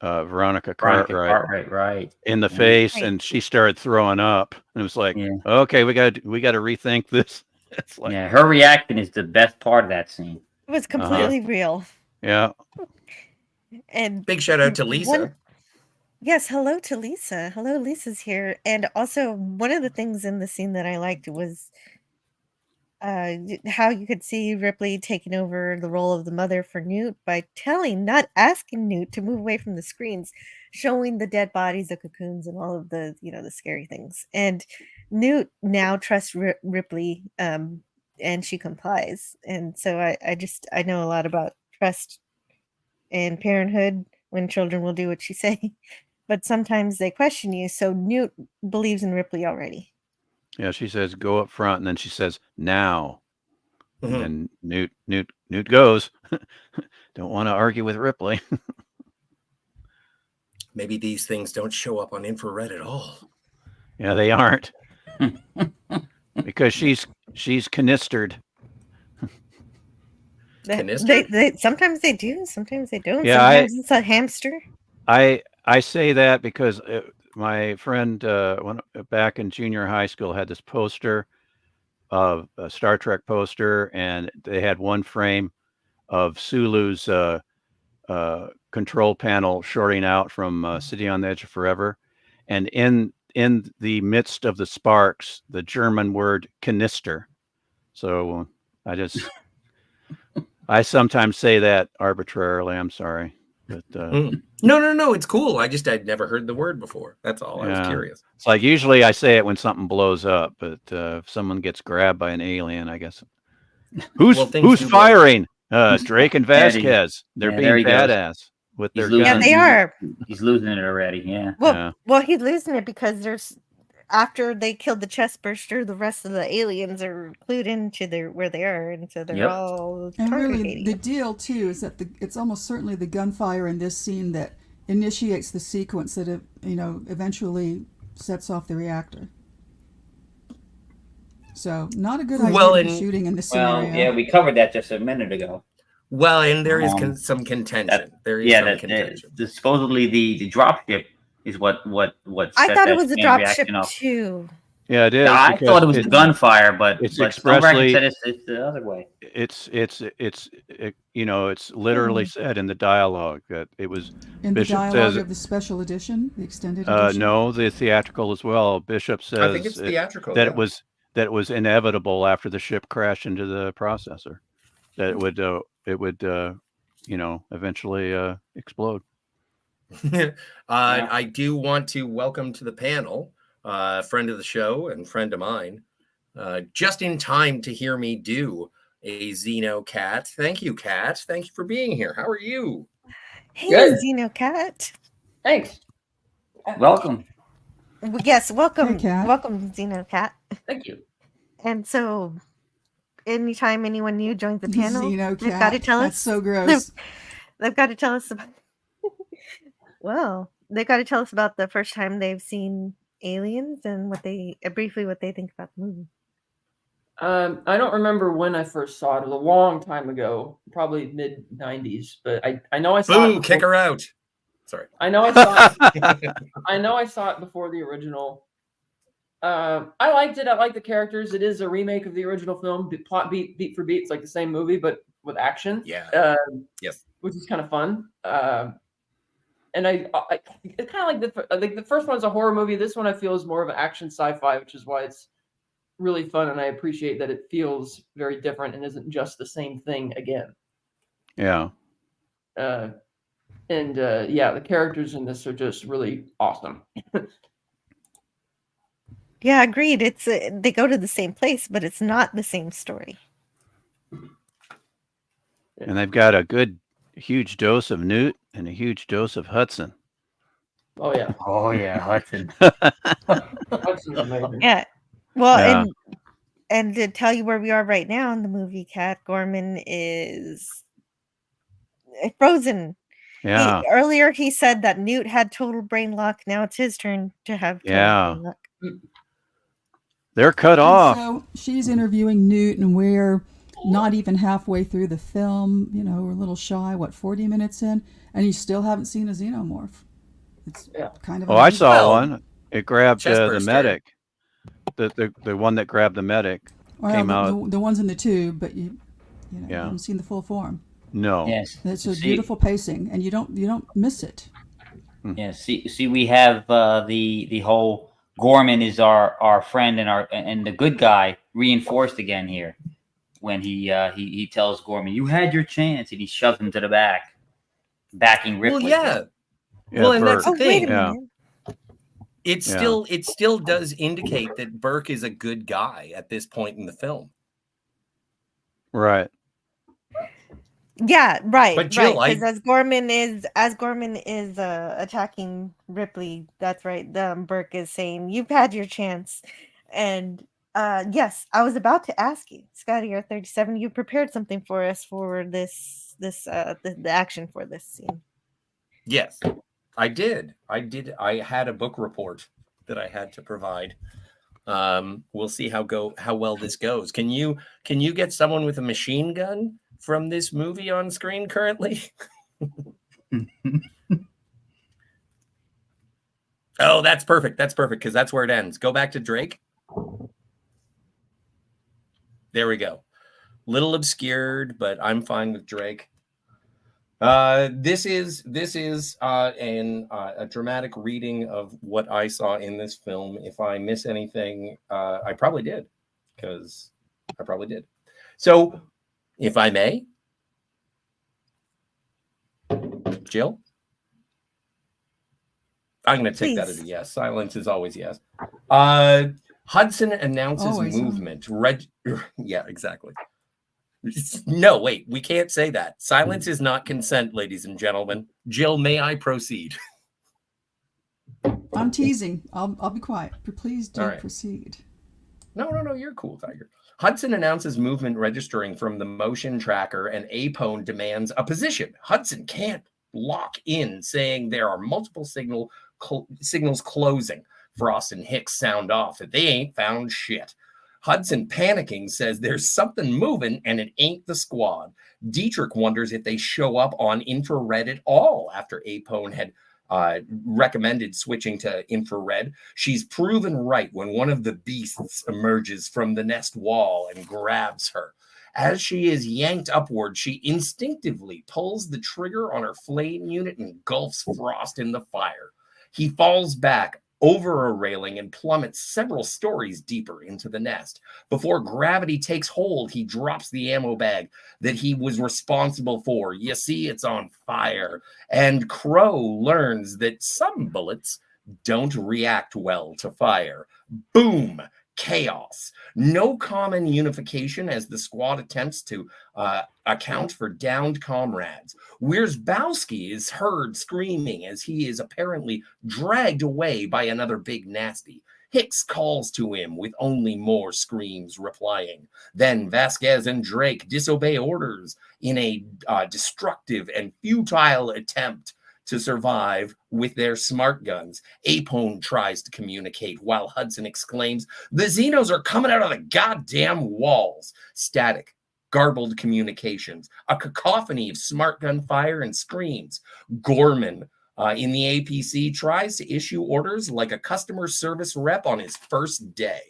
Veronica Cartwright in the face, and she started throwing up. And it was like, okay, we got to rethink this. It's like, her reaction is the best part of that scene. It was completely real. Yeah. And big shout out to Lisa. Yes, hello to Lisa. Hello, Lisa's here. And also, one of the things in the scene that I liked was how you could see Ripley taking over the role of the mother for Newt by not asking Newt to move away from the screens, showing the dead bodies of cocoons and all of the, the scary things. And Newt now trusts Ripley, and she complies. And so I know a lot about trust and parenthood when children will do what you say, but sometimes they question you. So Newt believes in Ripley already. Yeah, she says go up front, and then she says now, and then Newt goes. Don't want to argue with Ripley. Maybe these things don't show up on infrared at all. Yeah, they aren't, because she's canistered. They sometimes they do, sometimes they don't. Yeah, sometimes it's a hamster. I say that because my friend back in junior high school had this poster of a Star Trek poster, and they had one frame of Sulu's control panel shorting out from City on the Edge of Forever, and in the midst of the sparks, the German word canister. So I sometimes say that arbitrarily. I'm sorry. But no, it's cool. I'd never heard the word before. That's all. I was curious. It's like usually I say it when something blows up, but if someone gets grabbed by an alien, I guess. Who's firing? Drake and Vasquez. They're being badass with their guns. Yeah, they are. He's losing it already. Yeah. Well, he's losing it because after they killed the chest burster, the rest of the aliens are clued into where they are, and so they're all. And really, the deal too is that it's almost certainly the gunfire in this scene that initiates the sequence that eventually sets off the reactor. So, not a good idea to be shooting in this scenario. Well, yeah, we covered that just a minute ago. Well, and there is some contention. Supposedly the dropship is what I thought it was a dropship too. Yeah, it is. I thought it was the gunfire, but it's expressly said it's the other way. It's literally said in the dialogue that it was. In Bishop the dialogue says, of the special edition, the extended edition. No, the theatrical as well. Bishop says I think it's theatrical, that it was inevitable after the ship crashed into the processor that it would eventually explode. I do want to welcome to the panel a friend of the show and friend of mine, just in time to hear me do a Xeno Cat. Thank you, Cat. Thank you for being here. How are you? Hey, Xeno Cat. Thanks. Welcome. Yes, welcome. Hey, welcome, Xeno Cat. Thank you. And so, anytime anyone new joins the panel, Xeno they've Cat. got to tell us. That's so gross. They've got to tell us about. Well, they've got to tell us about the first time they've seen aliens and briefly what they think about the movie. I don't remember when I first saw it. It was a long time ago, probably mid '90s. But I know I saw it. Boo! Kick her out. Sorry. I know I saw it. I know I saw it before the original. I liked it. I like the characters. It is a remake of the original film. The plot beat for beat. It's like the same movie, but with action. Yeah. Yes. Which is kind of fun. and I it's kind of like the first one's a horror movie. This one I feel is more of an action sci-fi, which is why it's really fun, and I appreciate that it feels very different and isn't just the same thing again. Yeah. Yeah, the characters in this are just really awesome. Yeah, agreed. It's they go to the same place, but it's not the same story. And they've got a good, huge dose of Newt and a huge dose of Hudson. Oh yeah. Oh yeah, Hudson. Hudson's amazing. Yeah. Well, Yeah. and to tell you where we are right now in the movie, Cat Gorman is frozen. Yeah. Earlier he said that Newt had total brain lock. Now it's his turn to have total Yeah. brain lock. They're cut off. So she's interviewing Newt, and we're not even halfway through the film. You know, we're a little shy. What, 40 minutes in, and you still haven't seen a xenomorph. It's kind of. Oh, I saw one. It grabbed the Chestburster. medic. The one that grabbed the medic came out. The ones in the tube, but you Yeah. haven't seen the full form. No. Yes. It's a beautiful pacing, and you don't miss it. Yeah. See, we have the whole Gorman is our friend and the good guy reinforced again here when he tells Gorman, "You had your chance," and he shoves him to the back, backing Ripley. Well, yeah. Yeah, Well, and that's the Burke. thing. Wait a Yeah. minute. It still does indicate that Burke is a good guy at this point in the film. Right. Yeah, right. But Jill, right. Because as Gorman is attacking Ripley, that's right. Burke is saying, "You've had your chance," and yes, I was about to ask you, Scotty R37, you prepared something for us for the action for this scene. Yes, I did. I had a book report that I had to provide. We'll see how well this goes. Can you get someone with a machine gun from this movie on screen currently? Oh, that's perfect. That's perfect because that's where it ends. Go back to Drake. There we go. Little obscured, but I'm fine with Drake. This is a dramatic reading of what I saw in this film. If I miss anything, I probably did, because I probably did. So, if I may, Jill, I'm going to take that as a yes. Silence is always yes. Hudson announces Always, huh? movement. Yeah, exactly. No, wait, we can't say that. Silence is not consent, ladies and gentlemen. Jill, may I proceed? I'm teasing. I'll be quiet. But please do proceed. No, you're cool, Tiger. Hudson announces movement registering from the motion tracker, and Apone demands a position. Hudson can't lock in, saying there are multiple signals closing. Frost and Hicks sound off that they ain't found shit. Hudson, panicking, says there's something moving and it ain't the squad. Dietrich wonders if they show up on infrared at all after Apone had recommended switching to infrared. She's proven right when one of the beasts emerges from the nest wall and grabs her. As she is yanked upward, she instinctively pulls the trigger on her flame unit and engulfs Frost in the fire. He falls back over a railing and plummets several stories deeper into the nest. Before gravity takes hold, he drops the ammo bag that he was responsible for. You see, it's on fire. And Crow learns that some bullets don't react well to fire. Boom! Chaos. No common unification as the squad attempts to account for downed comrades. Wierzbowski is heard screaming as he is apparently dragged away by another big nasty. Hicks calls to him with only more screams replying. Then Vasquez and Drake disobey orders in a destructive and futile attempt to survive with their smart guns. Apone tries to communicate while Hudson exclaims, "The Xenos are coming out of the goddamn walls." Static, garbled communications, a cacophony of smart gun fire and screams. Gorman in the APC tries to issue orders like a customer service rep on his first day.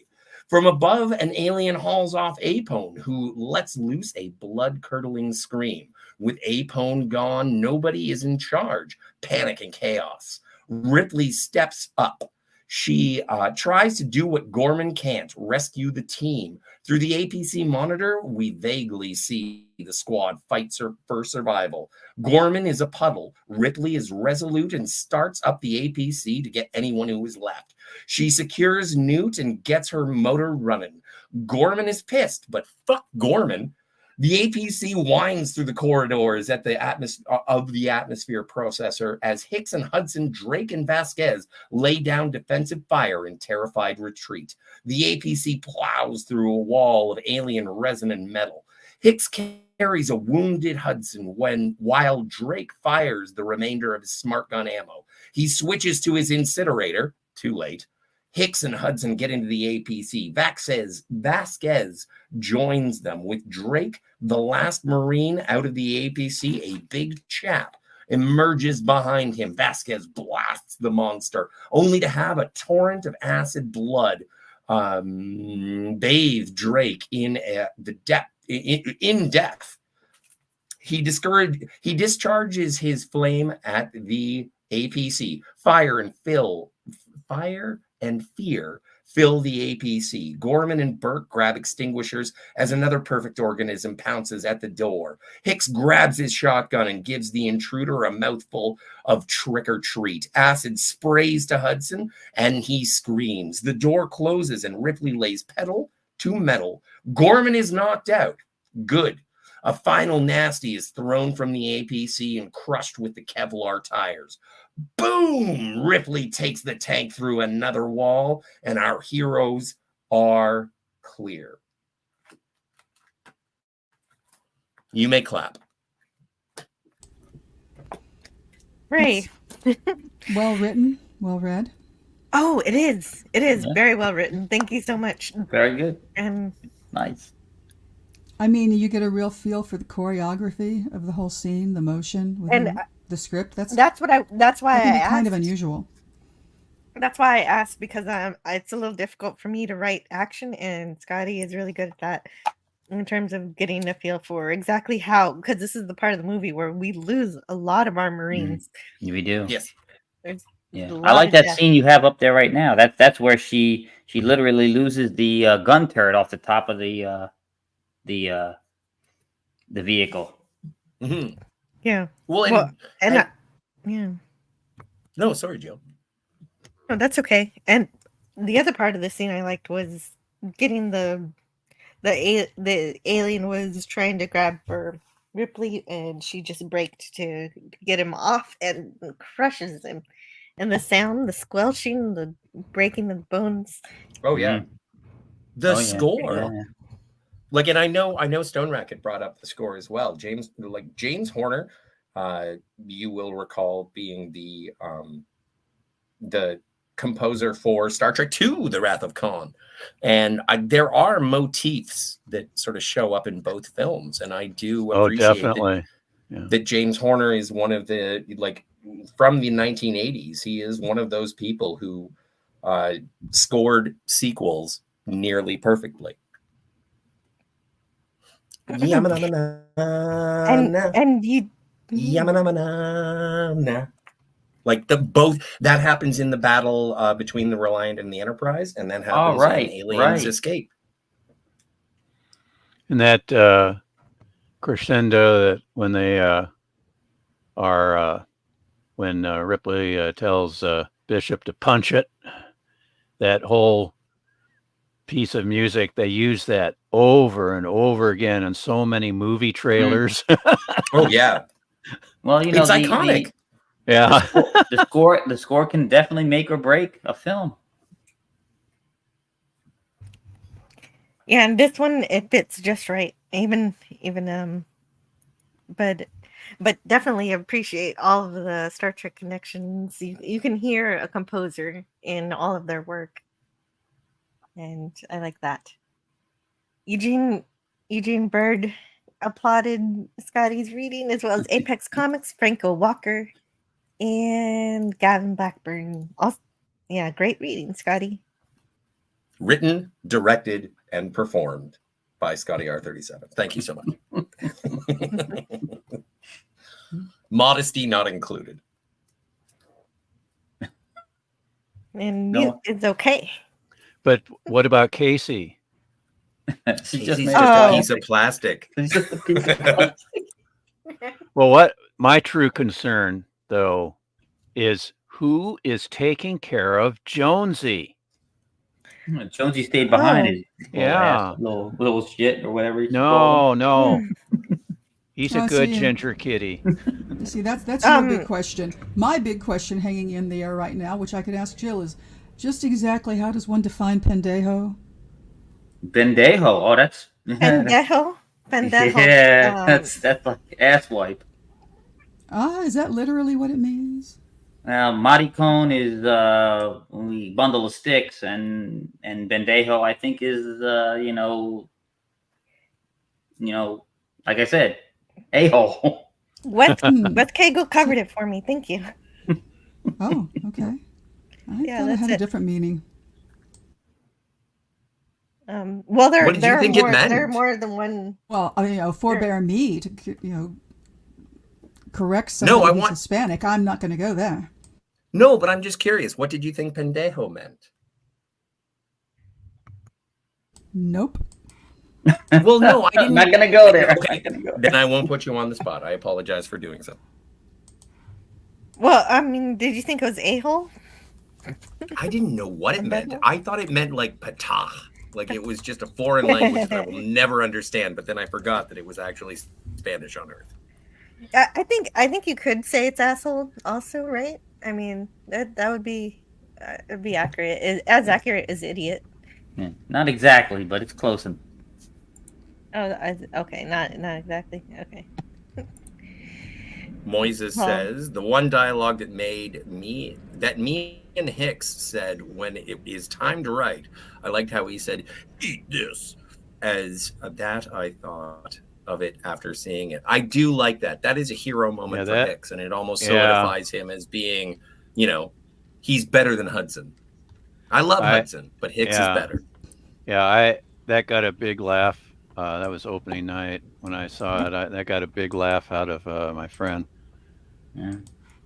From above, an alien hauls off Apone, who lets loose a blood-curdling scream. With Apone gone, nobody is in charge. Panic and chaos. Ripley steps up. She tries to do what Gorman can't, rescue the team. Through the APC monitor, we vaguely see the squad fight for survival. Gorman is a puddle. Ripley is resolute and starts up the APC to get anyone who is left. She secures Newt and gets her motor running. Gorman is pissed, but fuck Gorman. The APC winds through the corridors at the atmosphere processor as Hicks and Hudson, Drake and Vasquez lay down defensive fire in terrified retreat. The APC plows through a wall of alien resin and metal. Hicks carries a wounded Hudson while Drake fires the remainder of his smart gun ammo. He switches to his incinerator. Too late. Hicks and Hudson get into the APC. Vasquez joins them with Drake, the last Marine out of the APC, a big chap, emerges behind him. Vasquez blasts the monster, only to have a torrent of acid blood bathe Drake in death. He discharges his flame at the APC. Fire and fear fill the APC. Gorman and Burke grab extinguishers as another perfect organism pounces at the door. Hicks grabs his shotgun and gives the intruder a mouthful of trick or treat. Acid sprays to Hudson and he screams. The door closes and Ripley lays pedal to metal. Gorman is knocked out. Good. A final nasty is thrown from the APC and crushed with the Kevlar tires. Boom! Ripley takes the tank through another wall, and our heroes are clear. You may clap. Ray. Well written, well read. Oh, it is. It is Yeah. very well written. Thank you so much. Very good. Nice. I mean, you get a real feel for the choreography of the whole scene, the motion within the script. That's why I asked. Kind of unusual. That's why I asked, because it's a little difficult for me to write action, and Scotty is really good at that in terms of getting a feel for exactly how, because this is the part of the movie where we lose a lot of our Marines. We do. Yes. There's Yeah, a I lot like of that death. scene you have up there right now. That's where she literally loses the gun turret off the top of the vehicle. Mm-hmm. Yeah. Well, yeah. No, sorry, Joe. No, that's okay. And the other part of the scene I liked was getting the alien was trying to grab for Ripley, and she just braked to get him off and crushes him. And the sound, the squelching, the breaking of the bones. Oh yeah. The score. Yeah. Like, and I know Stone Racket brought up the score as well. James Horner, you will recall being the composer for Star Trek II, The Wrath of Khan. And there are motifs that sort of show up in both films. And I do appreciate definitely. That James Horner is one of the, from the 1980s, he is one of those people who scored sequels nearly perfectly. And you like both that happens in the battle between the Reliant and the Enterprise, and then happens in Aliens Escape. And that crescendo that when they when Ripley tells Bishop to punch it, that whole piece of music, they use that over and over again in so many movie trailers. Oh yeah. Well, it's iconic. The score can definitely make or break a film. Yeah, and this one, it fits just right. But definitely appreciate all of the Star Trek connections. You can hear a composer in all of their work, and I like that. Eugene Bird applauded Scotty's reading, as well as Apex Comics, Franco Walker, and Gavin Blackburn. Also, yeah, great reading, Scotty. Written, directed, and performed by Scotty R37. Thank you so much. Modesty not included. And No. it's okay. But what about Casey? Casey's just just Oh. a piece of plastic. It's just a piece of plastic. Well, what my true concern though is who is taking care of Jonesy? Jonesy stayed behind Oh. his Yeah. little shit or whatever. You call No, him. no. He's Oh, a good see, ginger kitty. You see, that's your big question. My big question hanging in the air right now, which I could ask Jill, is just exactly how does one define pendejo? Bendejo. Oh, that's Pendejo. Pendejo. yeah. That's like asswipe. Is that literally what it means? Maricon is a bundle of sticks, and bendejo I think is like I said, a-hole. What Kegel covered it for me. Thank you. Oh, okay. I Yeah, thought it that's had a it. different meaning. Well, What did you there are think it more. There are meant? more than one. Well, I mean, forbear me to correct No, somebody I who's want- Hispanic. I'm not going to go there. No, but I'm just curious. What did you think pendejo meant? Nope. Well, no, I didn't. I'm not gonna go there. Okay, then I won't put you on the spot. I apologize for doing so. Well, I mean, did you think it was a-hole? I didn't know what it meant. I thought it meant like patah, like it was just a foreign language that I will never understand. But then I forgot that it was actually Spanish on Earth. I think you could say it's asshole also, right? I mean, that would be it'd be accurate. As accurate as idiot. Yeah, not exactly, but it's close. Okay, not exactly. Okay. Moises says the one dialogue that me and Hicks said when it is time to write. I liked how he said, "Eat this," as that I thought of it after seeing it. I do like that. That is a hero moment for Hicks, and it almost solidifies him as being, he's better than Hudson. I love Hudson, but Hicks is better. Yeah, that got a big laugh. That was opening night when I saw it. That got a big laugh out of my friend. Yeah.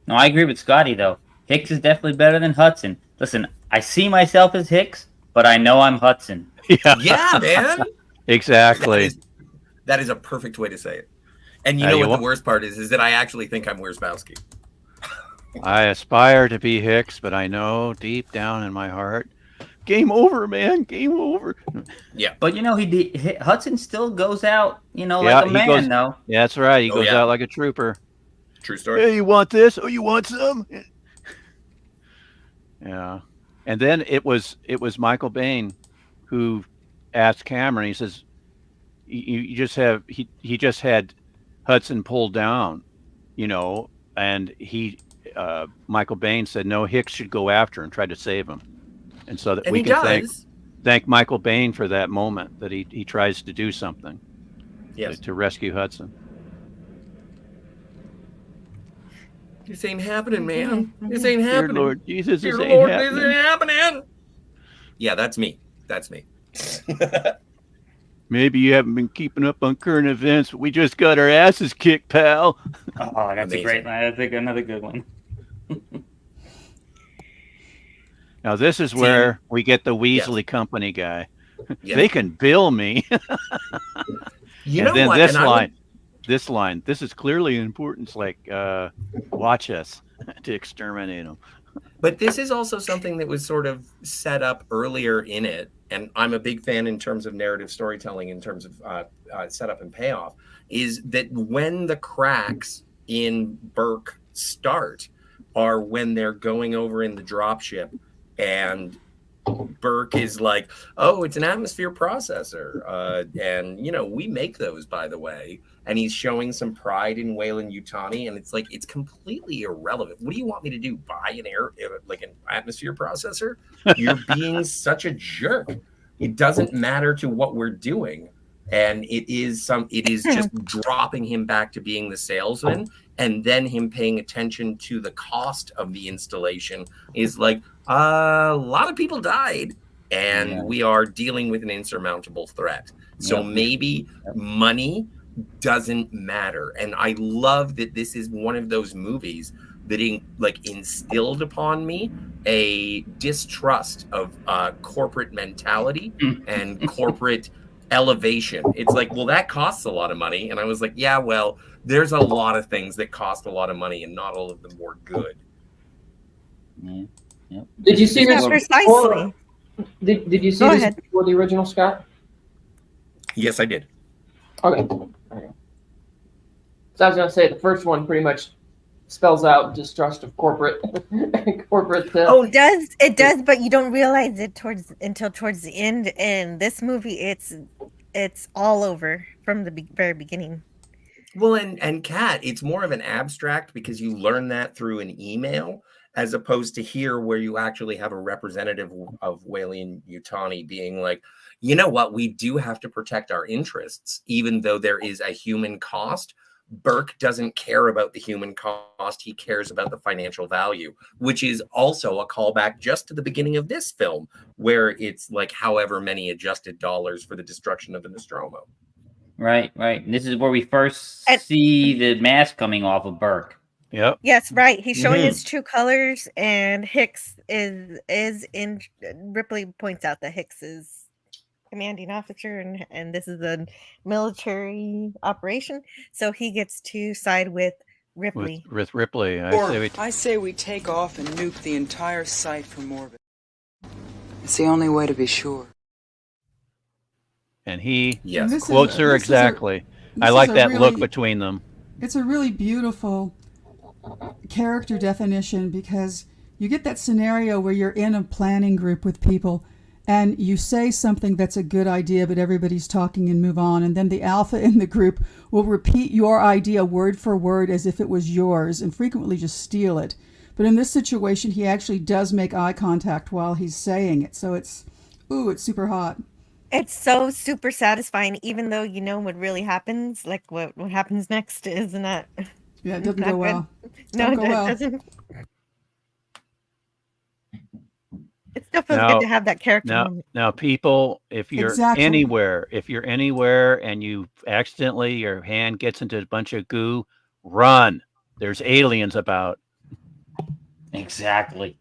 No, I agree with Scotty though. Hicks is definitely better than Hudson. Listen, I see myself as Hicks, but I know I'm Hudson. Yeah, man. Exactly. That is a perfect way to say it. And you know what the worst part is that I actually think I'm Wierzbowski. I aspire to be Hicks, but I know deep down in my heart, game over, man. Game over. Yeah. But Hudson still goes out, like a man, though. Yeah, that's right. He goes out like a trooper. True story. Hey, you want this? Oh, you want some? Yeah. And then it was Michael Biehn who asked Cameron, he says, you just have he just had Hudson pulled down, and Michael Biehn said no, Hicks should go after and try to save him. And so that we can thank Michael Biehn for that moment that he tries to do something to rescue Hudson. This ain't happening, man. This ain't happening. Dear Lord Jesus, Dear this ain't Lord, happening. this ain't happening. Yeah, that's me. That's me. Maybe you haven't been keeping up on current events, but we just got our asses kicked, pal. Oh, that's a great line. That's another good one. Now this is where we get the Weasley Company guy. Yeah. They can bill me. You and know then what? this line, this is clearly important. It's like, watch us to exterminate them. But this is also something that was sort of set up earlier in it. And I'm a big fan in terms of narrative storytelling, in terms of setup and payoff, is that when the cracks in Burke start are when they're going over in the dropship and Burke is like, oh, it's an atmosphere processor. And, we make those, by the way. And he's showing some pride in Wayland Yutani. And it's like, it's completely irrelevant. What do you want me to do? Buy an atmosphere processor? You're being such a jerk. It doesn't matter to what we're doing. And it is just dropping him back to being the salesman, and then him paying attention to the cost of the installation is like, a lot of people died, and we are dealing with an insurmountable threat. So maybe money doesn't matter. And I love that this is one of those movies that instilled upon me a distrust of corporate mentality and corporate elevation. It's like, well, that costs a lot of money. And I was like, yeah, well, there's a lot of things that cost a lot of money and not all of them were good. Yep. Did you see this? Precisely. Did you see this before the original, Scott? Yes, I did. Okay. So I was going to say the first one pretty much spells out distrust of corporate. It does, but you don't realize it until towards the end. And this movie, it's all over from the very beginning. Well, and Kat, it's more of an abstract because you learn that through an email as opposed to here where you actually have a representative of Weyland-Yutani being like, you know what, we do have to protect our interests, even though there is a human cost. Burke doesn't care about the human cost. He cares about the financial value, which is also a callback just to the beginning of this film, where it's like however many adjusted dollars for the destruction of the Nostromo. Right. And this is where we first see the mask coming off of Burke. Yep. Yes, right. He's showing his true colors, and Hicks is in. Ripley points out that Hicks is commanding officer, and this is a military operation, so he gets to side with Ripley. With Ripley, I say we take off and nuke the entire site from orbit. It's the only way to be sure. And he Yes. quotes her exactly. I like that look between them. It's a really beautiful character definition because you get that scenario where you're in a planning group with people and you say something that's a good idea, but everybody's talking and move on. And then the alpha in the group will repeat your idea word for word as if it was yours and frequently just steal it. But in this situation, he actually does make eye contact while he's saying it. So it's super hot. It's so super satisfying, even though you know what really happens. Like what happens next is not. Yeah, it doesn't go well. No, it doesn't. It still feels good to have that character moment. Now, people, if you're anywhere and you accidentally, your hand gets into a bunch of goo, run. There's aliens about. Exactly.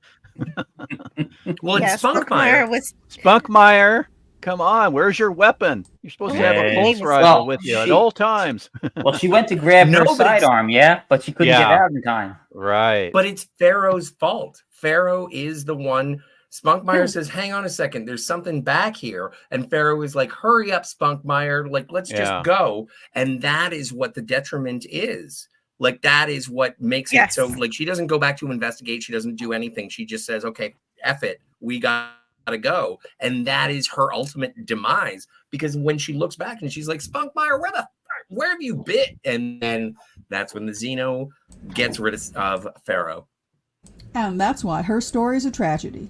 Well, it's Spunkmeyer. Spunkmeyer, come on. Where's your weapon? You're supposed to have a pulse rifle with you at all times. Well, she went to grab her sidearm, but she couldn't get out in time. Right. But it's Pharaoh's fault. Pharaoh is the one. Spunkmeyer says, hang on a second, there's something back here. And Pharaoh is like, hurry up, Spunkmeyer. Like, let's just go. And that is what the detriment is. Like, that is what makes it so, like, she doesn't go back to investigate. She doesn't do anything. She just says, okay, F it. We got to go. And that is her ultimate demise. Because when she looks back and she's like, Spunkmeyer, where have you been? And then that's when the Xeno gets rid of Pharaoh. And that's why her story is a tragedy.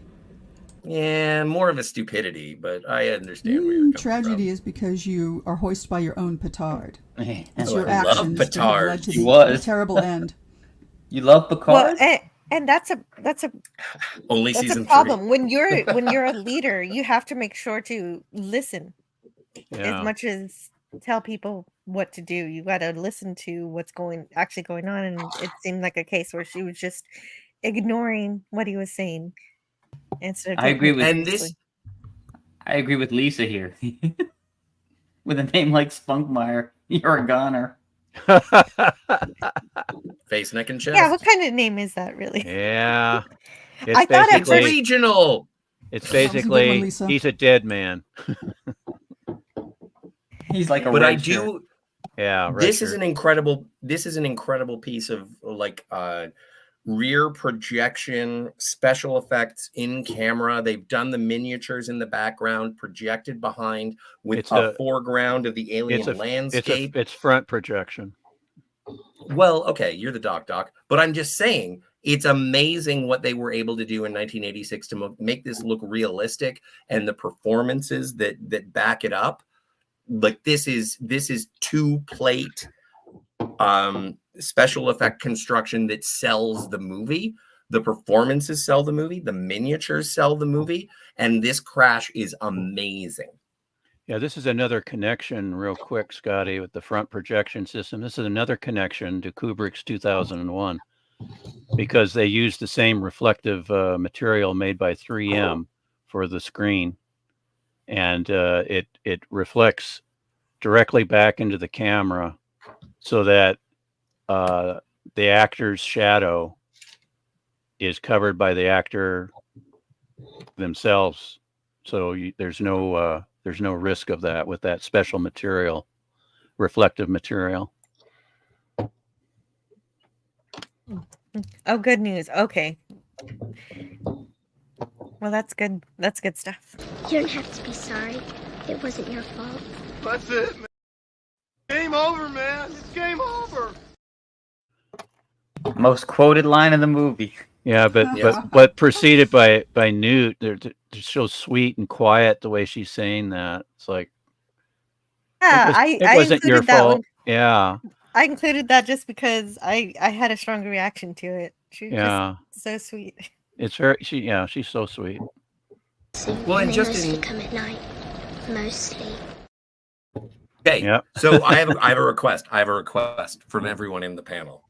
Yeah, more of a stupidity, but I understand where you're coming tragedy is because you are hoisted by your own petard. It's your I love actions that have led to the terrible end. You love Picard? Well, and that's a only that's season a problem. 3. When you're a leader, you have to make sure to listen as much as tell people what to do. You got to listen to what's actually going on, and it seemed like a case where she was just ignoring what he was saying. I agree with Lisa here. With a name like Spunkmeyer, you're a goner. Face, neck, and chest. Yeah, what kind of name is that, really? Yeah, I thought it's regional. It's basically he's a dead man. He's like a. But I do. Yeah, this is an incredible piece of like rear projection special effects in camera. They've done the miniatures in the background projected behind with a foreground of the alien landscape. It's front projection. Well, okay, you're the doc, but I'm just saying it's amazing what they were able to do in 1986 to make this look realistic, and the performances that back it up. Like this is 2-plate special effect construction that sells the movie. The performances sell the movie, the miniatures sell the movie, and this crash is amazing. Yeah, this is another connection, real quick, Scotty, with the front projection system. This is another connection to Kubrick's 2001 because they used the same reflective material made by 3M for the screen, and it reflects directly back into the camera, so that the actor's shadow is covered by the actor themselves. So there's no risk of that with that special material, reflective material. Oh, good news. Okay. Well, that's good. That's good stuff. You don't have to be sorry. It wasn't your fault. That's it, man. Game over, man. It's game over. Most quoted line of the movie. Yeah, but preceded by Newt. They're so sweet and quiet the way she's saying that. It's like, Yeah, it wasn't your fault. Yeah. I included that just because I had a stronger reaction to it. She's just so sweet. It's very she's so sweet. Well, and they just mostly in come at night. Mostly. Okay. Yep. So I have a request. I have a request from everyone in the panel.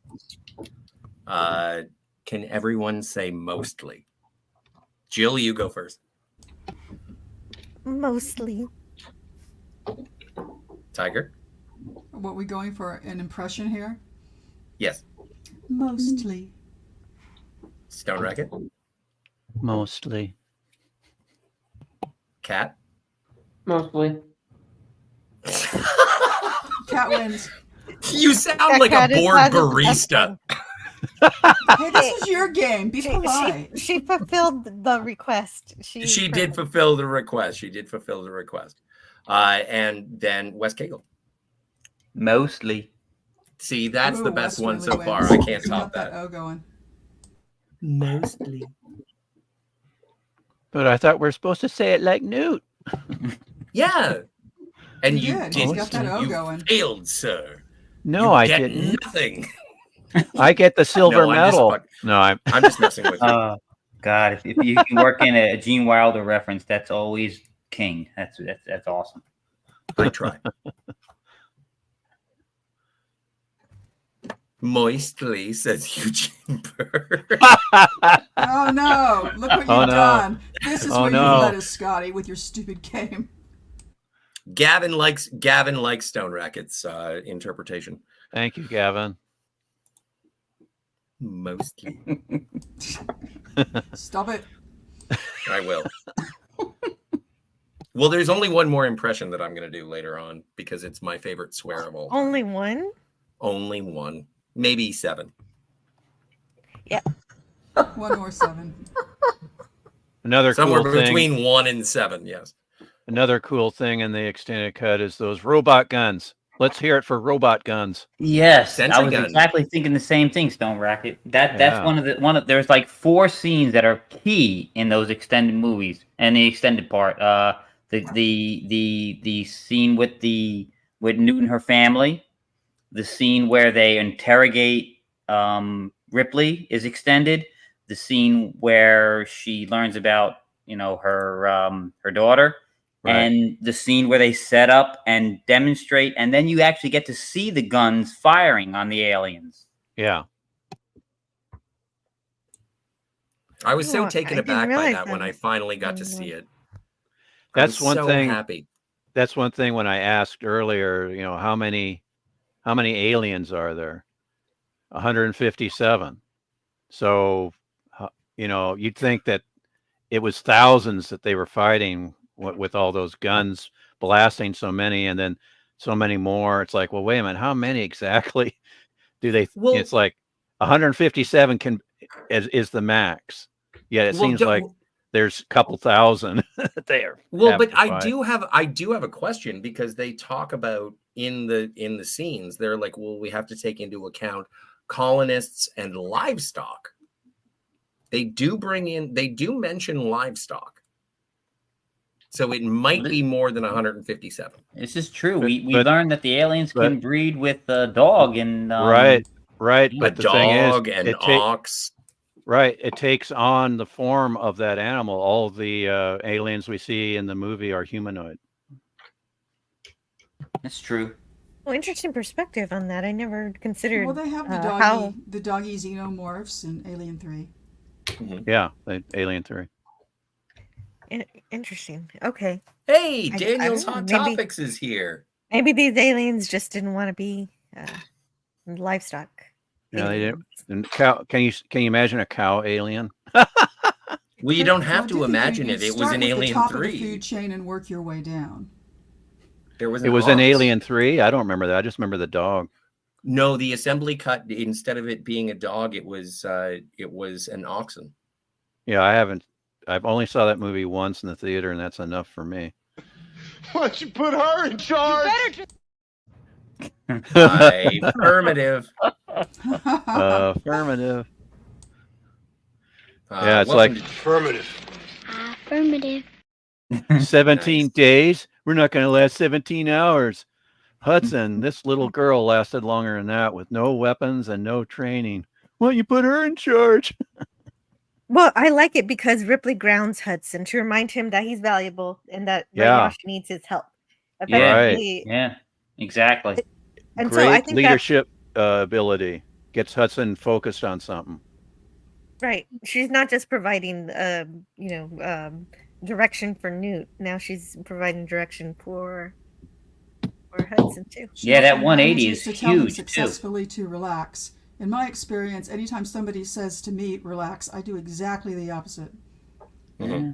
Can everyone say mostly? Jill, you go first. Mostly. Tiger? What we going for? An impression here? Yes. Mostly. Stone Racket? Mostly. Cat? Mostly. Cat wins. You sound like a bored barista. Hey, this is your game. Be polite. She fulfilled the request. She did fulfill the request. And then Wes Cagle. Mostly. See, that's the best Wes one really so wins. far. I can't You top got that that. O going. Mostly. But I thought we are supposed to say it like Newt. Yeah. And You you did. did. You got that O going. Failed, sir. No, I get didn't. Nothing. I get the silver No, I'm just medal. fuck- No, I'm just messing with you. God, if you can work in a Gene Wilder reference, that's always king. That's awesome. I try. Moistly, says Eugene Burke. Oh no! Look what you've done. This is where you led us, Scotty, with your stupid game. Gavin likes Stone Racket's interpretation. Thank you, Gavin. Mostly. Stop it. I will. Well, there's only one more impression that I'm going to do later on because it's my favorite swear of all. Only one? Only one. Maybe 7. Yeah. 1 or 7. Another somewhere cool thing, between 1 and 7. Yes. Another cool thing in the extended cut is those robot guns. Let's hear it for robot guns. Yes, Sentry I was gun. exactly thinking the same thing, Stone Racket. That's one of there's like 4 scenes that are key in those extended movies and the extended part. The scene with Newt and her family, the scene where they interrogate Ripley is extended. The scene where she learns about her daughter. Right. And the scene where they set up and demonstrate, and then you actually get to see the guns firing on the aliens. Yeah. I was so taken aback by that when I finally got to see it. That's one thing. Happy. That's one thing when I asked earlier, how many aliens are there? 157. So, you'd think that it was thousands that they were fighting with all those guns blasting so many and then so many more. It's like, well, wait a minute, how many exactly do they? Well, it's like 157 is the max. Yet it seems like there's a couple thousand there. Well, but I do have a question because they talk about in the scenes, they're like, well, we have to take into account colonists and livestock. They do mention livestock. So it might be more than 157. This is true. We learned that the aliens can breed with a dog and right. But the thing is, and ox. Right. It takes on the form of that animal. All the aliens we see in the movie are humanoid. That's true. Well, interesting perspective on that. I never considered Well, they have the how. doggy xenomorphs in Alien 3. Yeah, Alien 3. Interesting. Okay. Hey, I Daniel's don't know, Hot maybe Topics is here. maybe these aliens just didn't want to be livestock. Yeah, they did. aliens. And cow. Can you imagine a cow alien? Well, you don't have Well, I to do think imagine you it. It was start in with Alien the top 3. of the food chain and work your way down. There was It was in Alien 3. I don't remember that. I just remember the dog. No, the assembly cut, instead of it being a dog, it was an oxen. Yeah, I've only saw that movie once in the theater, and that's enough for me. Why don't you put her in charge? Affirmative. Affirmative. Yeah, it's welcome like Affirmative. Affirmative. 17 Nice. days. We're not going to last 17 hours. Hudson, this little girl lasted longer than that with no weapons and no training. Why don't you put her in charge? Well, I like it because Ripley grounds Hudson to remind him that he's valuable and that right now Yeah. she needs his help. Yeah. Effectively, Yeah. Exactly. and Great so I think leadership ability. Gets Hudson focused on something. right. She's not just providing, direction for Newt. Now she's providing direction for Hudson too. She Yeah, that also 180 manages is to tell him huge, too. successfully to relax. In my experience, anytime somebody says to me, relax, I do exactly the opposite. Yeah.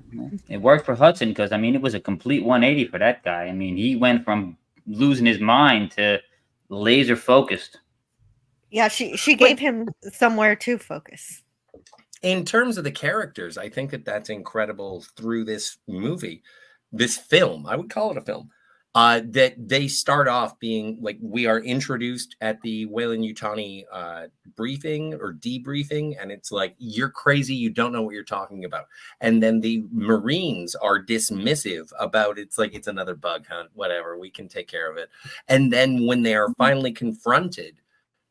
It worked for Hudson because, I mean, it was a complete 180 for that guy. I mean, he went from losing his mind to laser focused. Yeah, she gave him somewhere to focus. In terms of the characters, I think that's incredible through this movie, this film. I would call it a film. That they start off being like, we are introduced at the Weyland-Yutani briefing or debriefing, and it's like, you're crazy, you don't know what you're talking about. And then the Marines are dismissive about it's like, it's another bug hunt, whatever, we can take care of it. And then when they are finally confronted,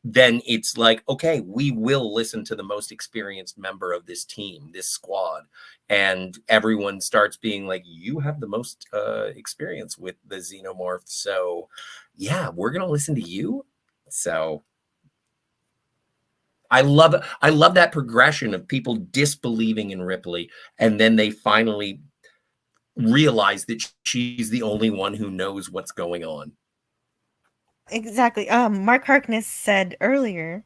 then it's like, okay, we will listen to the most experienced member of this team, this squad. And everyone starts being like, you have the most experience with the xenomorph. So yeah, we're going to listen to you. So I love that progression of people disbelieving in Ripley. And then they finally realize that she's the only one who knows what's going on. Exactly. Mark Harkness said earlier,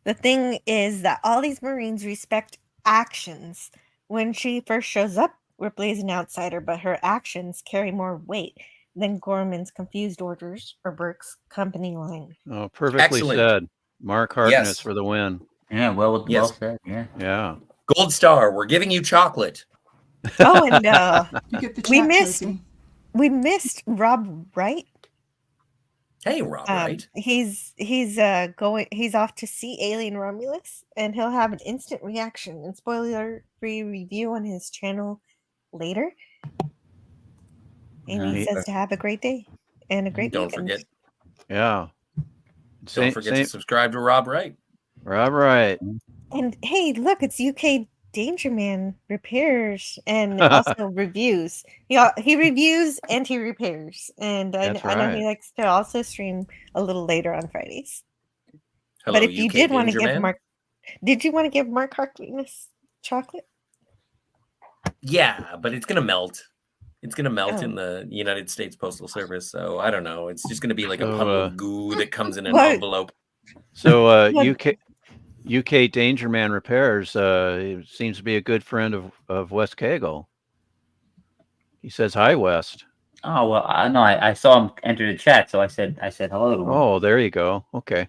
the thing is that all these Marines respect actions. When she first shows up, Ripley is an outsider, but her actions carry more weight than Gorman's confused orders or Burke's company line. Oh, perfectly said. Mark Harkness for the win. Yeah, well said. Yeah. Yeah. Gold star. We're giving you chocolate. Oh, and You get the we chat missed Rob Wright. Hey, Rob Wright. He's off to see Alien Romulus, and he'll have an instant reaction and spoiler-free review on his channel later. And he says to have a great day and a great Don't weekend. forget. Yeah. Don't forget to subscribe to Rob Wright. Rob Wright. And hey, look, it's UK Danger Man repairs and also reviews. He reviews and he repairs. And I know he likes to also stream a little later on Fridays. Hello, but if you UK did want to Danger give Man? did you want to give Mark Harkness chocolate? Yeah, but it's gonna melt. It's gonna melt Oh. in the United States Postal Service. So I don't know. It's just gonna be like a So, puddle of goo that comes in an What? envelope. So UK Danger Man Repairs he seems to be a good friend of Wes Cagle. He says hi, West. Oh well, I saw him enter the chat, so I said hello to him. Oh, there you go. Okay.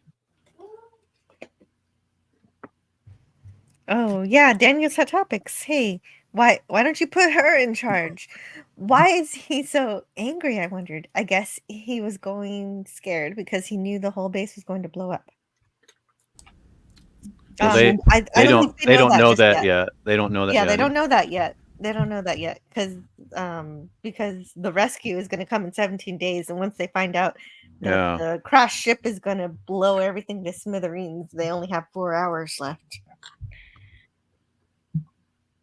Oh yeah, Daniel's Hot Topics. Hey, why don't you put her in charge? Why is he so angry? I wondered. I guess he was going scared because he knew the whole base was going to blow up. Well, they don't think know that just yet. They don't know that Yeah, yet. they don't know that yet. They don't know that yet because the rescue is going to come in 17 days, and once they find out that Yeah. the crashed ship is going to blow everything to smithereens, they only have 4 hours left.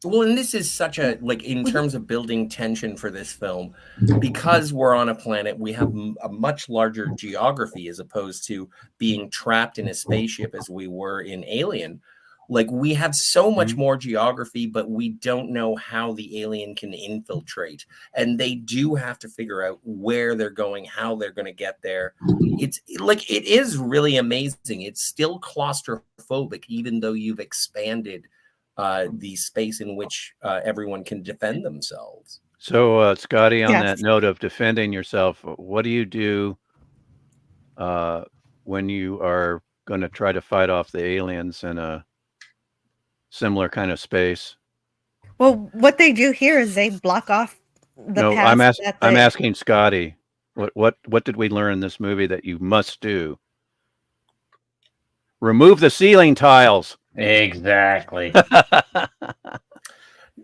Well, and this is such a, like, in terms of building tension for this film, because we're on a planet, we have a much larger geography as opposed to being trapped in a spaceship as we were in Alien. Like, we have so much more geography, but we don't know how the alien can infiltrate. And they do have to figure out where they're going, how they're going to get there. It's like, it is really amazing. It's still claustrophobic, even though you've expanded the space in which everyone can defend themselves. So, Scotty, on Yes. that note of defending yourself, what do you do when you are going to try to fight off the aliens in a similar kind of space? Well, what they do here is they block off the No, path. I'm asking Scotty. What did we learn in this movie that you must do? Remove the ceiling tiles. Exactly.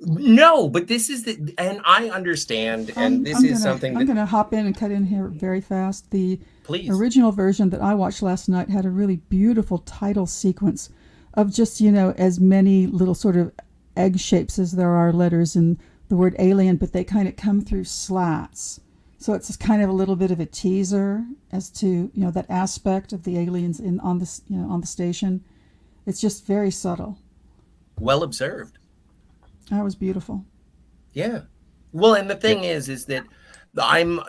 No, but this is and I understand, and this is something I'm going to hop in and cut in here very fast. The Please. original version that I watched last night had a really beautiful title sequence of just, as many little sort of egg shapes as there are letters in the word alien, but they kind of come through slats. So it's just kind of a little bit of a teaser as to, that aspect of the aliens on the station. It's just very subtle. Well observed. That was beautiful. Yeah. Well, and the thing is that I'm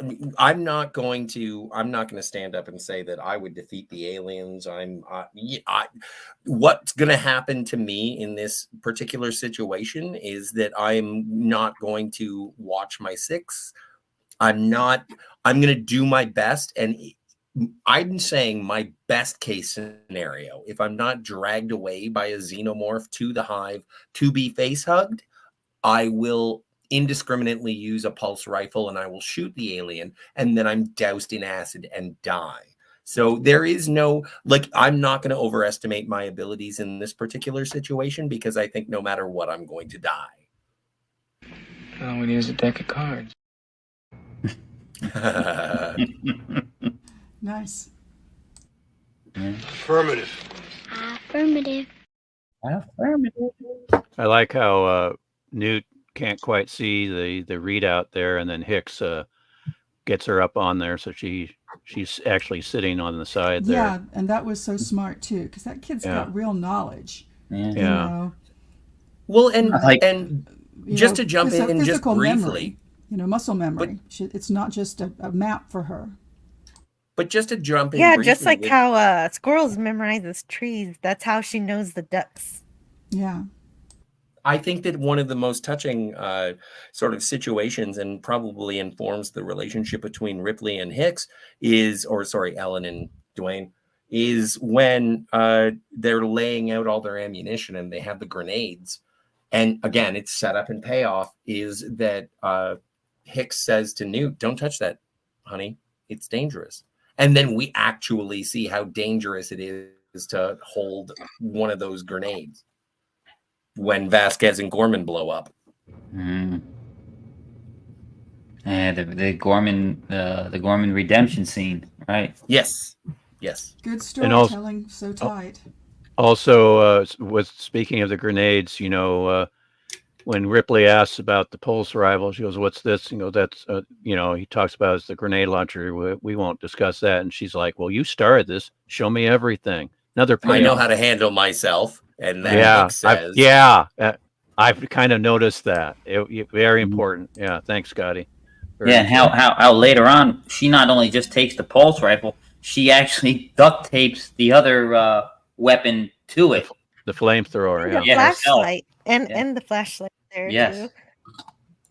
not going to stand up and say that I would defeat the aliens. What's going to happen to me in this particular situation is that I'm not going to watch my six. I'm going to do my best. And I'm saying my best case scenario, if I'm not dragged away by a xenomorph to the hive to be face hugged, I will indiscriminately use a pulse rifle and I will shoot the alien, and then I'm doused in acid and die. So there is no, like, I'm not going to overestimate my abilities in this particular situation, because I think no matter what, I'm going to die. Well, we use a deck of cards. Nice. Affirmative. Affirmative. Affirmative. I like how Newt can't quite see the readout there, and then Hicks gets her up on there, so she's actually sitting on the side there. Yeah, and that was so smart too, because that kid's got real knowledge. Yeah. Well, and just to jump in just briefly, memory, muscle memory. It's not just a map for her. But just to jump in, yeah, just like how squirrels memorize trees. That's how she knows the ducks. Yeah. I think that one of the most touching sort of situations, and probably informs the relationship between Ripley and Hicks, Ellen and Dwayne, is when they're laying out all their ammunition and they have the grenades. And again, it's set up and payoff is that Hicks says to Newt, "Don't touch that, honey. It's dangerous." And then we actually see how dangerous it is to hold one of those grenades when Vasquez and Gorman blow up. And the Gorman redemption scene, right? Yes. Good storytelling, so tight. Also, speaking of the grenades, when Ripley asks about the pulse rifle, she goes, "What's this?" That's, he talks about it's the grenade launcher. We won't discuss that. And she's like, "Well, you started this. Show me everything." Another payoff. I know how to handle myself. And then says, I've kind of noticed that. Very important. Yeah. Thanks, Scotty. And how later on, she not only just takes the pulse rifle, she actually duct tapes the other weapon to it. The flamethrower. The flashlight. And the flashlight there, too.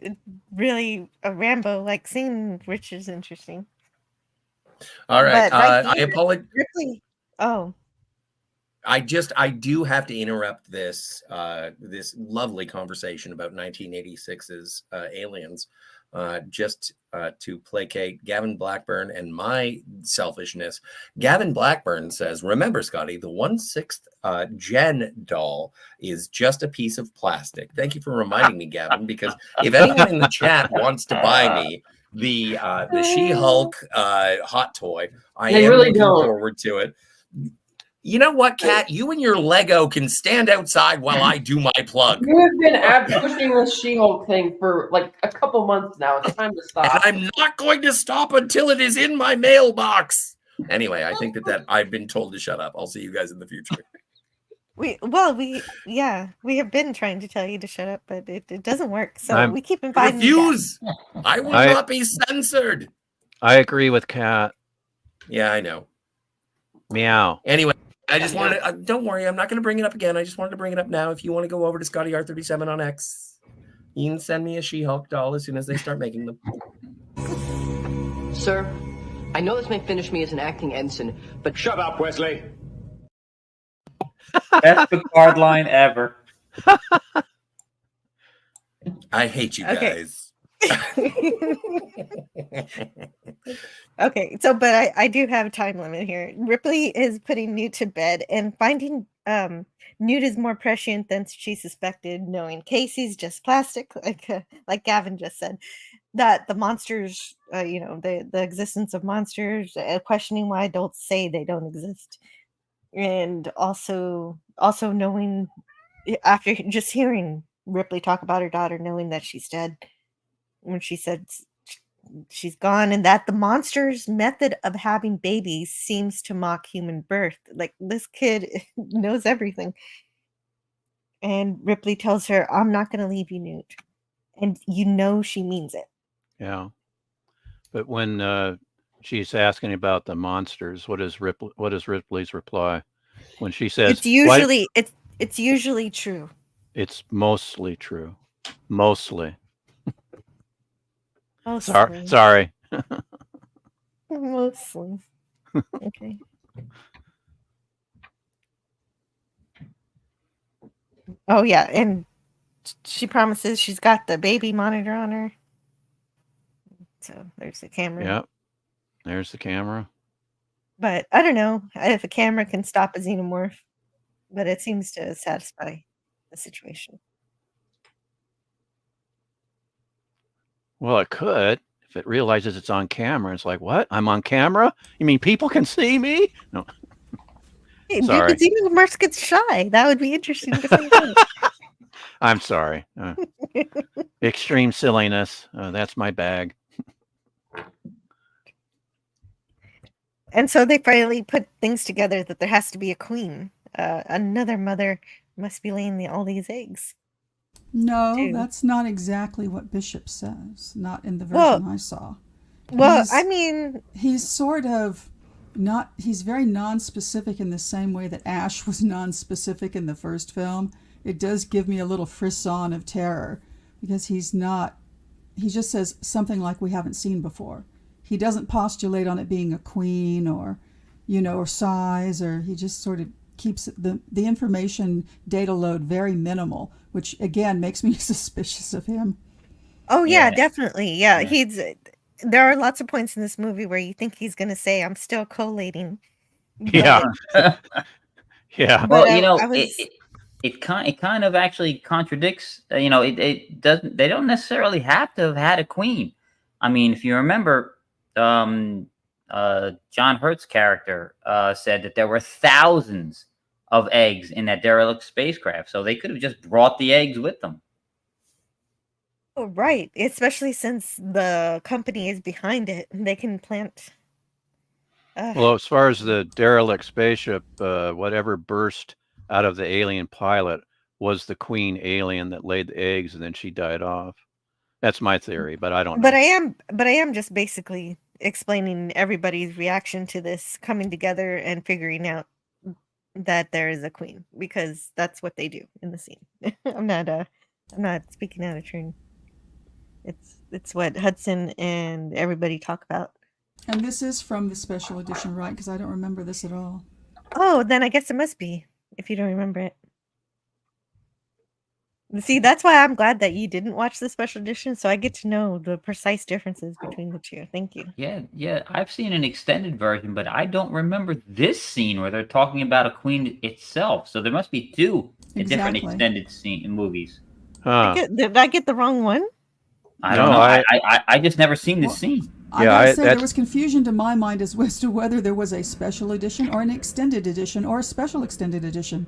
It really a Rambo-like scene, which is interesting. All right. I apologize. Ripley. Oh. I do have to interrupt this lovely conversation about 1986's Aliens, just to placate Gavin Blackburn and my selfishness. Gavin Blackburn says, "Remember, Scotty, the 1/6 Gen doll is just a piece of plastic." Thank you for reminding me, Gavin, because if anyone in the chat wants to buy me the She-Hulk hot toy, I am looking forward to it. You know what, Kat? You and your Lego can stand outside while I do my plug. You have been pushing this She-Hulk thing for like a couple months now. It's time to stop. And I'm not going to stop until it is in my mailbox. Anyway, I think that I've been told to shut up. I'll see you guys in the future. We have been trying to tell you to shut up, but it doesn't work. So we keep inviting refuse. you back. I will not be censored. I agree with Kat. Yeah, I know. Meow. Anyway, I just wanted to, don't worry, I'm not going to bring it up again. I just wanted to bring it up now. If you want to go over to Scotty R37 on X, you can send me a She-Hulk doll as soon as they start making them. Sir, I know this may finish me as an acting ensign, but shut up, Wesley. Best Picard line ever. I hate you guys. Okay, so but I do have a time limit here. Ripley is putting Newt to bed and finding Newt is more prescient than she suspected, knowing Casey's just plastic, like Gavin just said. That the monsters, the existence of monsters, questioning why adults say they don't exist, and also knowing after just hearing Ripley talk about her daughter, knowing that she's dead when she said she's gone, and that the monster's method of having babies seems to mock human birth. Like, this kid knows everything. And Ripley tells her, I'm not going to leave you, Newt. And she means it. Yeah. But when she's asking about the monsters, what is Ripley's reply? When she says it's usually true. It's mostly true. Mostly. Sorry. Mostly. Okay. Oh yeah, and she promises she's got the baby monitor on her. So there's the camera. Yep. There's the camera. But I don't know if a camera can stop a xenomorph, but it seems to satisfy the situation. Well, it could if it realizes it's on camera. It's like, what? I'm on camera? You mean people can see me? No. Hey, Sorry. maybe xenomorphs get shy. That would be interesting to find out. I'm sorry. Extreme silliness. That's my bag. And so they finally put things together that there has to be a queen. Another mother must be laying all these eggs. No, that's not exactly what Bishop says. Not in the version I saw. Well, he's sort of not. He's very non-specific in the same way that Ash was non-specific in the first film. It does give me a little frisson of terror because he's not. He just says something like we haven't seen before. He doesn't postulate on it being a queen or size, or he just sort of keeps the information data load very minimal, which again makes me suspicious of him. Oh yeah, definitely. Yeah, there are lots of points in this movie where you think he's going to say, "I'm still collating." Yeah. Yeah. Well, it kind of actually contradicts. It doesn't. They don't necessarily have to have had a queen. I mean, if you remember, John Hurt's character said that there were thousands of eggs in that derelict spacecraft, so they could have just brought the eggs with them. Oh, right. Especially since the company is behind it, they can plant. Well, as far as the derelict spaceship, whatever burst out of the alien pilot was the queen alien that laid the eggs, and then she died off. That's my theory, but I don't know. But I am just basically explaining everybody's reaction to this coming together and figuring out that there is a queen, because that's what they do in the scene. I'm not speaking out of turn. It's what Hudson and everybody talk about. And this is from the special edition, right? Because I don't remember this at all. Oh, then I guess it must be, if you don't remember it. See, that's why I'm glad that you didn't watch the special edition, so I get to know the precise differences between the two. Thank you. Yeah. I've seen an extended version, but I don't remember this scene where they're talking about a queen itself. So there must be two different extended movies. Huh. Did I get the wrong one? I don't know. I just never seen this scene. I gotta say, there was confusion to my mind as to whether there was a special edition or an extended edition or a special extended edition.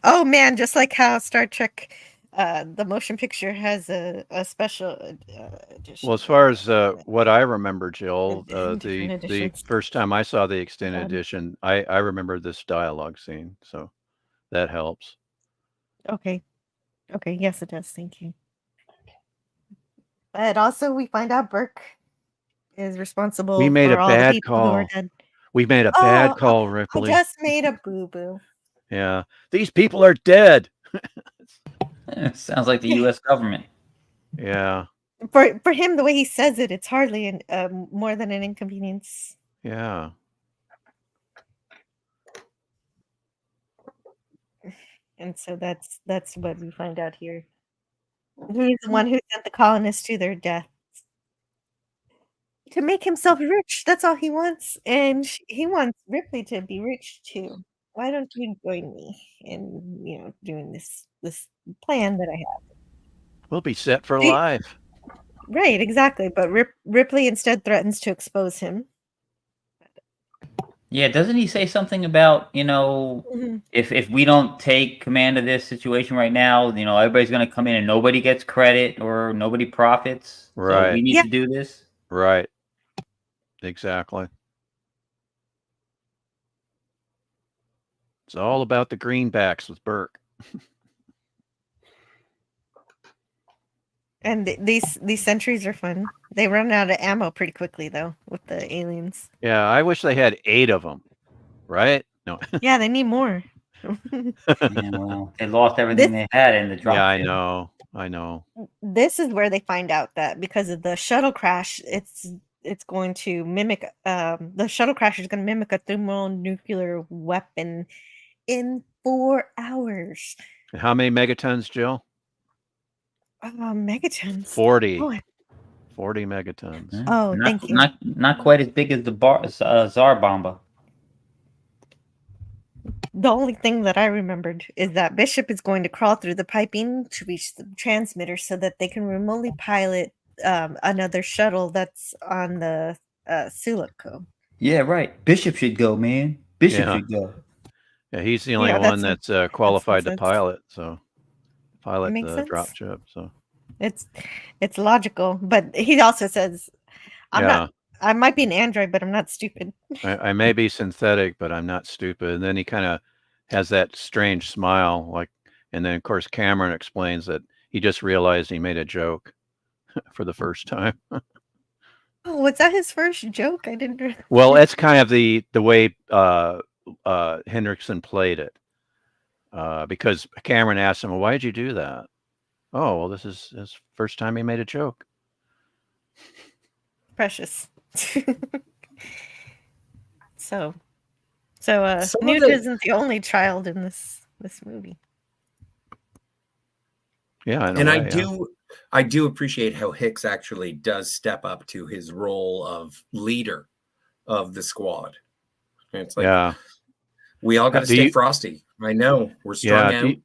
Oh man, just like how Star Trek, the motion picture has a special edition. Well, as far as what I remember, Jill, different the editions. first time I saw the extended God. edition, I remember this dialogue scene, so that helps. Okay. Okay, yes it does, thank you. But also we find out Burke is responsible We made for a all the bad people who are call. dead. We made a bad call, Ripley. I just made a boo-boo. Yeah, these people are dead. Sounds like the U.S. government. Yeah, For him, the way he says it, it's hardly an more than an inconvenience. yeah. And so that's what we find out here. He's the one who sent the colonists to their deaths. To make himself rich, that's all he wants, and he wants Ripley to be rich too. Why don't you join me in, doing this plan that I have? We'll be set for See- life. Right, exactly. But Ripley instead threatens to expose him. Yeah, doesn't he say something about, Mhm. if we don't take command of this situation right now, everybody's going to come in and nobody gets credit or nobody profits. So Right. we need to do this. Right. Exactly. It's all about the greenbacks with Burke. And these sentries are fun. They run out of ammo pretty quickly though with the aliens. Yeah, I wish they had 8 of them. Right? No. Yeah, they need more. Yeah, well, they lost everything they had in the drop. Yeah, I ship. know. I know. This is where they find out that because of the shuttle crash, it's going to mimic the shuttle crash is going to mimic a thermonuclear weapon in 4 hours. How many megatons, Jill? Megatons. 40. Oh, 40 megatons. Oh, not, thank you. Not quite as big as the Tsar Bomba. The only thing that I remembered is that Bishop is going to crawl through the piping to reach the transmitter so that they can remotely pilot another shuttle that's on the Sulaco. Yeah, right. Bishop should go, man. Bishop Yeah. should go. Yeah, he's the only one that's qualified to pilot, so pilot Makes the sense. drop ship. So It's logical, but he also says, "I'm Yeah. not. I might be an android, but I'm not stupid." I may be synthetic, but I'm not stupid. And then he kind of has that strange smile, and then of course Cameron explains that he just realized he made a joke for the first time. Oh, was that his first joke? I didn't. Well, that's kind of the way Hendrickson played it, because Cameron asked him, "Well, why did you do that?" Oh, well, this is his first time he made a joke. Precious. So Some of Newt the- isn't the only child in this movie. Yeah, in a And way, I do appreciate how Hicks actually does step up to his role of leader of the squad. And it's like, Yeah. we all got to Do stay you- frosty. I know we're strung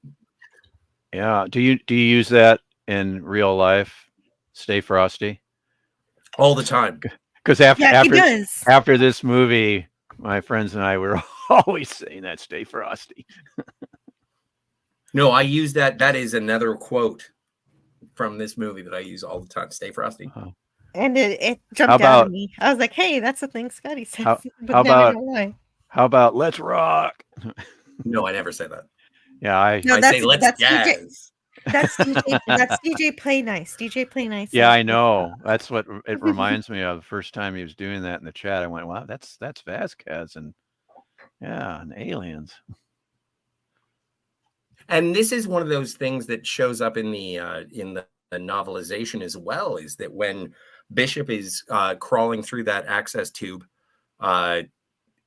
Yeah. out. Do you use that in real life? Stay frosty. All the time. Because Yeah, he does. after this movie, my friends and I were always saying that, stay frosty. No, I use that. That is another quote from this movie that I use all the time. Stay frosty. And it jumped How out about- at me. I was like, "Hey, that's the thing Scotty says." How but now I know why. let's rock? No, I never say that. Yeah, I No, I say let's DJ. jazz. That's DJ. That's DJ Play Nice. DJ Play Nice. Yeah, says I know. That's what it reminds me of. The first time he was doing that in the chat, I went, "Wow, that's Vasquez and aliens." And this is one of those things that shows up in the novelization as well, is that when Bishop is crawling through that access tube,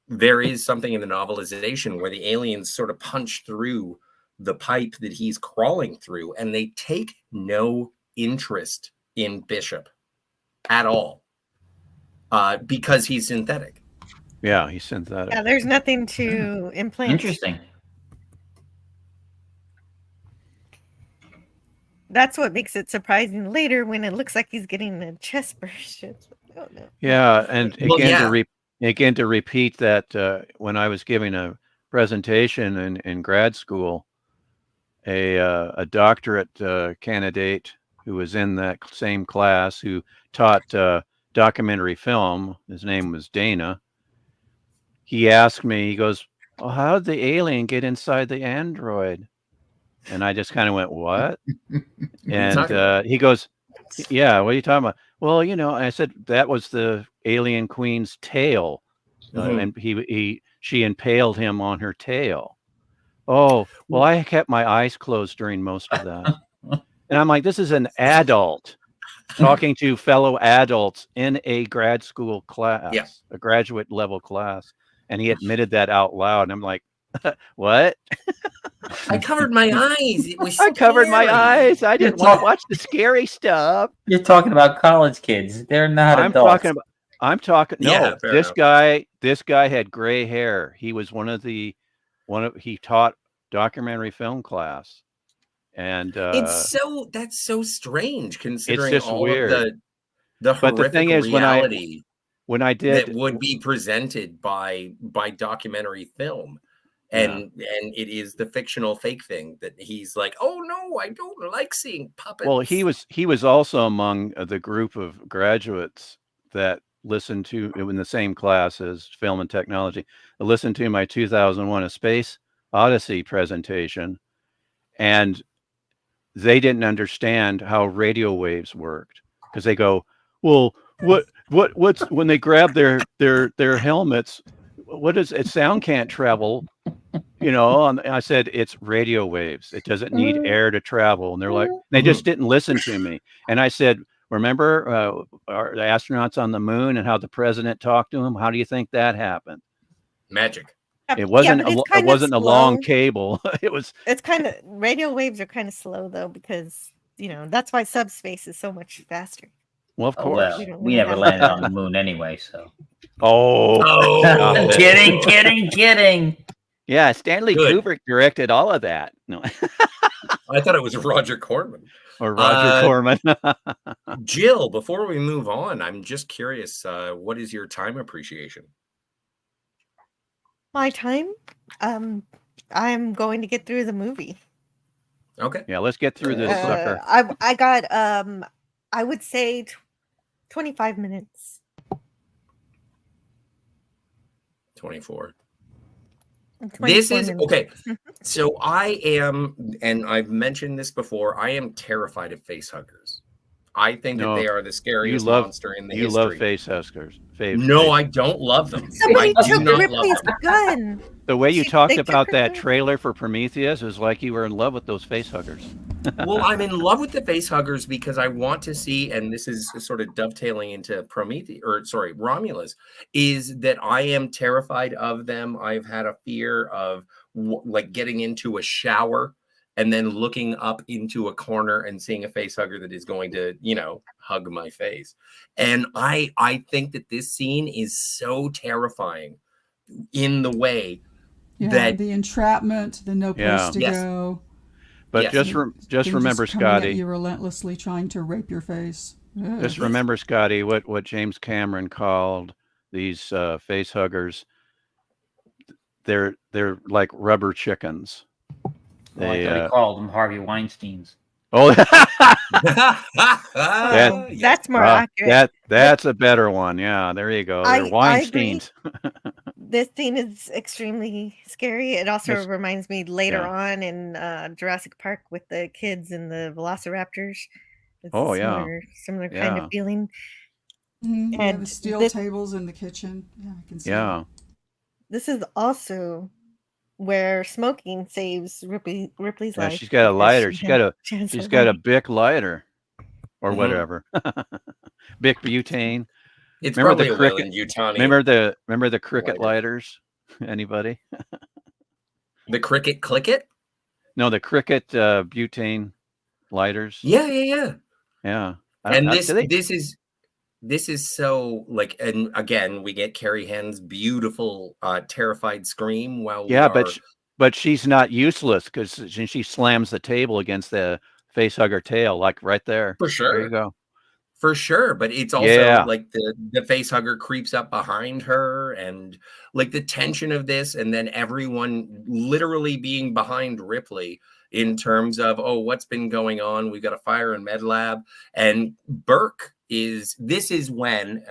there is something in the novelization where the aliens sort of punch through the pipe that he's crawling through, and they take no interest in Bishop at all because he's synthetic. Yeah, he's synthetic. Yeah, there's nothing to implant. Interesting. That's what makes it surprising later when it looks like he's getting a chest burst. Oh, no. Yeah, and Well, again yeah. again to repeat that when I was giving a presentation in grad school, a doctorate candidate who was in that same class who taught documentary film, his name was Dana. He asked me, he goes, "Well, how did the alien get inside the android?" And I just kind of went, "What?" And he goes, "Yeah, what are you talking about?" Well, I said that was the alien queen's tail, and she impaled him on her tail. Oh, well, I kept my eyes closed during most of that, and I'm like, this is an adult talking to fellow adults in a grad school class, a graduate level class, and he admitted that out loud, and I'm like, what? I covered my eyes. It was so I covered my scary. eyes. I didn't want to watch the scary stuff. You're talking about college kids. They're not adults. I'm talking. No, Yeah, fair enough. This guy had gray hair. He was he taught documentary film class, and that's so strange considering just all weird. of the But the horrific thing is, reality when I did that would be presented by documentary film. And it is the fictional fake thing that he's like, oh no, I don't like seeing puppets. Well, he was also among the group of graduates that listened to in the same class as film and technology. Listened to my 2001: A Space Odyssey presentation, and they didn't understand how radio waves worked because they go, well, what's when they grab their helmets, what is it? Sound can't travel. And I said, it's radio waves. It doesn't need air to travel. And they're like, they just didn't listen to me. And I said, remember the astronauts on the moon and how the president talked to them? How do you think that happened? Magic. It wasn't a long cable. It's kind of, radio waves are kind of slow though, because, that's why subspace is so much faster. Well, of course. Well, we never landed on the moon anyway, so. Oh. Kidding. Yeah, Stanley Kubrick directed all of that. No. I thought it was Roger Corman. Or Roger Corman. Jill, before we move on, I'm just curious, what is your time appreciation? My time? I'm going to get through the movie. Okay. Yeah, let's get through this sucker. I got, I would say 25 minutes. 24. This is okay. So I am, and I've mentioned this before, I am terrified of face huggers. I think that they are the scariest monster in the history. You love face huggers. No, I don't love them. Somebody took Ripley's gun. The way you talked about that trailer for Prometheus is like you were in love with those face huggers. Well, I'm in love with the face huggers because I want to see, and this is sort of dovetailing into Romulus, is that I am terrified of them. I've had a fear of like getting into a shower and then looking up into a corner and seeing a face hugger that is going to, hug my face. And I think that this scene is so terrifying in the way that the entrapment, the no place to go. But just remember, Scotty, you relentlessly trying to rape your face. Just remember, Scotty, what James Cameron called these face huggers. They're like rubber chickens. I thought he called them Harvey Weinsteins. Oh, that's more accurate. That's a better one. Yeah, there you go. They're Weinsteins. This scene is extremely scary. It also reminds me later on in Jurassic Park with the kids and the velociraptors. It's similar kind of feeling. Mm-hmm. And the steel tables in the kitchen. Yeah, I can see. Yeah. This is also where smoking saves Ripley's life. She's got a lighter. She's got a Bic lighter, or whatever. Bic butane. It's remember probably the cricket. Remember the cricket lighters? Anybody? The cricket click it? No, the cricket butane lighters. Yeah. And this is so like, and again, we get Carrie Henn's beautiful, terrified scream while but she's not useless because she slams the table against the facehugger tail, like right there. For sure. There you go. For sure, but it's also like the face hugger creeps up behind her, and like the tension of this, and then everyone literally being behind Ripley in terms of, oh, what's been going on? We've got a fire in Med Lab, and Burke is. This is when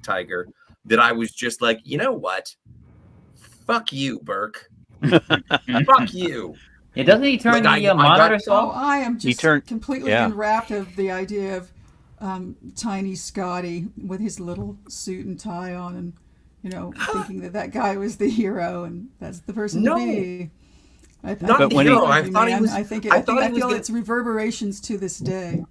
Tiger that I was just like, you know what? Fuck you, Burke. Fuck you. It doesn't he turn the monitors off? I am just completely enwrapped of the idea of tiny Scotty with his little suit and tie on, and thinking that guy was the hero and that's the person to be. I feel its reverberations to this day.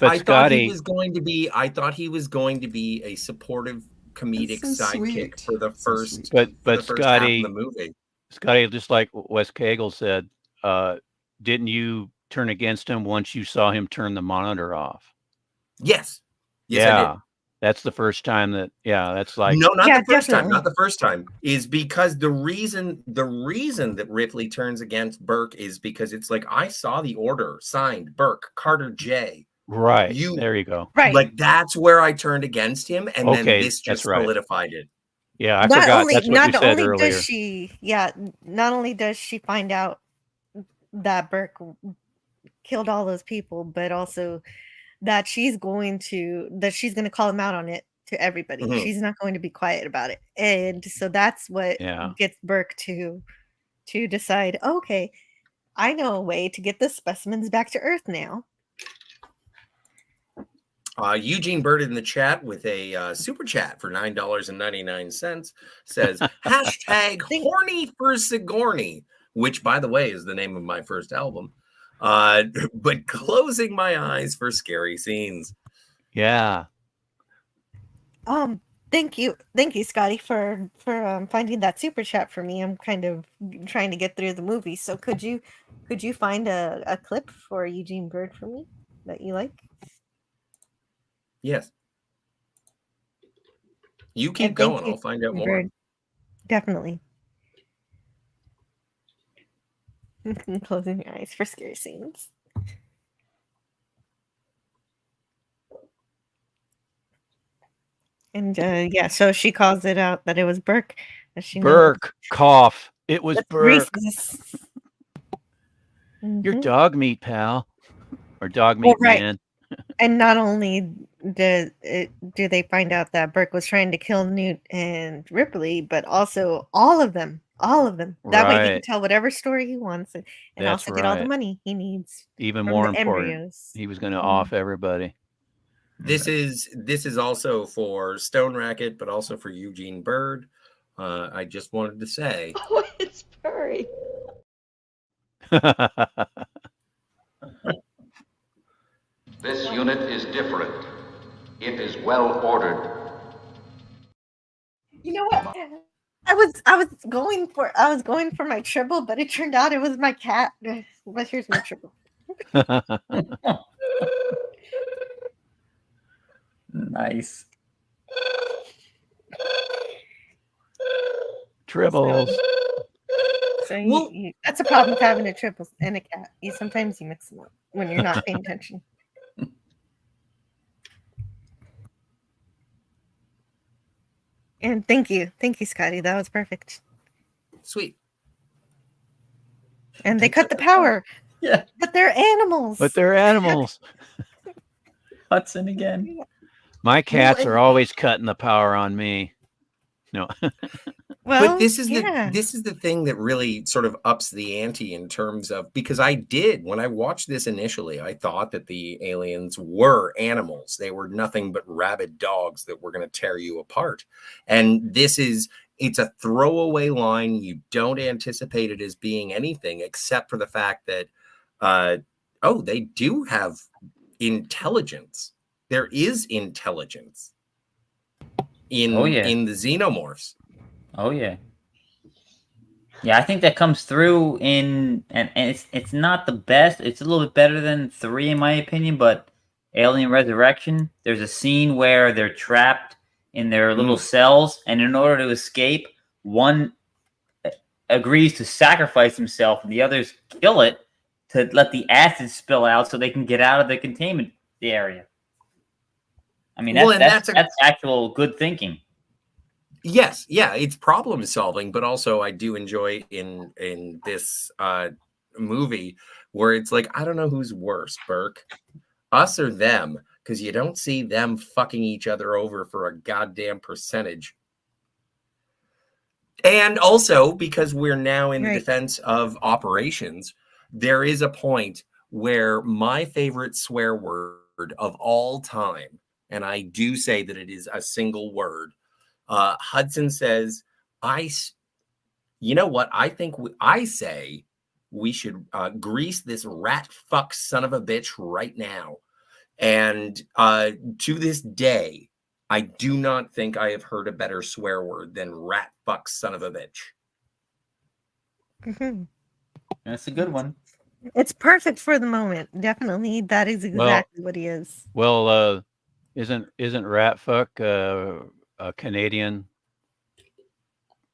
But I thought he was going to be. I thought he was going to be a supportive comedic sidekick for the first. But Scotty, half of the movie. Scotty, just like Wes Cagle said, didn't you turn against him once you saw him turn the monitor off? Yes. I did. That's the first time that. Yeah, that's like no, not the first time. Not the first time is because the reason that Ripley turns against Burke is because it's like I saw the order signed Burke Carter J. Right. There you go. Right. Like that's where I turned against him, and then this just solidified it. Yeah, I forgot. That's what you said earlier. Not only does she find out that Burke killed all those people, but also that she's going to call him out on it to everybody. Mm-hmm. She's not going to be quiet about it, and so that's what gets Burke to decide. Okay, I know a way to get the specimens back to Earth now. Eugene Bird in the chat with a super chat for $9.99 says hashtag horny for Sigourney, which by the way is the name of my first album. But closing my eyes for scary scenes. Yeah. Thank you, Scotty, for finding that super chat for me. I'm kind of trying to get through the movie. So could you find a clip for Eugene Bird for me that you like? Yes. You keep going. I'll find out more. Definitely. Closing your eyes for scary scenes. And so she calls it out that it was Burke. Burke, cough. It was Burke. Your dog meat, pal. Or dog meat, man. And not only do they find out that Burke was trying to kill Newt and Ripley, but also all of them. That way he can tell whatever story he wants and also get all the money he needs. Even more important, embryos. He was going to off everybody. This is also for Stone Racket, but also for Eugene Bird. I just wanted to say. Oh, it's furry. This unit is different. It is well ordered. You know what? I was going for my triple, but it turned out it was my cat. But here's my triple. Nice. Tribbles. So that's a problem with having a triple and a cat. Sometimes you mix them up when you're not paying attention. And thank you, Scotty. That was perfect. Sweet. And they cut the power. Yeah. But they're animals. Hudson again. My cats are always cutting the power on me. No. Well, but this is the thing that really sort of ups the ante in terms of, because when I watched this initially, I thought that the aliens were animals. They were nothing but rabid dogs that were going to tear you apart. And it's a throwaway line. You don't anticipate it as being anything except for the fact that, they do have intelligence. There is intelligence in the xenomorphs. Oh yeah. Yeah, I think that comes through and it's not the best. It's a little bit better than 3 in my opinion, but Alien Resurrection, there's a scene where they're trapped in their little cells, and in order to escape, one agrees to sacrifice himself and the others kill it, to let the acid spill out so they can get out of the containment area. I mean, that's actual good thinking. Yes, yeah, it's problem solving, but also I do enjoy in this movie where it's like, I don't know who's worse, Burke, us or them, because you don't see them fucking each other over for a goddamn percentage. And also because we're now in the defense of operations, there is a point where my favorite swear word of all time, and I do say that it is a single word, Hudson says, you know what? I think I say we should grease this rat fuck son of a bitch right now. And to this day, I do not think I have heard a better swear word than rat fuck son of a bitch. Mhm. That's a good one. It's perfect for the moment. Definitely, that is exactly what he is. Well, isn't rat fuck a Canadian?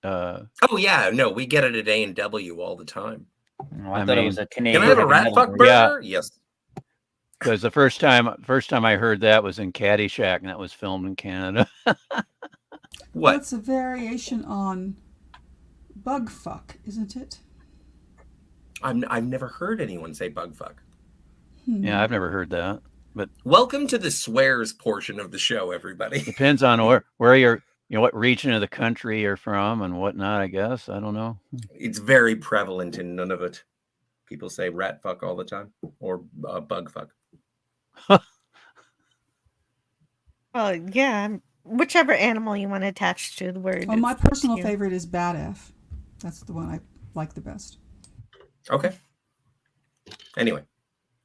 Oh yeah, no, we get it at A&W all the time. Oh, I thought it was a Canadian. Can I have a rat fuck burger? Yeah. Yes. Because the first time I heard that was in Caddyshack, and that was filmed in Canada. What? That's a variation on bug fuck, isn't it? I've never heard anyone say bug fuck. Yeah, I've never heard that. But welcome to the swears portion of the show, everybody. Depends on where you're, what region of the country you're from and whatnot. I guess I don't know. It's very prevalent in Nunavut. People say rat fuck all the time, or bug fuck. Well, yeah, whichever animal you want to attach to the word. Oh, my personal favorite is bad F. That's the one I like the best. Okay. Anyway,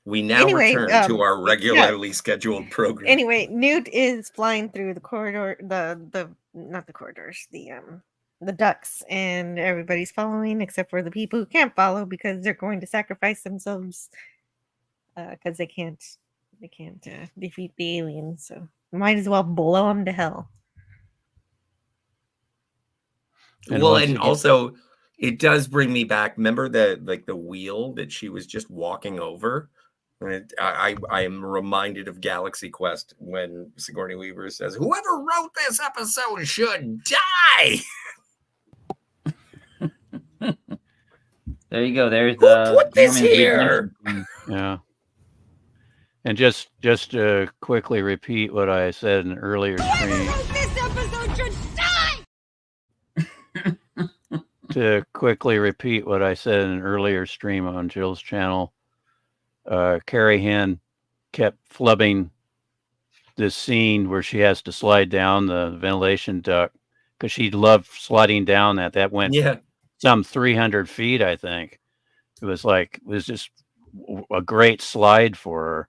we now return to our regularly scheduled program. Anyway, Newt is flying through the corridor, not the corridors, the ducts, and everybody's following except for the people who can't follow because they're going to sacrifice themselves because they can't defeat the aliens. So might as well blow them to hell. Well, and also it does bring me back. Remember the wheel that she was just walking over? I am reminded of Galaxy Quest when Sigourney Weaver says, "Whoever wrote this episode should die." There you go. There's Who put this here? Yeah. And just to quickly repeat what I said in an earlier stream. This episode should die! To quickly repeat what I said in an earlier stream on Jill's channel, Carrie Henn kept flubbing this scene where she has to slide down the ventilation duct because she loved sliding down that. That went some 300 feet, I think. It was just a great slide for her.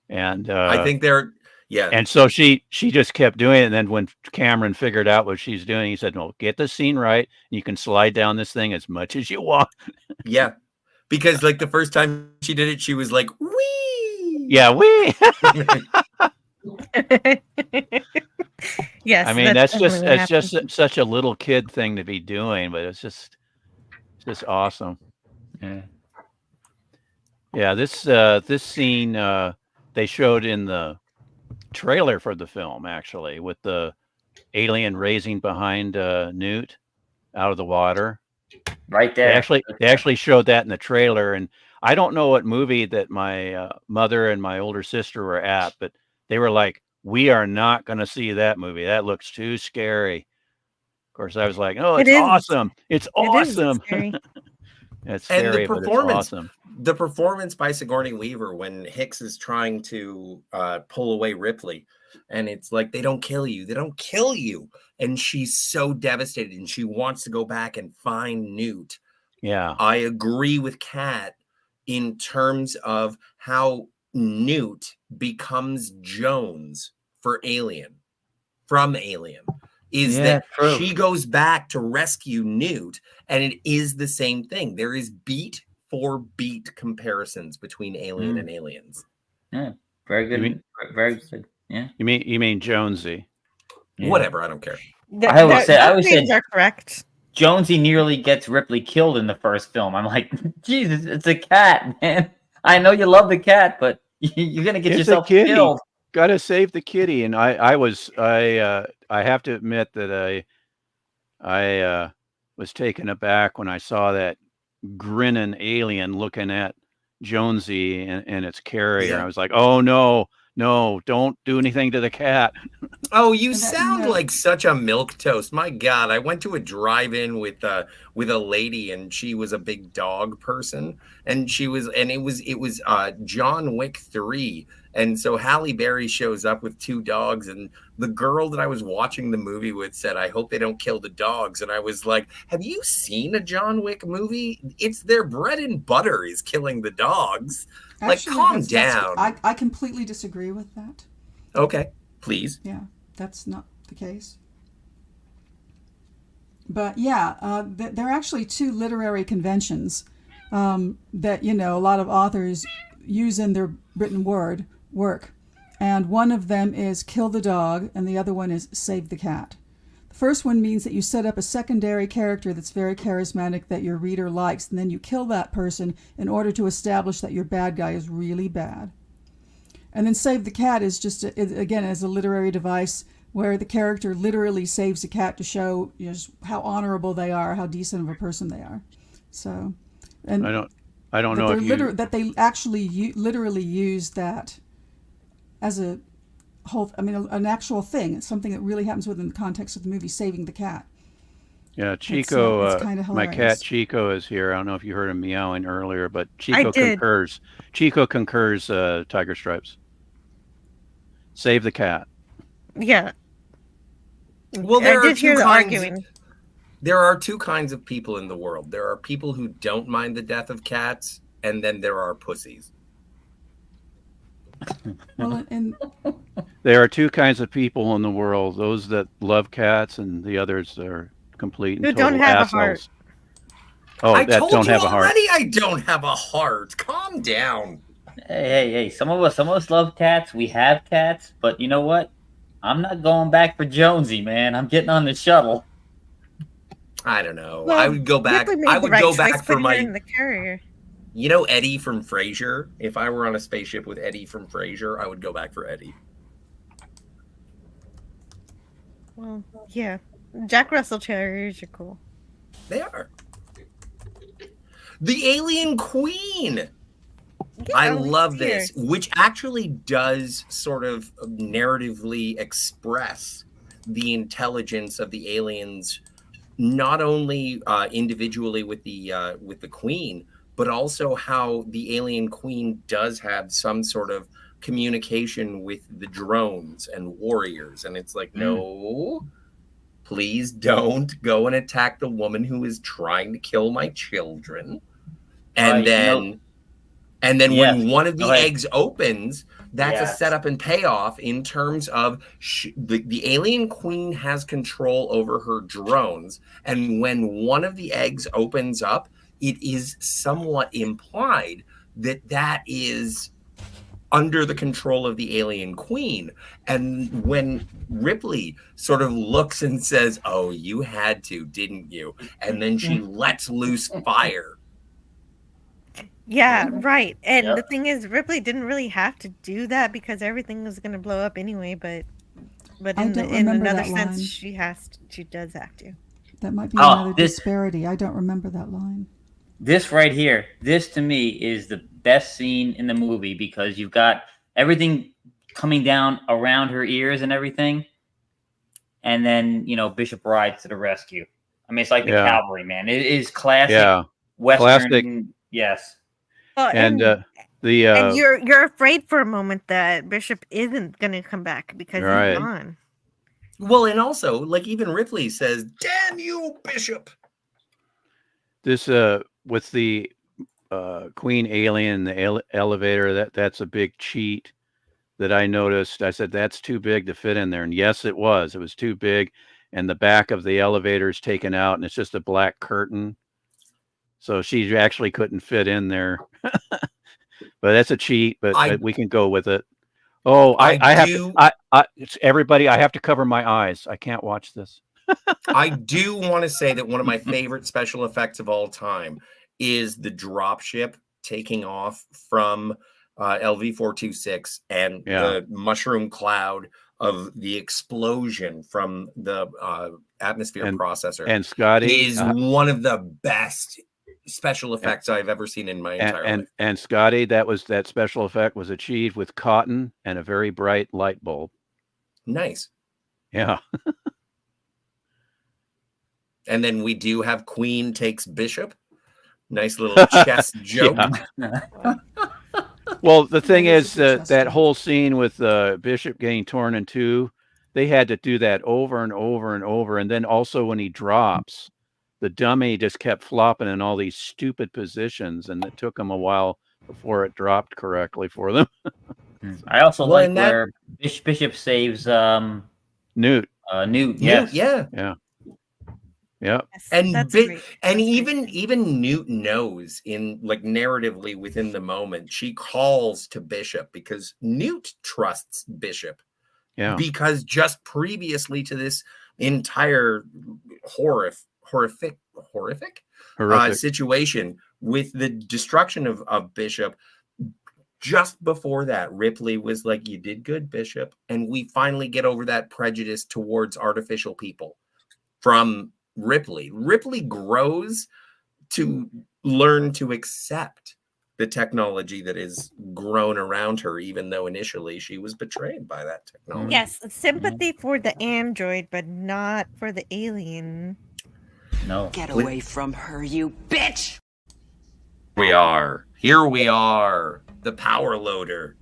And I think and so she just kept doing it. And then when Cameron figured out what she's doing, he said, "No, get the scene right. And you can slide down this thing as much as you want." Yeah, because like the first time she did it, she was like, "Wee." Yeah, wee. Yes, I mean that's just such a little kid thing to be doing, but it's just awesome. Yeah, this scene they showed in the trailer for the film, actually, with the alien raising behind Newt out of the water. Right there. They actually showed that in the trailer, and I don't know what movie that my mother and my older sister were at, but they were like, "We are not going to see that movie. That looks too scary." Of course, I was like, "Oh, it's awesome! It's awesome!" It's scary, but it's awesome. The performance by Sigourney Weaver when Hicks is trying to pull away Ripley, and it's like, they don't kill you, and she's so devastated, and she wants to go back and find Newt. Yeah, I agree with Kat in terms of how Newt becomes Jones from Alien. That she goes back to rescue Newt, and it is the same thing. There is beat for beat comparisons between Alien and Aliens. Yeah, very good. Very good. Yeah. You mean Jonesy? Yeah. Whatever, I don't care. I always said are correct. Jonesy nearly gets Ripley killed in the first film. I'm like, Jesus, it's a cat, man. I know you love the cat, but you're gonna get It's a yourself kitty. killed. Got to save the kitty. And I have to admit that I was taken aback when I saw that grinning alien looking at Jonesy and its carrier. Yeah. I was like, oh no, don't do anything to the cat. Oh, you And that, sound like such a milquetoast. My God, I went to a drive-in with a lady, and she was a big dog person, and it was John Wick 3, and so Halle Berry shows up with two dogs, and the girl that I was watching the movie with said, "I hope they don't kill the dogs," and I was like, "Have you seen a John Wick movie? It's their bread and butter is killing the dogs. Actually, calm down." I completely disagree with that. Okay, please. Yeah, that's not the case. But yeah, there are actually two literary conventions that, you know, a lot of authors use in their written work. And one of them is kill the dog, and the other one is save the cat. The first one means that you set up a secondary character that's very charismatic that your reader likes, and then you kill that person in order to establish that your bad guy is really bad. And then save the cat is just, again, as a literary device where the character literally saves a cat to show, you know, just how honorable they are, how decent of a person they are. So, and I don't know if that they actually literally use that as a whole, I mean, an actual thing. It's something that really happens within the context of the movie, saving the cat. Yeah, Chico, it's kind of my hilarious. cat Chico is here. I don't know if you heard him meowing earlier, but Chico concurs. Chico concurs, Tiger Stripes. Save the cat. Yeah. Well, I did hear the arguing. There are two kinds of people in the world. There are people who don't mind the death of cats, and then there are pussies. Well, and There are two kinds of people in the world: those that love cats, and the others are complete and Who total don't have assholes. a heart. Oh, I that told don't you have a heart. already I don't have a heart. Calm down. Hey. Some of us love cats. We have cats, but you know what? I'm not going back for Jonesy, man. I'm getting on the shuttle. I don't know. Well, I would go back. Ripley made I the would right go choice back for putting her my. in the carrier. You know Eddie from Frasier? If I were on a spaceship with Eddie from Frasier, I would go back for Eddie. Well, yeah. Jack Russell Terriers are cool. They are. The Alien Queen. Yeah, I let's love hear. this, which actually does sort of narratively express the intelligence of the aliens, not only individually with the Queen, but also how the Alien Queen does have some sort of communication with the drones and warriors, and it's like, no, please don't go and attack the woman who is trying to kill my children. And then Yes, when one of the go ahead. eggs opens, that's a Yes. setup and payoff in terms of the Alien Queen has control over her drones. And when one of the eggs opens up, it is somewhat implied that that is under the control of the Alien Queen. And when Ripley sort of looks and says, "Oh, you had to, didn't you?" And then she lets loose fire. Yeah, right. And the thing is, Ripley didn't really have to do that because everything was going to blow up anyway. But I in, don't in remember another that sense, line. she does have to. That might be another disparity. I don't remember that line. This right here, this to me is the best scene in the movie because you've got everything coming down around her ears and everything. And then, you know, Bishop rides to the rescue. I mean, it's like the cavalry, man. It is classic Western. Classic. Yes. Well, And and the you're afraid for a moment that Bishop isn't going to come back because Right. he's gone. Well, and also, like, even Ripley says, "Damn you, Bishop." this with the Queen alien, the elevator, that's a big cheat that I noticed. I said that's too big to fit in there, and yes, it was. It was too big, and the back of the elevator is taken out, and it's just a black curtain, so she actually couldn't fit in there. But that's a cheat. But we can go with it. Oh, I have to. It's everybody. I have to cover my eyes. I can't watch this. I do want to say that one of my favorite special effects of all time is the dropship taking off from LV-426 and the mushroom cloud of the explosion from the atmosphere processor. And Scotty is one of the best special effects I've ever seen in my entire life. And Scotty, that special effect was achieved with cotton and a very bright light bulb. Nice. Yeah. And then we do have Queen takes Bishop. Nice little chess joke. Well, the thing is that whole scene with Bishop getting torn in two, they had to do that over and over and over. And then also when he drops, the dummy just kept flopping in all these stupid positions, and it took them a while before it dropped correctly for them. I also like where Bishop saves Newt. Newt, yes. Yeah. Yeah. And even Newt knows in like narratively within the moment, she calls to Bishop because Newt trusts Bishop. Yeah. Because just previously to this entire horrific situation with the destruction of Bishop, just before that, Ripley was like, you did good, Bishop. And we finally get over that prejudice towards artificial people from Ripley. Ripley grows to learn to accept the technology that is grown around her, even though initially she was betrayed by that technology. Yes, sympathy for the android, but not for the alien. No. Get away from her, you bitch! Here we are. The power loader.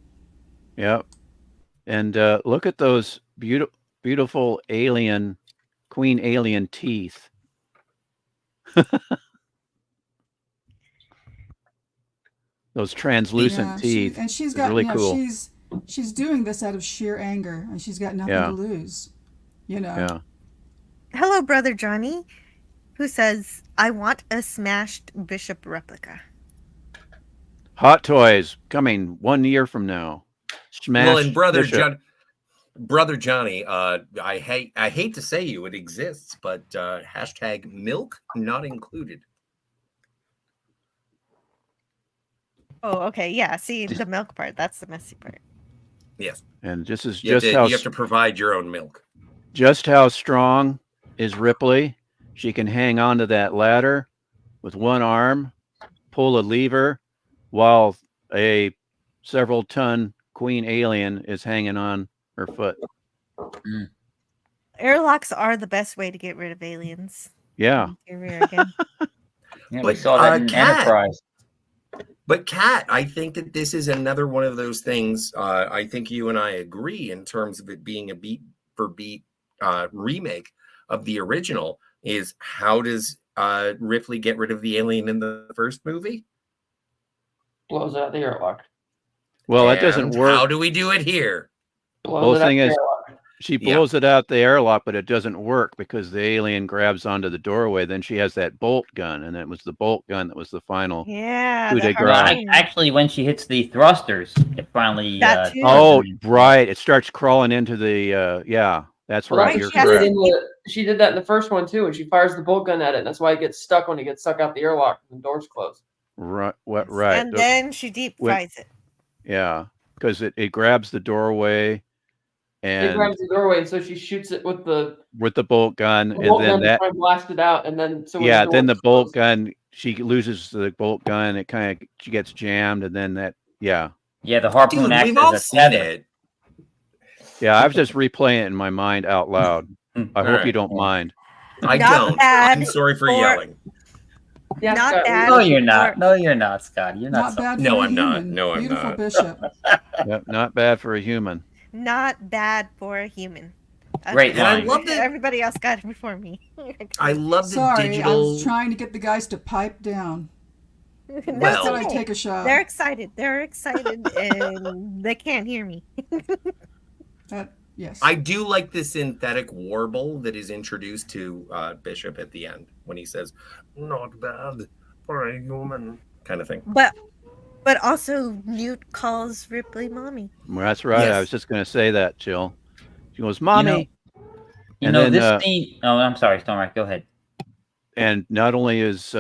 Yep. And look at those beautiful Queen alien teeth. Those translucent teeth. And she's got really cool. She's doing this out of sheer anger, and she's got nothing to lose. Yeah. Hello, Brother Johnny, who says, I want a smashed Bishop replica. Hot Toys coming 1 year from now. Smash. Well, and Brother Johnny, I hate to say you, it exists, but hashtag milk not included. Oh, okay. Yeah. See, the milk part, that's the messy part. Yes. And this is you have to provide your own milk. Just how strong is Ripley? She can hang on to that ladder with one arm, pull a lever, while a several-ton Queen alien is hanging on her foot. Airlocks are the best way to get rid of aliens. Yeah. Here we are again. We saw that in Enterprise. But Kat, I think that this is another one of those things. I think you and I agree in terms of it being a beat for beat remake of the original. Is how does Ripley get rid of the alien in the first movie? Blows out the airlock. Well, that doesn't work. How do we do it here? Well, the thing is, she blows it out the airlock, but it doesn't work because the alien grabs onto the doorway. Then she has that bolt gun, and it was the bolt gun that was the final. Yeah. Actually, when she hits the thrusters, it finally. Right. It starts crawling into the. That's right. You're correct. She did that in the first one too, and she fires the bolt gun at it, and that's why it gets stuck when it gets sucked out the airlock and the doors close. Right. What? Right. And then she deep fries it. Yeah, because it grabs the doorway, and it grabs the doorway, and so she shoots it with the bolt gun, and then that blast it out, and then then the bolt gun, she loses the bolt gun. It she gets jammed, and then that the harpoon acts we've all as a seen tether. it. Yeah, I was just replaying it in my mind out loud. I hope right. you don't mind. I Not don't. bad I'm sorry for yelling. Yeah, not Scott, bad. No, you're not. No, you're not, Scott. You're not. Bad. No, for a I'm not. human. No, I'm Beautiful not. Bishop. Yep, not bad for a human. Not bad for a human. Great And I line. love that. Everybody else got it before me. I love the Sorry, I digital. was trying to get the guys to pipe down. Well, Thought I'd take a shot. They're excited, and they can't hear me. Yes. I do like the synthetic warble that is introduced to Bishop at the end when he says, "Not bad for a human," kind of thing. But also Newt calls Ripley mommy. Well, that's right. Yes. I was just going to say that, Jill. She goes, "Mommy." You And know, then, this scene. Oh, I'm sorry, Stormrack. Go ahead. and not only is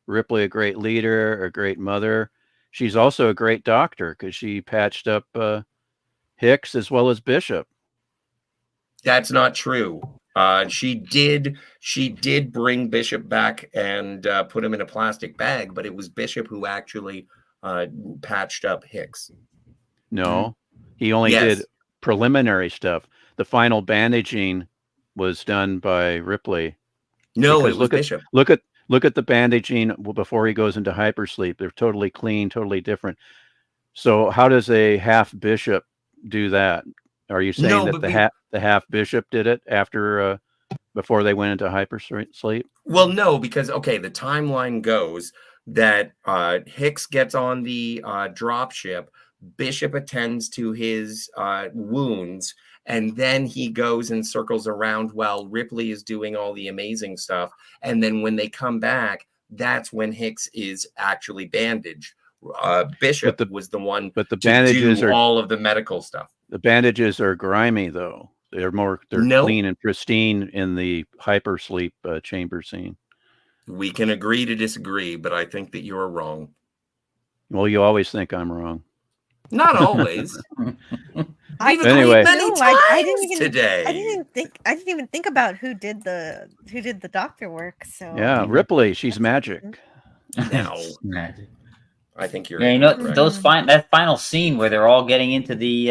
Ripley a great leader, a great mother, she's also a great doctor because she patched up Hicks as well as Bishop. That's not true. She did bring Bishop back and put him in a plastic bag, but it was Bishop who actually patched up Hicks. No, he only Yes. did preliminary stuff. The final bandaging was done by Ripley. No, Because it was Bishop. look at the bandaging before he goes into hypersleep. They're totally clean, totally different. So how does a half bishop do that? Are you saying No, that but the half bishop did it after before they went into hypersleep? Well, no, because okay, the timeline goes that Hicks gets on the drop ship, Bishop attends to his wounds, and then he goes and circles around while Ripley is doing all the amazing stuff. And then when they come back, that's when Hicks is actually bandaged. Bishop was the one but the to bandages do are all of the medical stuff. The bandages are grimy though. They're No. clean and pristine in the hypersleep chamber scene. We can agree to disagree, but I think that you're wrong. Well, you always think I'm wrong. Not always. Anyway, I didn't even today. I didn't even think about who did the doctor work. So Yeah, Ripley, she's magic. No, Magic. I think you're. Yeah, you know incorrect. that final scene where they're all getting into the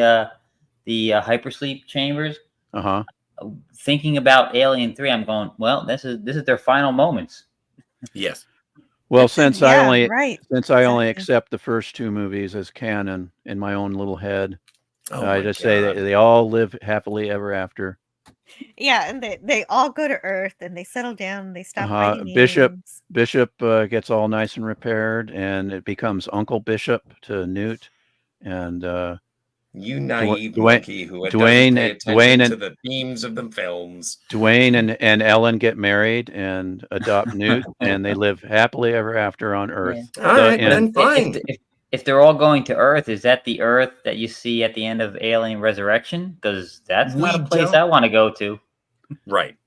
hypersleep chambers. Uh-huh. Thinking about Alien 3, I'm going, well, this is their final moments. Yes. Well, since I only exactly. accept the first two movies as canon in my own little head, Oh I my just say that God. they all live happily ever after. Yeah, and they all go to Earth and they settle down. And they stop fighting Bishop aliens. gets all nice and repaired, and it becomes Uncle Bishop to Newt, and You naive Dwayne- monkey who doesn't Dwayne- pay attention Dwayne to and- the themes of the films. Dwayne and Ellen get married and adopt Newt, and they live happily ever after on Earth. Yeah. All right, end. then fine. If they're all going to Earth, is that the Earth that you see at the end of Alien Resurrection? Because that's not We a place don't- I want to go to. Right.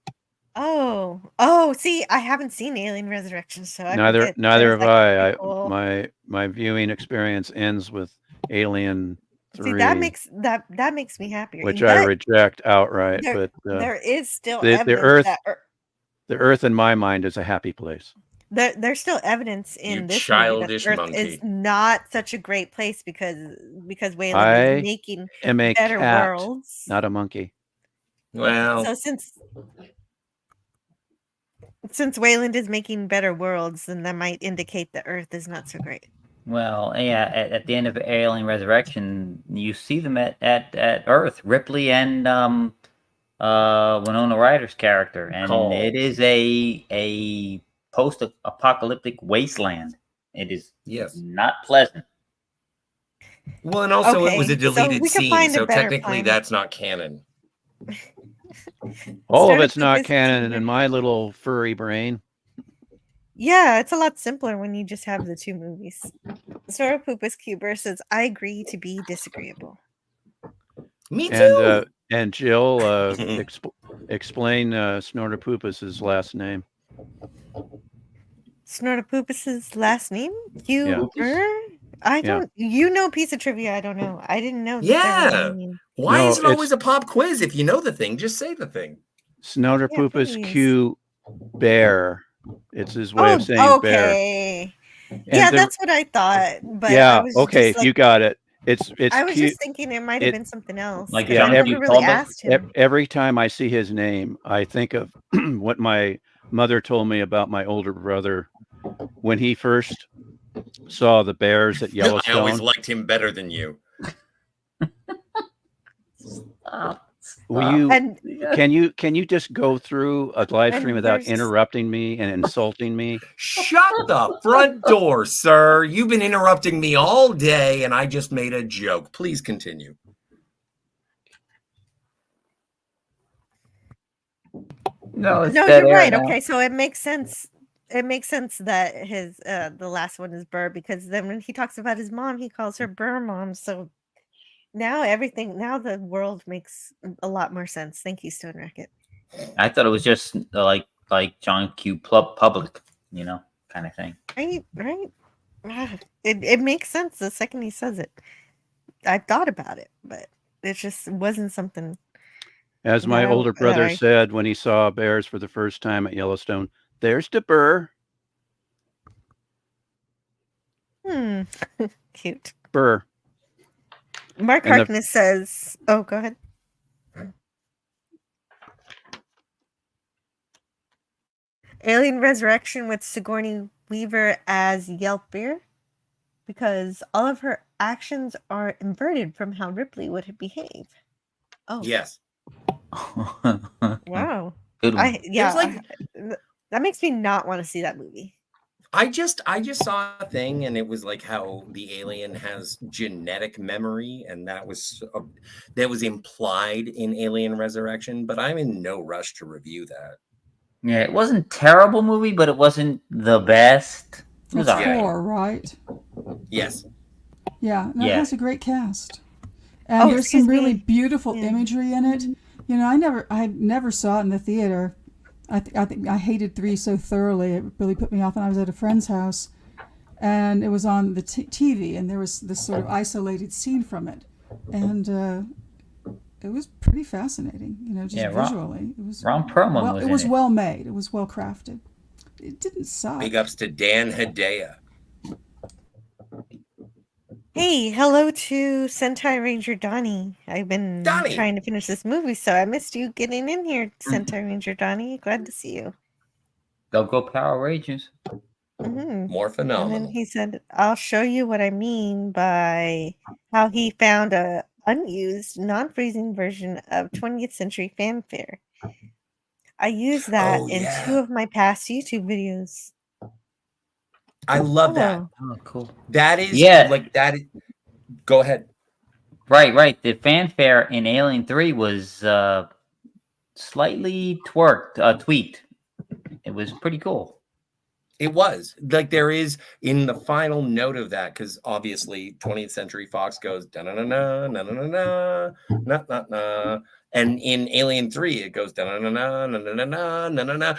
Oh, see, I haven't seen Alien Resurrection, so I Neither forget there's, have I. prequel. My viewing experience ends with Alien 3, See, that makes me happier. which But I reject outright. there, But there is still the evidence the Earth in my mind is a happy place. there's still evidence in You this childish movie that Earth monkey. is not such a great place because Wayland I is making am a better cat, worlds. not a monkey. Well, So since Wayland is making better worlds, then that might indicate that Earth is not so great. Well, yeah, at the end of Alien Resurrection, you see them at Earth, Ripley and Winona Ryder's character, and it is a post-apocalyptic wasteland. It is not pleasant. Well, and also it was a Okay, so deleted we can scene, find a so better technically planet. that's not canon. All of Started it's not with this canon thing. in my little furry brain. Yeah, it's a lot simpler when you just have the two movies. Snorapupus Cuber says, I agree to be disagreeable. Me too. And Jill, explain Snortopupus's last name. Snortopupus's last name? Cuber? I don't. You know, piece of trivia. I don't know. I didn't know. Yeah. Why No, is it always a pop quiz? If you know the thing, just say the thing. Snortopupus please. Q Bear. It's his way of saying bear. Okay. Yeah, that's what I thought. But yeah, I was okay, just like, you got it. It's I was cute. just thinking it might have been something else. Like 'cause I never really asked him. Every time I see his name, I think of what my mother told me about my older brother when he first saw the bears at I Yellowstone. always liked him better than you. Will you can you just go through a live stream without there's- interrupting me and insulting me? Shut the front door, sir. You've been interrupting me all day, and I just made a joke. Please continue. No, you're right. Okay, so it makes sense. It makes sense that his the last one is Burr, because then when he talks about his mom, he calls her Burr mom. So now the world makes a lot more sense. Thank you, Stone Racket. I thought it was just like John Q. Public, kind of thing. Right. It makes sense the second he says it. I thought about it, but it just wasn't something. As my older brother said when he saw bears for the first time at Yellowstone, "There's the Burr." Cute. Burr. Mark Harkness says, "Oh, go ahead." Alien Resurrection with Sigourney Weaver as Yelp Bear, because all of her actions are inverted from how Ripley would behave. Oh, yes. Wow. Good one. That makes me not want to see that movie. I just saw a thing, and it was like how the alien has genetic memory, and that was implied in Alien Resurrection. But I'm in no rush to review that. Yeah, it wasn't a terrible movie, but it wasn't the best. It was It's all right. 4, right? Yes. Yeah, that has a great cast, Oh, and there's some excuse really me. beautiful imagery in it. You know, I never saw it in the theater. I think I hated 3 so thoroughly. It really put me off. And I was at a friend's house, and it was on the TV, and there was this sort of isolated scene from it, and it was pretty fascinating. You know, just visually, it was Ron Perlman it was well made. It was well crafted. It didn't suck. Big ups to Dan Hedaya. Hey, hello to Sentai Ranger Donnie. I've been trying to finish this movie, so I missed you getting in here, Sentai Ranger Donnie. Glad to see you. Go Power Rangers. More phenomenal. And then he said, "I'll show you what I mean by how he found a unused, non-freezing version of 20th Century Fanfare. I use that in 2 of my past YouTube videos." I love that. Oh, cool. That is that. Go ahead. Right. The fanfare in Alien 3 was slightly tweaked. It was pretty cool. It was like there is in the final note of that, because obviously 20th Century Fox goes na na na na na na na na na, and in Alien 3 it goes na na na na na na na na na,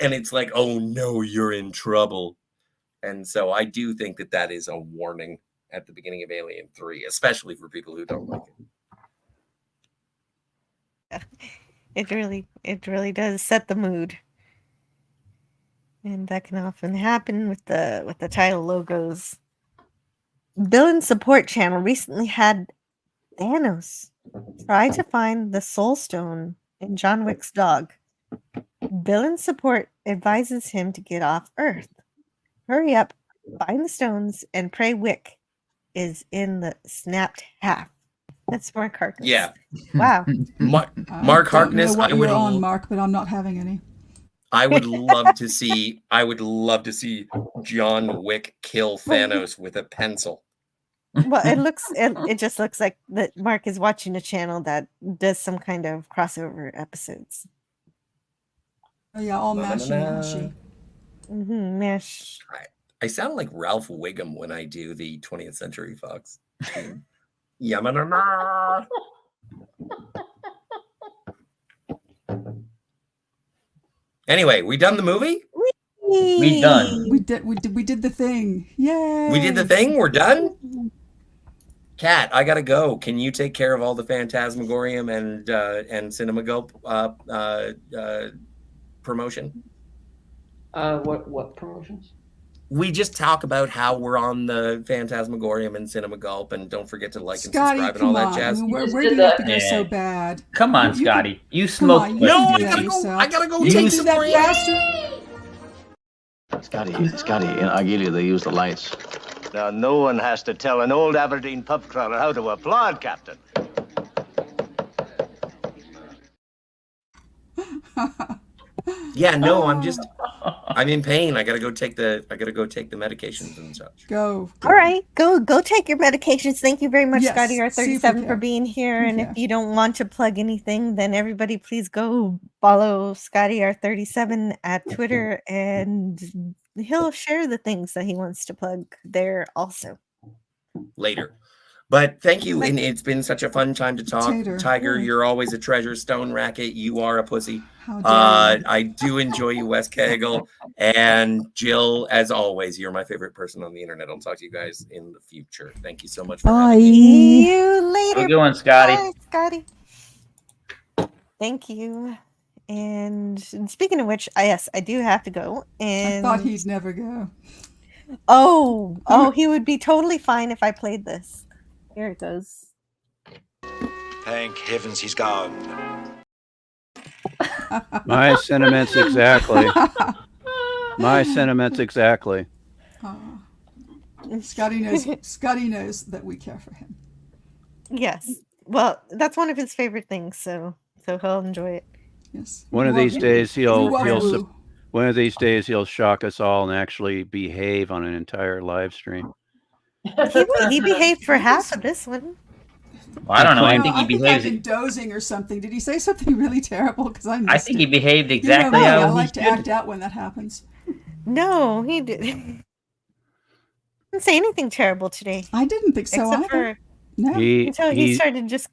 and it's like, oh no, you're in trouble. And so I do think that is a warning at the beginning of Alien 3, especially for people who don't like it. It really does set the mood. And that can often happen with the title logos. Villain Support Channel recently had Thanos try to find the Soul Stone in John Wick's dog. Villain Support advises him to get off Earth. Hurry up, find the stones, and pray Wick is in the snapped half. That's Mark Harkness. Yeah. Wow. Mark Harkness. I would on Mark, but I'm not having any. I would love to see. John Wick kill Thanos with a pencil. Well, it just looks like that Mark is watching a channel that does some kind of crossover episodes. Oh yeah, all mashy. Mash. I sound like Ralph Wiggum when I do the 20th Century Fox. Yamanama. Anyway, we done the movie? We done. We did the thing. Yay! We did the thing? We're done? Kat, I gotta go. Can you take care of all the Phantasmagorium and Cinema Gulp promotion? What promotions? We just talk about how we're on the Phantasmagorium and Cinema Gulp, and don't forget to like Scotty, and subscribe and all that jazz. I mean, where do you have to go so bad? Come on, Scotty. You smoke. No, I gotta go take some more. Scotty, in Argelia they use the lights. Now, no one has to tell an old Aberdeen pub crawler how to applaud, Captain. Yeah, no, I'm in pain. I gotta go take the medications and such. Go. All right, go take your medications. Thank you very much, Yes, Scotty R37, for being here. And Yeah. if you don't want to plug anything, then everybody please go follow Scotty R37 at Twitter, and he'll share the things that he wants to plug there also. Later. But thank you, and it's been such a fun time to talk. Tater, Tiger, really. you're always a treasure. Stone Racket, you are a pussy. How dare you. I do enjoy you, Wes Cagle. And Jill, as always, you're my favorite person on the internet. I'll talk to you guys in the future. Thank you so much for having me. See you later. Have a good one, Scotty. Bye, Scotty. Thank you. And speaking of which, yes, I do have to go. And I thought he'd never go. Oh, he would be totally fine if I played this. Here it goes. Thank heavens he's gone. My sentiments exactly. My sentiments exactly. Scotty knows that we care for him. Yes. Well, that's one of his favorite things, so he'll enjoy it. Yes. One of these days he'll Woo. one of these days he'll shock us all and actually behave on an entire live stream. He behaved for half of this one. Well, I don't know. I think he I've behaves. been dozing or something. Did he say something really terrible? Because I missed I think he it. behaved You know exactly me, I how he like to should. act out when that happens. No, he didn't say anything terrible today. I didn't think so Except either. for No. until he started just.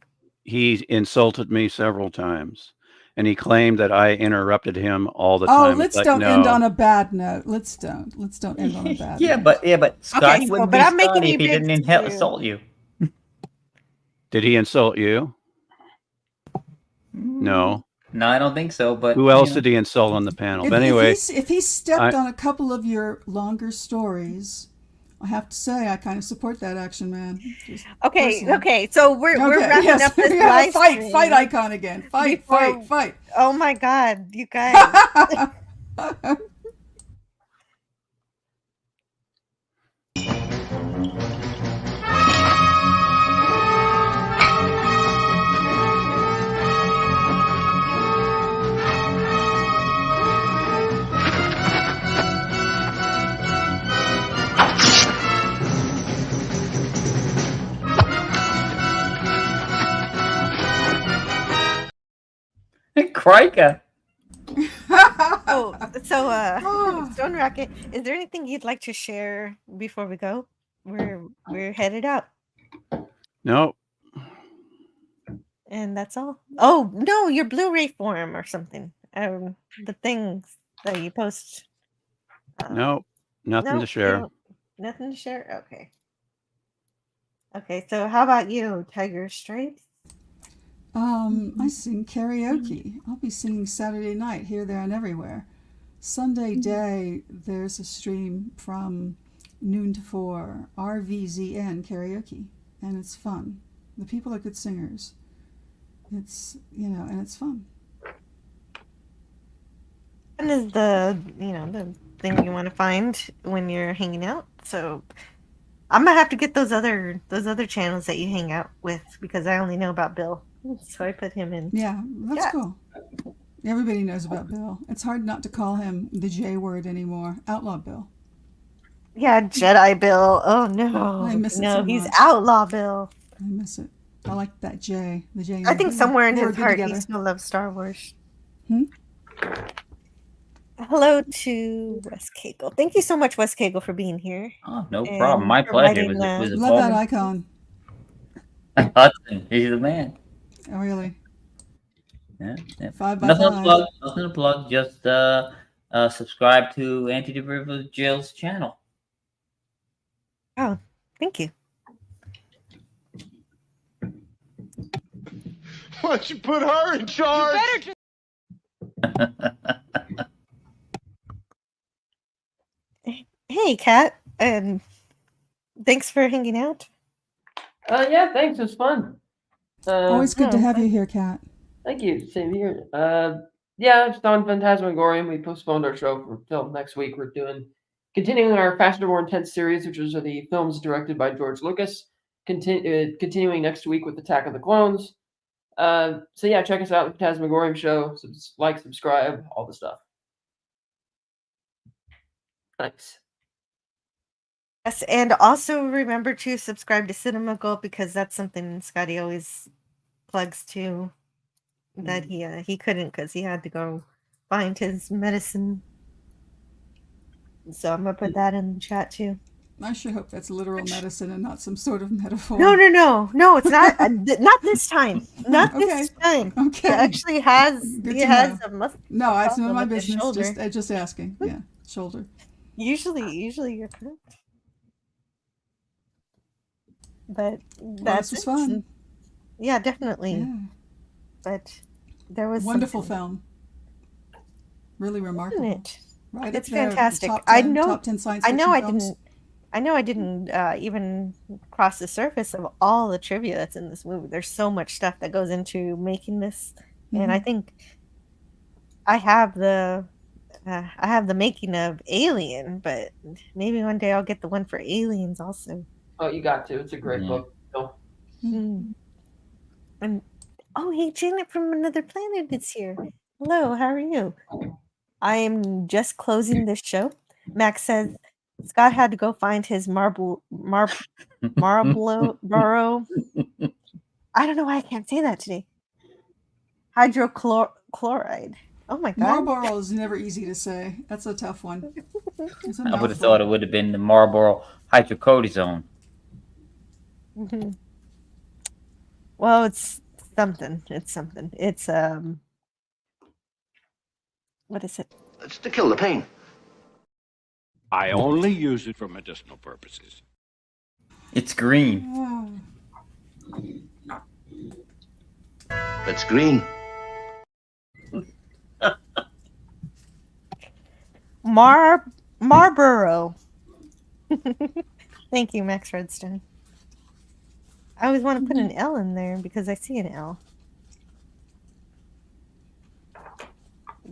He insulted me several times, and he claimed that I interrupted him all the time. Oh, let's It's like, don't no. end on a bad note. Let's don't end on a bad note. Yeah, but Scotty so- wouldn't but be I'm making Scotty you if he big didn't too. insult you. Did he insult you? No. No, I don't think so. But Who else you know. did he insult on the panel? If, But anyway, if he stepped on a couple of your longer stories, I have to say I kind of support that action, man. Just Okay, personally. so we're wrapping yes. up this Yeah, live fight stream. icon again. Fight. Oh my God, you guys. Crikey. Oh, so Stone Rocket, is there anything you'd like to share before we go? We're headed out, no. and that's all. Oh no, your Blu-ray form or something. The things that you post. No, nothing No, to share. you don't- Nothing to share. Okay. Okay, so how about you, Tiger Stripes? I sing karaoke. I'll be singing Saturday night here, there, and everywhere. Sunday day, there's a stream from noon to 4, RVZN karaoke, and it's fun. The people are good singers. It's, and it's fun. And is the the thing you want to find when you're hanging out. So I'm gonna have to get those other channels that you hang out with because I only know about Bill. So I put him in. Yeah, that's cool. Everybody knows about Bill. It's hard not to call him the J word anymore. Outlaw Bill. Yeah, Jedi Bill. Oh no. I miss it no, so he's much. Outlaw Bill. I miss it. I like that J. The J. I think somewhere in They were his good heart he together. still loves Star Wars. Hmm? Hello to Wes Cagle. Thank you so much, Wes Cagle, for being here. Oh, no and problem. My pleasure. providing, Was a Love that fun- icon. Hudson, he's the man. Oh, really? Yeah. 5 by Nothing 5. to plug. Nothing to plug. Just subscribe to Anti-Derivative Jill's channel. Oh, thank you. Why don't you put her in charge? Hey, Kat. Thanks for hanging out. Yeah, thanks. It was fun. Always good to have you here, Kat. Thank you. Same here. Yeah, just on Phantasmagorium. We postponed our show till next week. We're continuing our Faster, More Intense series, which is the films directed by George Lucas. Continuing next week with Attack of the Clones. So yeah, check us out at the Phantasmagorium show. Like, subscribe, all the stuff. Thanks. Yes, and also remember to subscribe to Cinema Gold because that's something Scotty always plugs to. That he couldn't because he had to go find his medicine. So I'm gonna put that in the chat too. I sure hope that's literal medicine and not some sort of metaphor. No, it's not. Not this time. Not this time. Okay. He actually has. Good He to has know. a muscle. No, it's none of my with his business. shoulder. Just asking. Yeah, shoulder. Usually you're correct. But This was fun. Yeah, definitely. Yeah. But there was Wonderful something. film. Really remarkable. Isn't it? Right It's up there, fantastic. top I 10 know. top 10 science I know. fiction I films. didn't even cross the surface of all the trivia that's in this movie. There's so much stuff that goes into making this, and I Mhm. think I have the making of Alien, but maybe one day I'll get the one for Aliens also. Oh, you got to. It's a great book. So. And hey, Janet from Another Planet is here. Hello, how are you? I am just closing this show. Max says Scott had to go find his Marlboro. I don't know why I can't say that today. Hydrochloride. Oh my god. Marlboro is never easy to say. That's a tough one. It's a I would have mouthful. thought it would have been the Marlboro hydrocortisone. Mhm. Well, it's something. It's something. It's what is it? It's to kill the pain. I only use it for medicinal purposes. It's green. It's green. Marlboro. Thank you, Max Redstone. I always want to put an L in there because I see an L.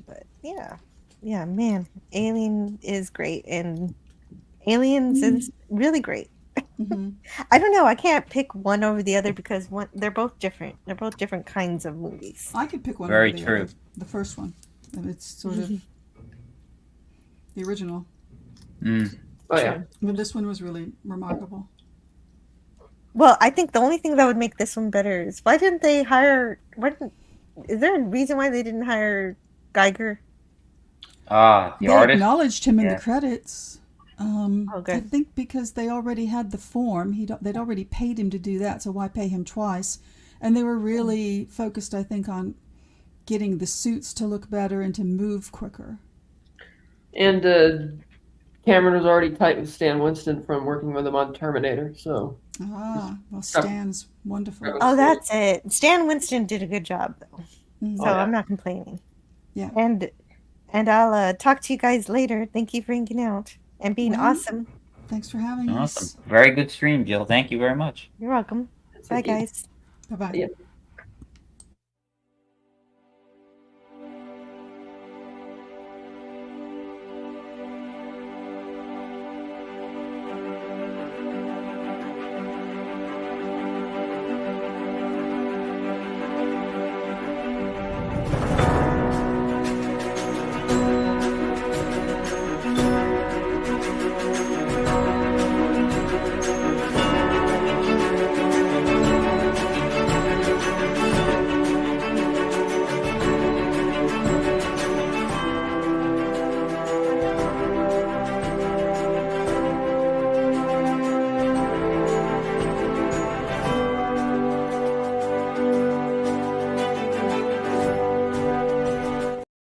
But yeah, man, Alien is great, and Aliens is really great. Mhm. I don't know. I can't pick one over the other because they're both different. They're both different kinds of movies. I could pick one. Very over the true. other. The first one, and it's sort of the original. Oh yeah. But this one was really remarkable. Well, I think the only thing that would make this one better is why didn't they hire? Is there a reason why they didn't hire Geiger? The They artist. acknowledged him in Yeah. the credits. I good. think because they already had the form, they'd already paid him to do that, so why pay him twice? And they were really focused, I think, on getting the suits to look better and to move quicker. And Cameron was already tight with Stan Winston from working with him on Terminator, so. Well, Stan's wonderful. Oh, that's it. Stan Winston did a good job, though. So I'm not complaining. Yeah. And I'll talk to you guys later. Thank you for hanging out and being Well, awesome. Thanks for having us. Awesome. Very good stream, Jill. Thank you very much. You're welcome. Bye, guys. Bye-bye. Yeah.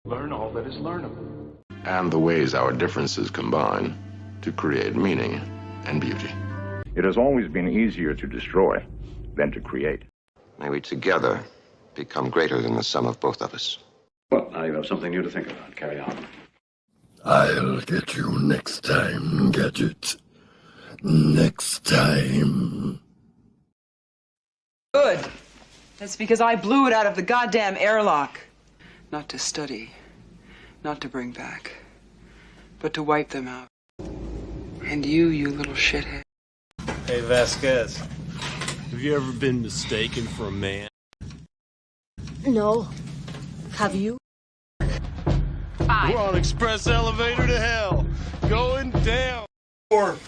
Learn all that is learnable. And the ways our differences combine to create meaning and beauty. It has always been easier to destroy than to create. May we together become greater than the sum of both of us. Well, now you have something new to think about. Carry on. I'll get you next time, Gadget. Next time. Good. That's because I blew it out of the goddamn airlock. Not to study, not to bring back, but to wipe them out. And you little shithead. Hey, Vasquez. Have you ever been mistaken for a man? No. Have you? We're on express elevator to hell. Going down.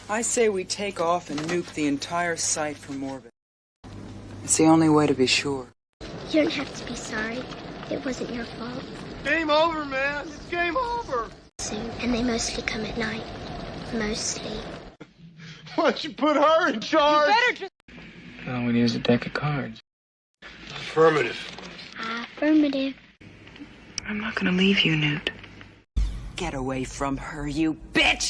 I say we take off and nuke the entire site from orbit. It's the only way to be sure. You don't have to be sorry. It wasn't your fault. Game over, man. It's game over. Soon, and they mostly come at night. Mostly. Why don't you put her in charge? You better just... All we need is a deck of cards. Affirmative. Affirmative. I'm not gonna leave you, Newt. Get away from her, you bitch!